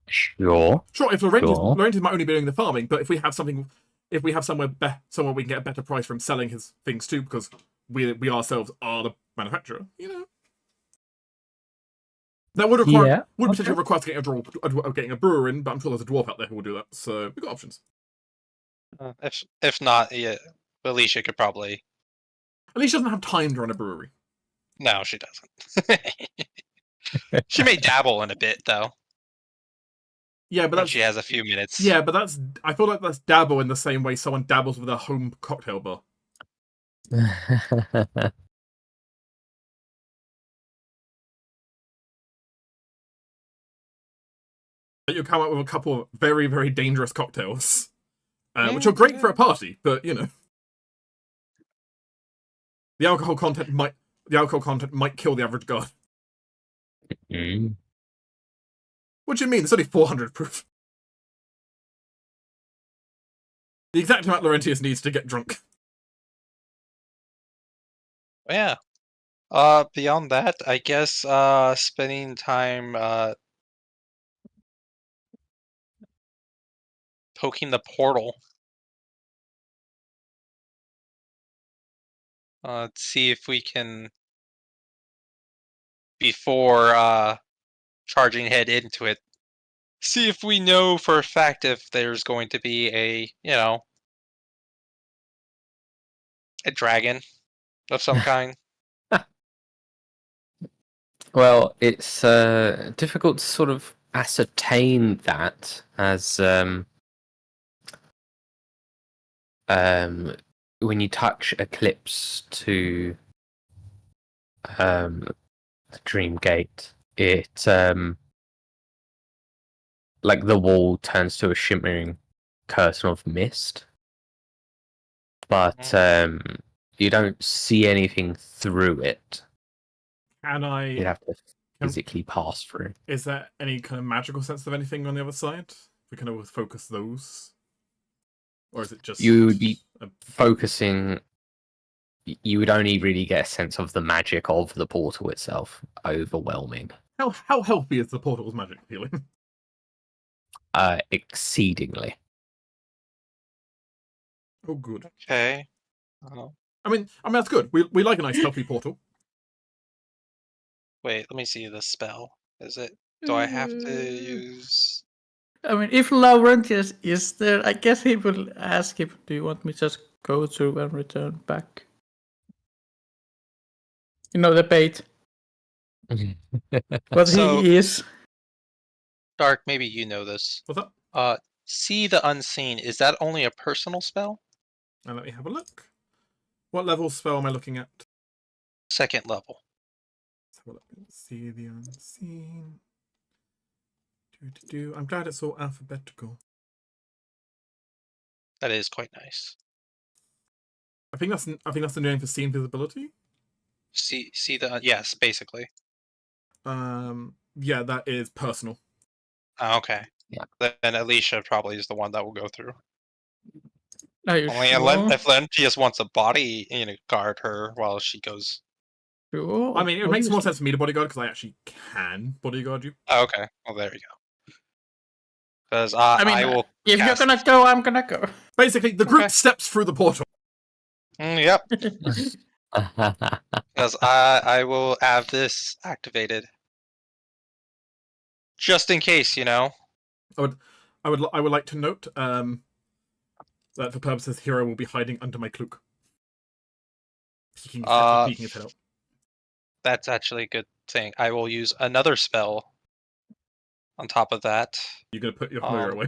Sure. If Laurentius might only be doing the farming, but if we have somewhere we can get a better price from selling his things too, because we ourselves are the manufacturer, you know. That would potentially require getting a brewer in, but I'm sure there's a dwarf out there who will do that. So we've got options. If not, yeah, Alicia could probably. Alicia doesn't have time to run a brewery. No, she doesn't. She may dabble in a bit though. Yeah, but she has a few minutes. Yeah, but I feel like that's dabble in the same way someone dabbles with a home cocktail bar. You come up with a couple of very, very dangerous cocktails, which are great for a party, but you know, the alcohol content might kill the average guard. What do you mean? It's only 400 proof. The exact amount Laurentius needs to get drunk. Yeah. Beyond that, I guess spending time poking the portal. See if we can, before charging head into it, see if we know for a fact if there's going to be a dragon of some kind. Well, it's difficult to sort of ascertain that as when you touch Eclipse to the Dream Gate, it like the wall turns to a shimmering curtain of mist, but you don't see anything through it. Can I... You'd have to physically pass through. Is there any kind of magical sense of anything on the other side? We can always focus those? Or is it just... You would be focusing... You would only really get a sense of the magic of the portal itself. Overwhelming. How healthy is the portal's magic feeling? Exceedingly. Oh, good. Okay. I mean, that's good. We like a nice healthy portal. Wait, let me see the spell. Is it? Do I have to use? I mean, if Laurentius is there, I guess he will ask him, do you want me to just go through and return back? You know, the bait. But So- he is. Dark, maybe you know this. What's up? See the unseen. Is that only a personal spell? And let me have a look. What level spell am I looking at? Second level. Let's have a look. See the unseen. I'm glad it's all alphabetical. That is quite nice. I think that's the new name for seen visibility. See the yes, basically. Yeah, that is personal. Oh, okay. Yeah. Then Alicia probably is the one that will go through. Are you Only sure? if Laurentius wants a body, guard her while she goes. Sure. I mean, it makes more sense for me to bodyguard because I actually can bodyguard you. Oh, okay. Well, there you go. Because I mean, I will. if cast... you're gonna go, I'm gonna go. Basically, the group Okay. steps through the portal. Yep. Because I will have this activated. Just in case, I would like to note that for purposes, Hero will be hiding under my cloak. Peeking his head out. That's actually a good thing. I will use another spell on top of that. You're gonna put your familiar away.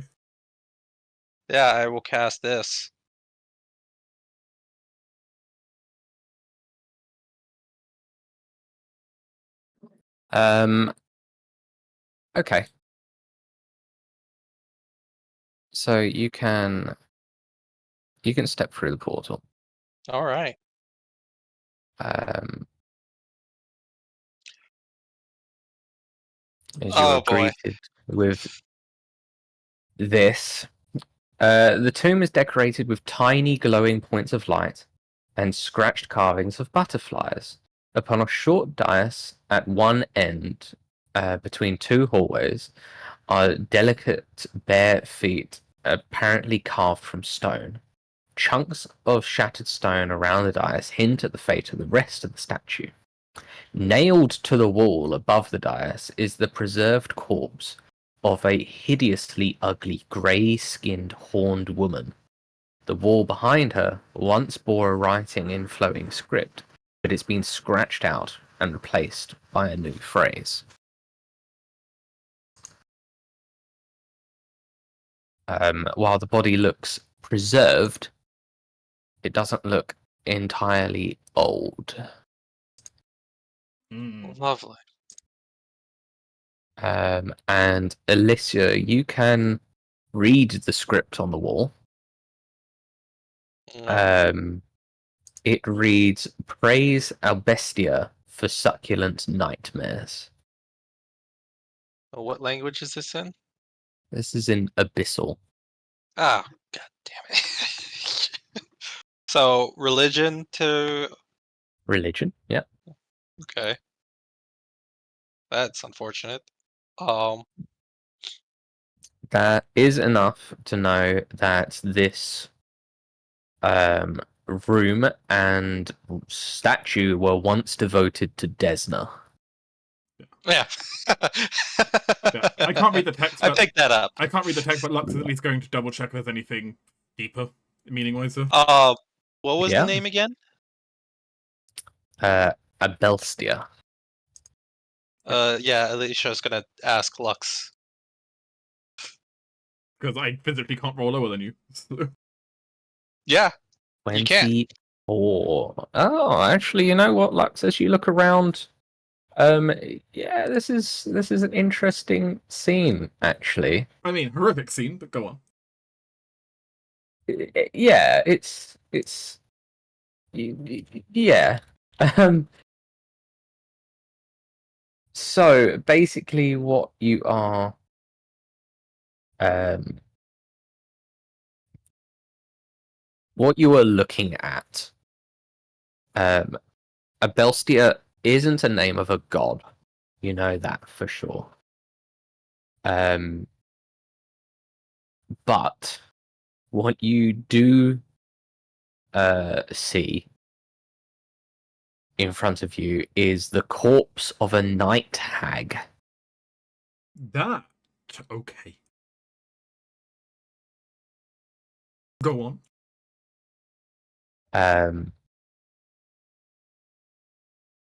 Yeah, I will cast this. Okay. So you can step through the portal. All right. As you Oh, are boy. greeted with this. The tomb is decorated with tiny glowing points of light and scratched carvings of butterflies. Upon a short dais at one end, between two hallways, are delicate bare feet apparently carved from stone. Chunks of shattered stone around the dais hint at the fate of the rest of the statue. Nailed to the wall above the dais is the preserved corpse of a hideously ugly, grey-skinned, horned woman. The wall behind her once bore a writing in flowing script, but it's been scratched out and replaced by a new phrase. While the body looks preserved, it doesn't look entirely old. Lovely. And Alicia, you can read the script on the wall. It reads, "Praise Albestia for succulent nightmares." What language is this in? This is in Abyssal. Ah, god damn it. So, religion to... Religion, yeah. Okay. That's unfortunate. Um, That is enough to know that this room and statue were once devoted to Desna. yeah. Yeah, I can't read the text, I but picked that up. I can't read the text, but Lux is at least going to double check if there's anything deeper, meaning-wise. What was Yeah. the name again? Abelstia. Yeah, Alicia's gonna ask Lux. Because I physically can't roll lower than you. So. Yeah, You can't. 24. Oh, actually, you know what, Lux? As you look around, yeah, this is an interesting scene. Actually, I mean, horrific scene, but go on. Yeah, it's yeah. Um. So basically, what you are, what you are looking at, Abelstia isn't a name of a god. You know that for sure. But what you do see in front of you is the corpse of a night hag. That okay. Go on.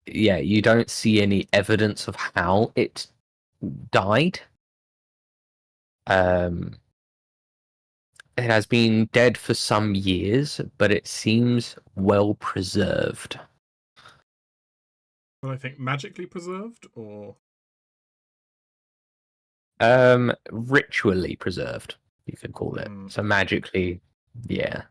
Yeah, you don't see any evidence of how it died. It has been dead for some years, but it seems well preserved. But I think magically preserved, or Ritually preserved, you could call it. So magically, yeah.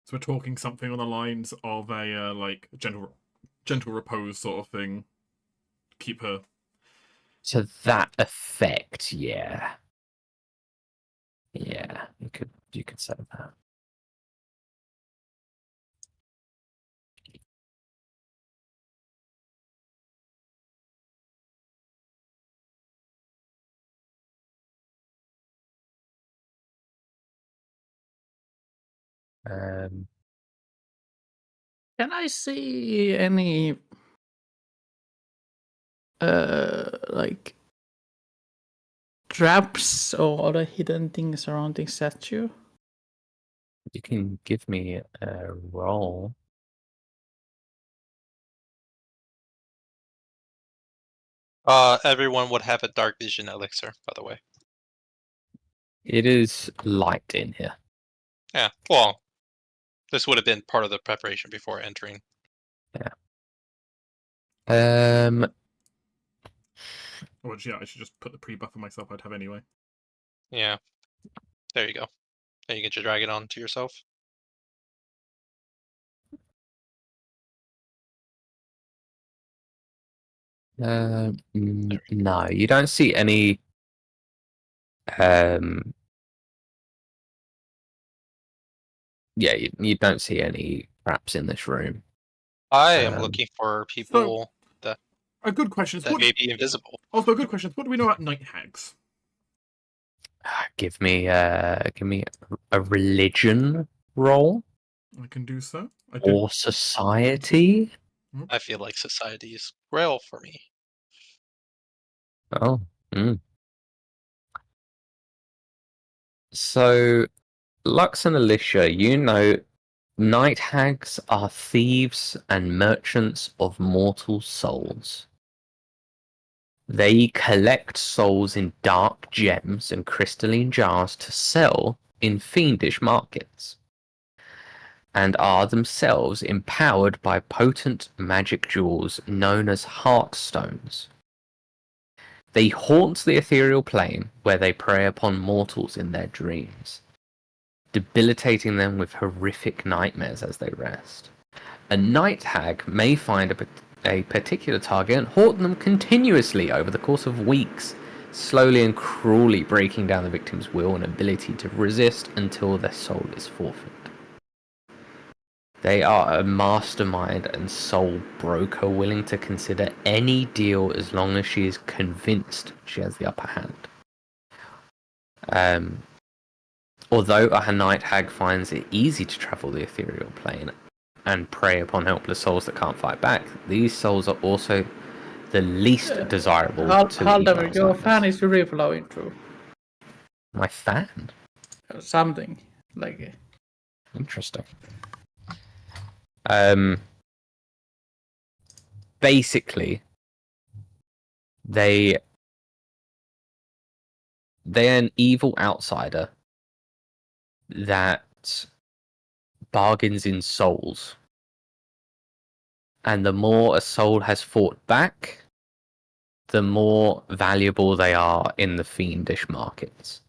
so we're talking something on the lines of a like gentle repose sort of thing. Keep her. To that effect, yeah. Yeah, you could say that. Can I see any like traps or other hidden things surrounding statue? You can give me a roll. Everyone would have a dark vision elixir, by the way. It is light in here. Yeah, well, this would have been part of the preparation before entering. Which, yeah, I should just put the pre-buff on myself. I'd have anyway. Yeah. There you go. Then you get your drag it on to yourself. No, you don't see any. Yeah, you don't see any traps in this room. I am looking for people that A good question is what may be invisible. also a good question is what do we know about night hags? Give me a religion roll I can do so. or society. I feel like society is grail for me. Oh. So, Lux and Alicia, you know, night hags are thieves and merchants of mortal souls. They collect souls in dark gems and crystalline jars to sell in fiendish markets, and are themselves empowered by potent magic jewels known as heartstones. They haunt the ethereal plane where they prey upon mortals in their dreams, debilitating them with horrific nightmares as they rest. A night hag may find a particular target and haunt them continuously over the course of weeks, slowly and cruelly breaking down the victim's will and ability to resist until their soul is forfeit. They are a mastermind and soul broker willing to consider any deal as long as she is convinced she has the upper hand. Although a night hag finds it easy to travel the ethereal plane and prey upon helpless souls that can't fight back, these souls are also the least desirable to Halldamir, evil your outsiders. fan is really flowing through. My fan? Something like Interesting. Basically, they're an evil outsider that bargains in souls. And the more a soul has fought back, the more valuable they are in the fiendish markets.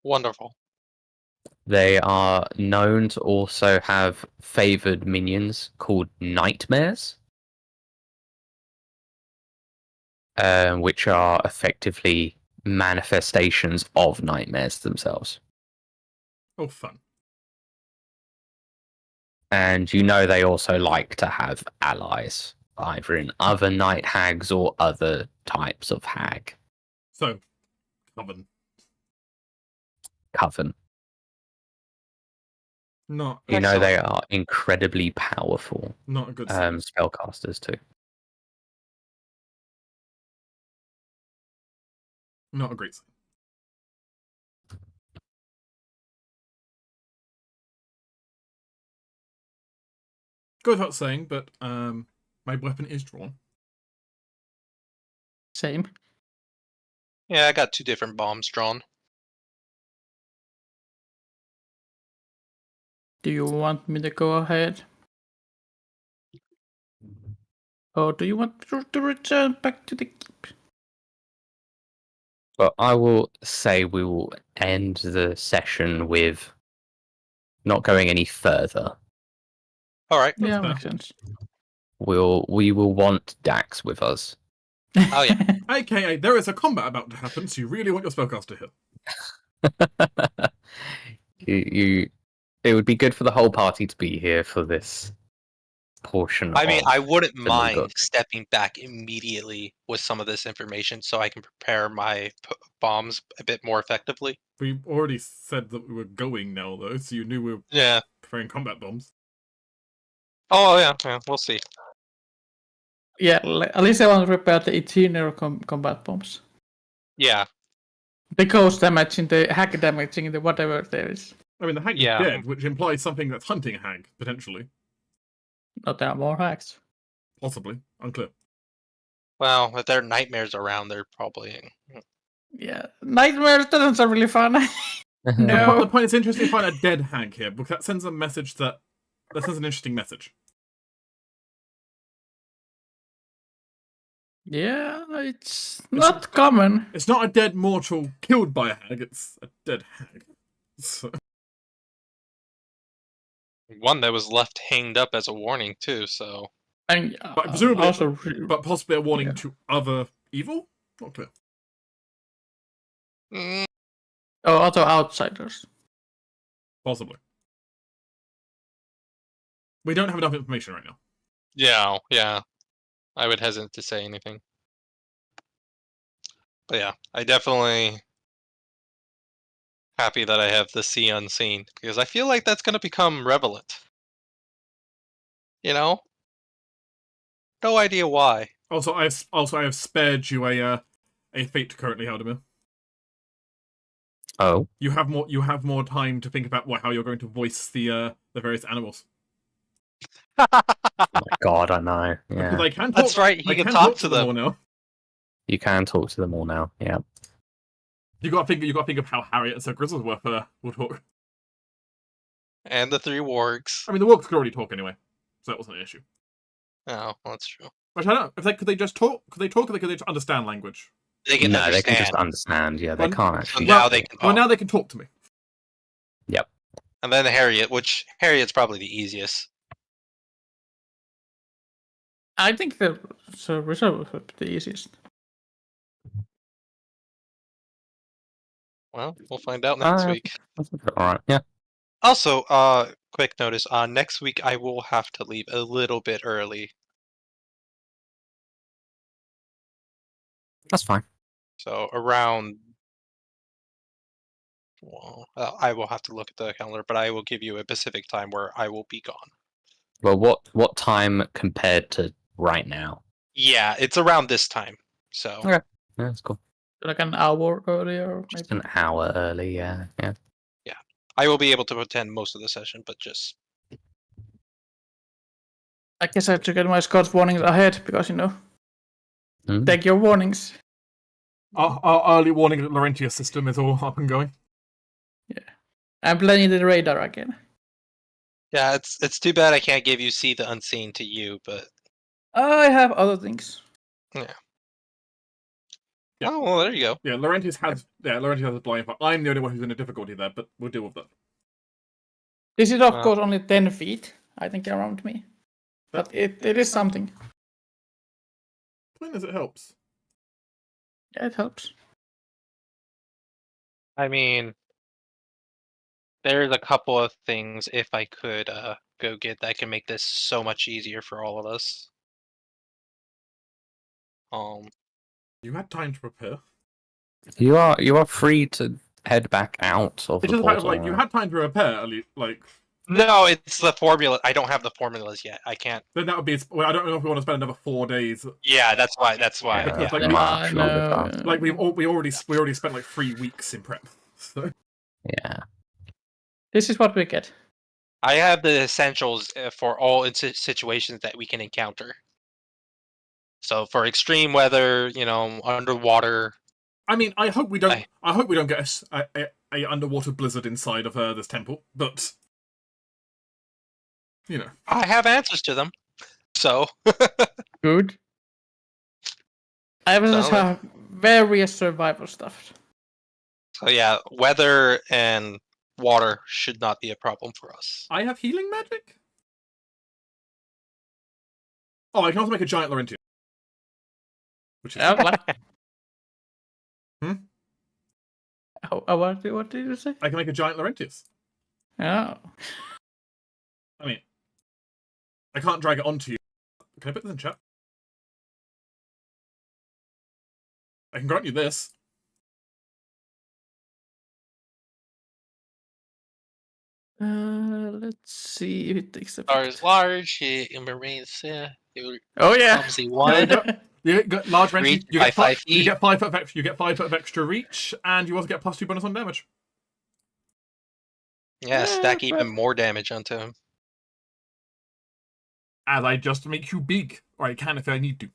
Wonderful. They are known to also have favored minions called nightmares, which are effectively manifestations of nightmares themselves. Oh, fun. And you know they also like to have allies, either in other night hags or other types of hag. So, Coven. Coven. Not You know they Excellent. are incredibly powerful not a good sign. spellcasters too. Not a great sign. Go without saying, but my weapon is drawn. same. Yeah, I got 2 different bombs drawn. Do you want me to go ahead? Or do you want to return back to the keep? But I will say we will end the session with not going any further. All right. Yeah, fair. makes sense. We will want Dax with us. Oh, yeah. AKA, there is a combat about to happen, so you really want your spellcaster here. It would be good for the whole party to be here for this portion. I mean, I wouldn't the mind book. stepping back immediately with some of this information so I can prepare my bombs a bit more effectively. We already said that we were going now, though, so you knew we were Yeah. preparing combat bombs. Oh, yeah. We'll see. Yeah, Alicia wants to prepare the itinerary combat bombs. Yeah. The ghost damaging, the hack damaging, the whatever there is. I mean, the hag Yeah. is dead, which implies something that's hunting a hag, potentially. Not there are more hacks. Possibly. Unclear. Well, if there are nightmares around, they're probably... Yeah, nightmares doesn't sound really fun. No. The point is interesting to find a dead hag here, because that sends a message that sends an interesting message. Yeah, it's not common. It's not a dead mortal killed by a hag, it's a dead hag. So, One that was left hanged up as a warning, too, so... And but presumably, also, but possibly a warning yeah. to other evil? Not clear. Mm, other outsiders. Possibly. We don't have enough information right now. yeah. I would hesitate to say anything. But yeah, I definitely... happy that I have the See Unseen, because I feel like that's going to become relevant. You know? No idea why. Also, I have spared you a fate currently, Halldamir. Oh, You have more time to think about how you're going to voice the various animals. my God, I know. Because Yeah, I can talk. That's right, he can talk to them. all now. you can talk to them all now. Yeah. You got to think of how Harriet and Sir Gristlesworth will talk. And the 3 wargs. I mean, the Wargs could already talk anyway, so that wasn't an issue. Oh, that's true. Which I don't know. Could they just talk? Could they talk, or could they just understand language? They can No, they understand. can just understand. Yeah, they Well, can't So actually. now they can talk. Well, now they can talk to me. And then Harriet's probably the easiest. I think the Sorcerer would be the easiest. Well, we'll find out next week. All right. Yeah. Also, quick notice. Next week I will have to leave a little bit early. That's fine. So around. Well, I will have to look at the calendar, but I will give you a specific time where I will be gone. Well, what time compared to right now? Yeah, it's around this time. So. Okay. Yeah, that's cool. Like an hour earlier, Just maybe. an hour early. Yeah. Yeah. I will be able to attend most of the session, but just. I guess I have to get my Scott's warnings ahead because Mm. take your warnings. Our early warning Laurentius system is all up and going. I'm planning the radar again. Yeah, it's too bad I can't give you see the unseen to you, but. I have other things. Yeah. Oh well, there you go. Yeah, Laurentius has a blind spot. I'm the only one who's in a difficulty there, but we'll deal with that. This is of Wow. course only 10 feet, I think, around me. But it is something. Point is, it helps. Yeah, it helps. I mean, there's a couple of things if I could go get that can make this so much easier for all of us. You had time to prepare. You are free to head back out of It's the just a matter of portal. like you had time to prepare. Like No, it's the formula. I don't have the formulas yet. I can't. then that would be. Well, I don't know if we want to spend another 4 days. Yeah, that's why. Yeah, Because, like, the we- march no, longer stuff. Like we already spent like 3 weeks in prep. So Yeah. This is what we get. I have the essentials for all situations that we can encounter. So for extreme weather, underwater. I mean, I hope we don't. I hope we don't get a underwater blizzard inside of this temple. But I have answers to them. So. Good. I just So, have various survival stuff. So yeah, weather and water should not be a problem for us. I have healing magic. Oh, I can also make a giant Laurentius. Which is What? Hmm? What did you say? I can make a giant Laurentius. Oh. I mean, I can't drag it onto you. Can I put this in chat? I can grant you this. Let's see if it takes a Stars large, marines, Oh yeah. clumsy There we one. go. You get large range. Reach You by get 5 5 You feet. get 5 foot of extra. You get 5 foot of extra reach, and you also get +2 bonus on damage. Yeah, stack but- even more damage onto him. As I just make you big, or I can if I need to.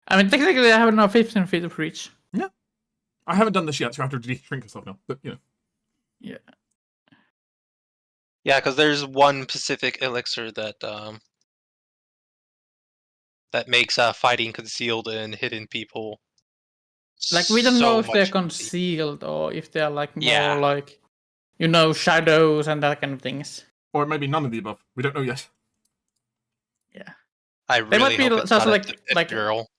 I mean, technically, I have now 15 feet of reach. I haven't done this yet, so I have to shrink yourself now. But Yeah. Yeah, because there's one specific elixir that that makes fighting concealed and hidden people. Like, we don't know so if they're much concealed or if they're like more Yeah. like, shadows and that kind of things. or maybe none of the above. We don't know yet. I They really might be hope it's just not like- a fifth like- girl.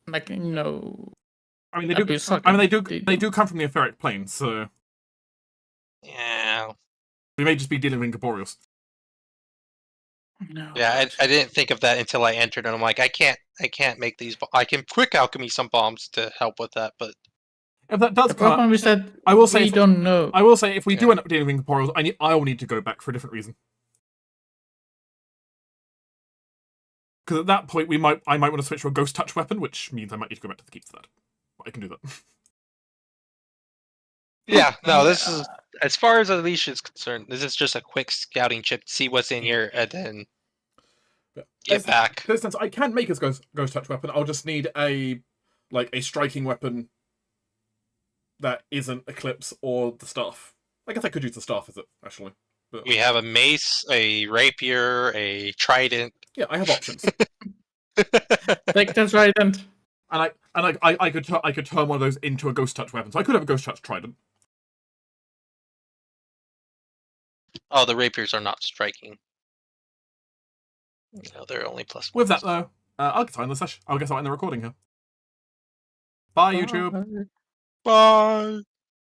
Like, I mean, they that'd do. be sucky. I mean, they do come from the etheric plane, so Yeah, we may just be dealing with incorporeals. No. yeah. I didn't think of that until I entered, and I'm like, I can't make these. I can quick alchemy some bombs to help with that, but If that does The come up, problem is that I will say we if- don't know. I will say if we do Yeah. end up dealing with incorporeals, I will need to go back for a different reason. Because at that point, I might want to switch to a ghost touch weapon, which means I might need to go back to the keep for that. But I can do that. yeah. No, this is as far as Alicia is concerned. This is just a quick scouting trip to see what's in here, and then But get as- back. For instance, I can make a ghost touch weapon. I'll just need a striking weapon that isn't Eclipse or the staff. I guess I could use the staff as it actually. But We have a mace, a rapier, a trident. yeah, I have options. Take the trident. And I could turn one of those into a ghost touch weapon. So I could have a ghost touch trident. Oh, the rapiers are not striking. No, they're only plus With that ones. though, I'll sign the session. I'll guess I'll end the recording here. Bye, YouTube. Bye.